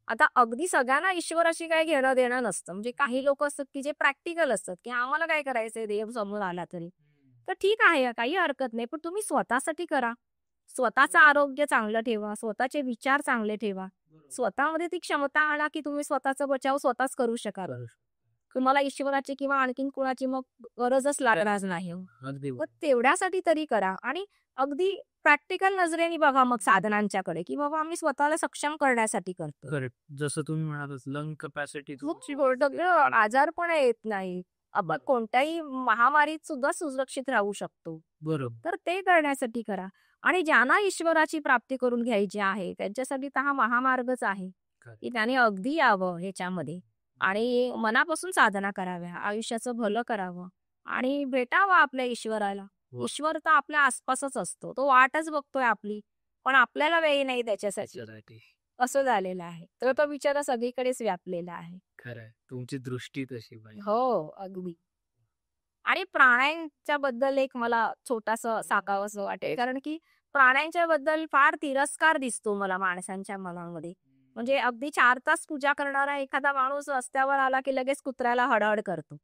आता अगदी सगळ्यांना ईश्वराशी काही घेणं देणं नसतं. म्हणजे काही लोक असतात की जे प्रॅक्टिकल असतात की आम्हाला काय करायचंय देव समोर आला तरी. तर ठीक आहे, काही हरकत नाही, पण तुम्ही स्वतःसाठी करा. स्वतःचं आरोग्य चांगलं ठेवा, स्वतःचे विचार चांगले ठेवा, स्वतःमध्ये ती क्षमता आणा की तुम्ही स्वतःचा बचाव स्वतःच करू शकाल. तुम्हाला ईश्वराची किंवा आणखीन कुणाची मग गरजच लागणार नाही. मग तेवढ्यासाठी तरी करा आणि अगदी प्रॅक्टिकल नजरेने बघा मग साधनांच्याकडे की बाबा आम्ही स्वतःला सक्षम करण्यासाठी करतो. जसं तुम्ही म्हणालात लंग कॅपॅसिटी आजार पण येत नाही. आपण कोणत्याही महामारीत सुद्धा सुरक्षित राहू शकतो. बरोबर. तर ते करण्यासाठी करा. आणि ज्यांना ईश्वराची प्राप्ती करून घ्यायची आहे, त्यांच्यासाठी तर हा महामार्गच आहे, की त्याने अगदी यावं ह्याच्यामध्ये आणि मनापासून साधना कराव्या, आयुष्याचं भलं करावं आणि भेटावं आपल्या ईश्वराला. वा. ईश्वर तर आपल्या आसपासच असतो. तो वाटच बघतोय आपली, पण आपल्याला वेळ नाही त्याच्यासाठी. त्याच्यासाठी. असं झालेलं आहे. तर तो बिचारा सगळीकडेच व्यापलेला आहे. खरंय. तुमची दृष्टी तशी पाहिजे. हो, अगदी. आणि प्राण्यांच्या बद्दल एक मला छोटासा सांगावंसं वाटेल, कारण की प्राण्यांच्या बद्दल फार तिरस्कार दिसतो मला माणसांच्या मनामध्ये. म्हणजे अगदी 4 तास पूजा करणारा एखादा माणूस रस्त्यावर आला की लगेच कुत्र्याला हड करतो.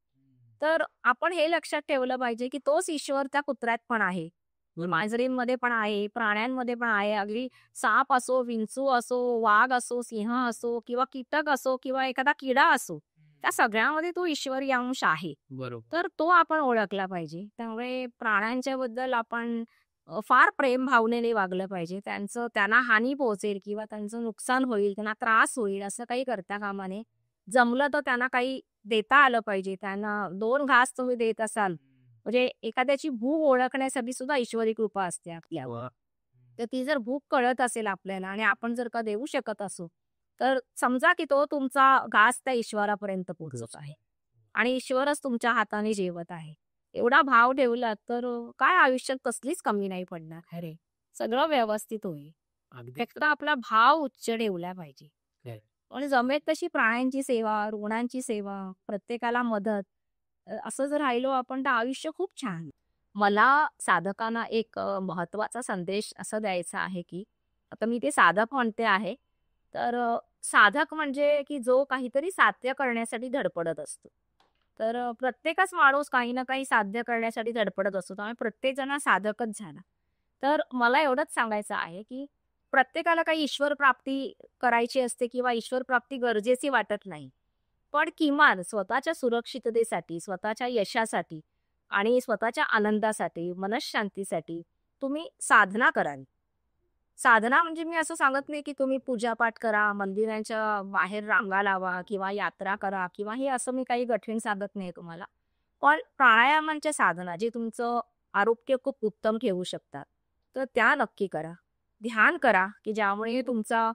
तर आपण हे लक्षात ठेवलं पाहिजे, की तोच ईश्वर त्या कुत्र्यात पण आहे. मांजरींमध्ये पण आहे, प्राण्यांमध्ये पण आहे. अगदी साप असो, विंचू असो, वाघ असो, सिंह असो किंवा कीटक असो किंवा एखादा किडा असो. त्या सगळ्यामध्ये तो ईश्वरी अंश आहे. बरोबर. तर तो आपण ओळखला पाहिजे. त्यामुळे प्राण्यांच्या बद्दल आपण फार प्रेम भावनेने वागलं पाहिजे. त्यांना हानी पोहोचेल किंवा त्यांचं नुकसान होईल, त्यांना त्रास होईल असं काही करता कामा नये. जमलं तर त्यांना काही देता आलं पाहिजे. त्यांना 2 घास तुम्ही देत असाल, म्हणजे एखाद्याची भूक ओळखण्यासाठी सुद्धा ईश्वरी कृपा असते आपल्यावर. वा. तर ती जर भूक कळत असेल आपल्याला आणि आपण जर का देऊ शकत असू, तर समजा की तो तुमचा घास त्या ईश्वरापर्यंत पोहोचत आहे आणि ईश्वरच तुमच्या हाताने जेवत आहे. एवढा भाव ठेवलात तर काय आयुष्यात कसलीच कमी नाही पडणार. अरे, सगळं व्यवस्थित होईल. अगदी फक्त आपला भाव उच्च ठेवला पाहिजे. खरं. आणि जमेल तशी प्राण्यांची सेवा, रुग्णांची सेवा, प्रत्येकाला मदत असं जर राहिलो आपण तर आयुष्य खूप छान. मला साधकांना एक महत्त्वाचा संदेश असा द्यायचा आहे, की आता मी ते साधक म्हणते आहे. तर साधक म्हणजे की जो काहीतरी साध्य करण्यासाठी धडपडत असतो. तर प्रत्येकच माणूस काही ना काही साध्य करण्यासाठी धडपडत असतो. त्यामुळे प्रत्येकजण हा साधकच झाला. तर मला एवढंच सांगायचं आहे, की प्रत्येकाला काही ईश्वर प्राप्ती करायची असते किंवा ईश्वर प्राप्ती गरजेची वाटत नाही. पण किमान स्वतःच्या सुरक्षिततेसाठी, स्वतःच्या यशासाठी आणि स्वतःच्या आनंदासाठी, मनःशांतीसाठी तुम्ही साधना कराल. साधना म्हणजे मी असं सांगत नाही, की तुम्ही पूजापाठ करा, मंदिरांच्या बाहेर रांगा लावा किंवा यात्रा करा किंवा हे असं मी काही कठीण सांगत नाही तुम्हाला. पण प्राणायामांच्या साधना जे तुमचं आरोग्य खूप उत्तम ठेवू शकतात, तर त्या नक्की करा. ध्यान करा, की ज्यामुळे तुमचा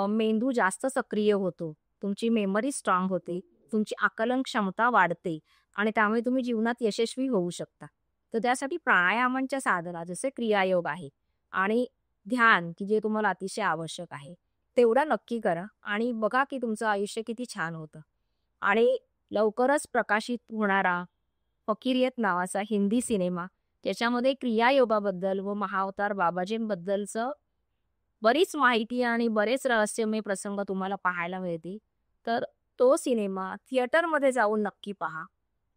मेंदू जास्त सक्रिय होतो. तुमची मेमरी स्ट्राँग होते. तुमची आकलन क्षमता वाढते आणि त्यामुळे तुम्ही जीवनात यशस्वी होऊ शकता. तर त्यासाठी प्राणायामांच्या साधना जसे क्रियायोग आहे आणि ध्यान, की जे तुम्हाला अतिशय आवश्यक आहे, तेवढं नक्की करा आणि बघा, की तुमचं आयुष्य किती छान होतं. आणि लवकरच प्रकाशित होणारा फकीरियत नावाचा हिंदी सिनेमा, त्याच्यामध्ये क्रियायोगाबद्दल व महाअवतार बाबाजींबद्दलचं बरीच माहिती आणि बरेच रहस्यमय प्रसंग तुम्हाला पाहायला मिळतील. तर तो सिनेमा थिएटरमध्ये जाऊन नक्की पहा.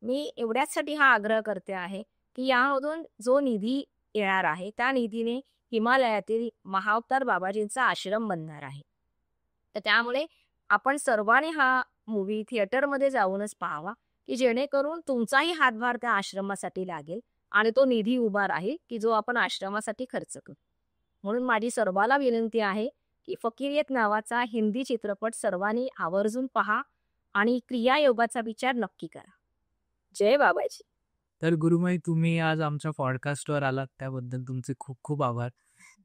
मी एवढ्याचसाठी हा आग्रह करते आहे, की यामधून जो निधी येणार आहे, त्या निधीने हिमालयातील महाअवतार बाबाजींचा आश्रम बनणार आहे. तर त्यामुळे आपण सर्वांनी हा मूव्ही थिएटरमध्ये जाऊनच पाहावा, की जेणेकरून तुमचाही हातभार त्या आश्रमासाठी लागेल आणि तो निधी उभा राहील, की जो आपण आश्रमासाठी खर्च करू. म्हणून माझी सर्वाला विनंती आहे, की फकीरियत नावाचा हिंदी चित्रपट सर्वांनी आवर्जून पहा आणि क्रियायोगाचा विचार नक्की करा. जय बाबाजी. तर गुरुमाई, तुम्ही आज आमच्या पॉडकास्टवर आलात त्याबद्दल तुमचे खूप खूप आभार.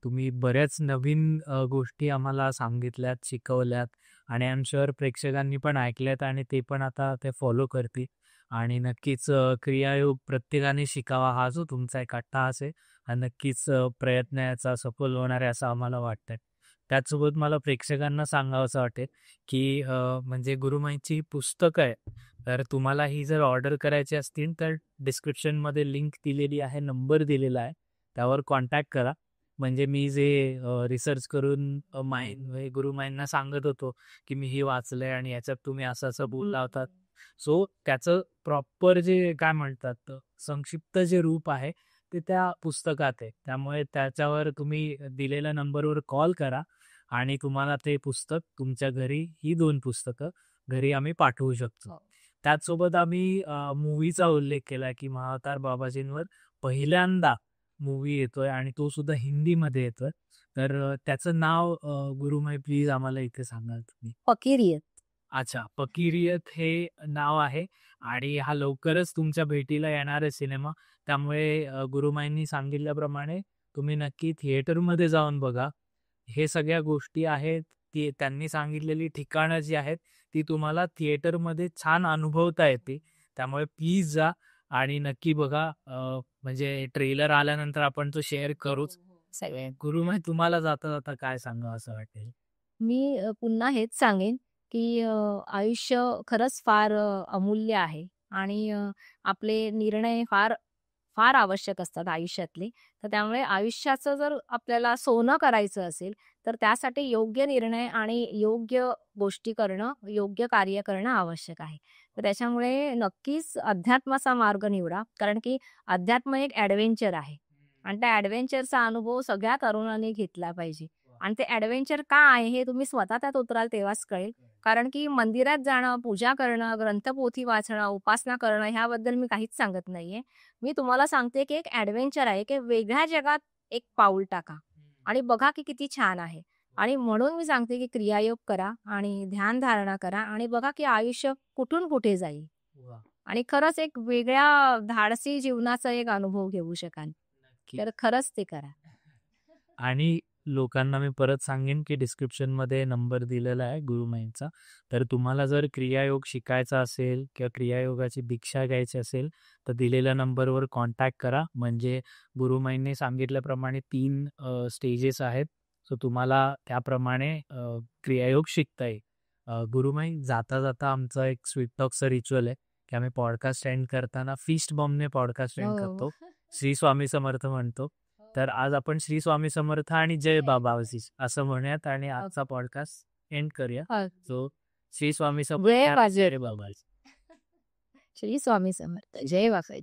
तुम्ही बऱ्याच नवीन गोष्टी आम्हाला सांगितल्यात, शिकवल्यात आणि आय एम शुअर प्रेक्षकांनी पण ऐकल्यात आणि ते पण आता ते फॉलो करतील. आणि नक्कीच क्रियायोग प्रत्येकाने शिकावा, हा जो तुमचा एक अट्टाहास आहे हा नक्कीच प्रयत्न याचा सफल होणार आहे असं आम्हाला वाटतंय. त्याचसोबत मला प्रेक्षकांना सांगावंसं वाटेल, की म्हणजे गुरुमाईची पुस्तकं आहे, तर तुम्हाला ही जर ऑर्डर करायची असतील तर डिस्क्रिप्शनमध्ये लिंक दिलेली आहे, नंबर दिलेला आहे, त्यावर कॉन्टॅक्ट करा. म्हणजे मी जे रिसर्च करून गुरुमाईंना सांगत होतो, की मी हे वाचलंय आणि याच्यात तुम्ही असं असं बोलला होतात. सो त्याचं प्रॉपर जे काय म्हणतात संक्षिप्त जे रूप आहे ते त्या पुस्तकात आहे. त्यामुळे त्याच्यावर तुम्ही दिलेल्या नंबरवर कॉल करा आणि तुम्हाला ते पुस्तक तुमच्या घरी, ही 2 पुस्तकं घरी आम्ही पाठवू शकतो. त्याचसोबत आम्ही मूव्हीचा उल्लेख केला, की महाअवतार बाबाजींवर पहिल्यांदा मूव्ही येतोय आणि तो सुद्धा हिंदीमध्ये येतोय. तर त्याचं नाव गुरुमाई प्लीज आम्हाला इथे सांगाल तुम्ही? फकीरियत. अच्छा, फकीरियत हे नाव आहे आणि हा लवकरच तुमच्या भेटीला येणार आहे सिनेमा. त्यामुळे गुरुमाईंनी सांगितल्याप्रमाणे तुम्ही नक्की थिएटरमध्ये जाऊन बघा. हे सगळ्या गोष्टी आहेत, ती त्यांनी सांगितलेली ठिकाणं जी आहेत, ती तुम्हाला थिएटरमध्ये छान अनुभवता येते. त्यामुळे प्लीज जा आणि नक्की बघा. म्हणजे ट्रेलर आल्यानंतर आपण तो शेअर करूच. सगळे गुरुमाई, तुम्हाला जाता-जाता काय सांगावं असं वाटेल? मी पुन्हा हेच सांगेन, की आयुष्य खरंच फार अमूल्य आहे आणि आपले निर्णय फार फार आवश्यक असतात आयुष्यातले. तर त्यामुळे आयुष्याचं जर आपल्याला सोनं करायचं असेल, तर त्यासाठी योग्य निर्णय आणि योग्य गोष्टी करणं, योग्य कार्य करणं आवश्यक आहे. तर त्याच्यामुळे नक्कीच अध्यात्माचा मार्ग निवडा. कारण की अध्यात्म एक एडव्हेंचर आहे आणि त्या एडव्हेंचरचा अनुभव सगळ्या तरुणांनी घेतला पाहिजे. आणि ते एडव्हेंचर का आहे हे तुम्ही स्वतः त्यात उतराल तेव्हाच कळेल. कारण की मंदिरात जाणं, पूजा करणं, ग्रंथपोथी वाचणं, उपासना करणं ह्याबद्दल मी काहीच सांगत नाहीये. मी तुम्हाला सांगते की एक एडव्हेंचर आहे, की वेगळ्या जगात एक पाऊल टाका आणि बघा की किती छान आहे. आणि म्हणून मी सांगते की क्रियायोग करा आणि ध्यानधारणा करा आणि बघा की आयुष्य कुठून कुठे जाईल वाह! आणि खरंच एक वेगळ्या धाडसी जीवनाचा एक अनुभव घेऊ शकाल. नक्की. तर खरंच ते करा. आणि लोकांना मी परत सांगेन, की डिस्क्रिप्शनमध्ये नंबर दिलेला आहे गुरुमाईंचा. तर तुम्हाला जर क्रियायोग शिकायचा असेल किंवा क्रियायोगाची दीक्षा घ्यायची असेल, तर दिलेल्या नंबरवर कॉन्टॅक्ट करा. म्हणजे गुरुमाईंनी सांगितल्याप्रमाणे 3 स्टेजेस आहेत. सो तुम्हाला त्याप्रमाणे क्रियायोग शिकता येईल. गुरुमाई, जाता-जाता आमचा एक स्वीट टॉकचा रिच्युअल आहे, की आम्ही पॉडकास्ट एंड करताना फीस्ट बॉम्बने पॉडकास्ट एंड हो. करतो. श्री स्वामी समर्थ म्हणतो. तर आज आपण श्री स्वामी समर्थ आणि जय बाबाजी असं म्हणूयात आणि आजचा पॉडकास्ट एंड करूया. हो. सो श्री स्वामी वेळ समर्थ, वाजेल. जय बाबाजी. श्री स्वामी समर्थ. जय वासायची.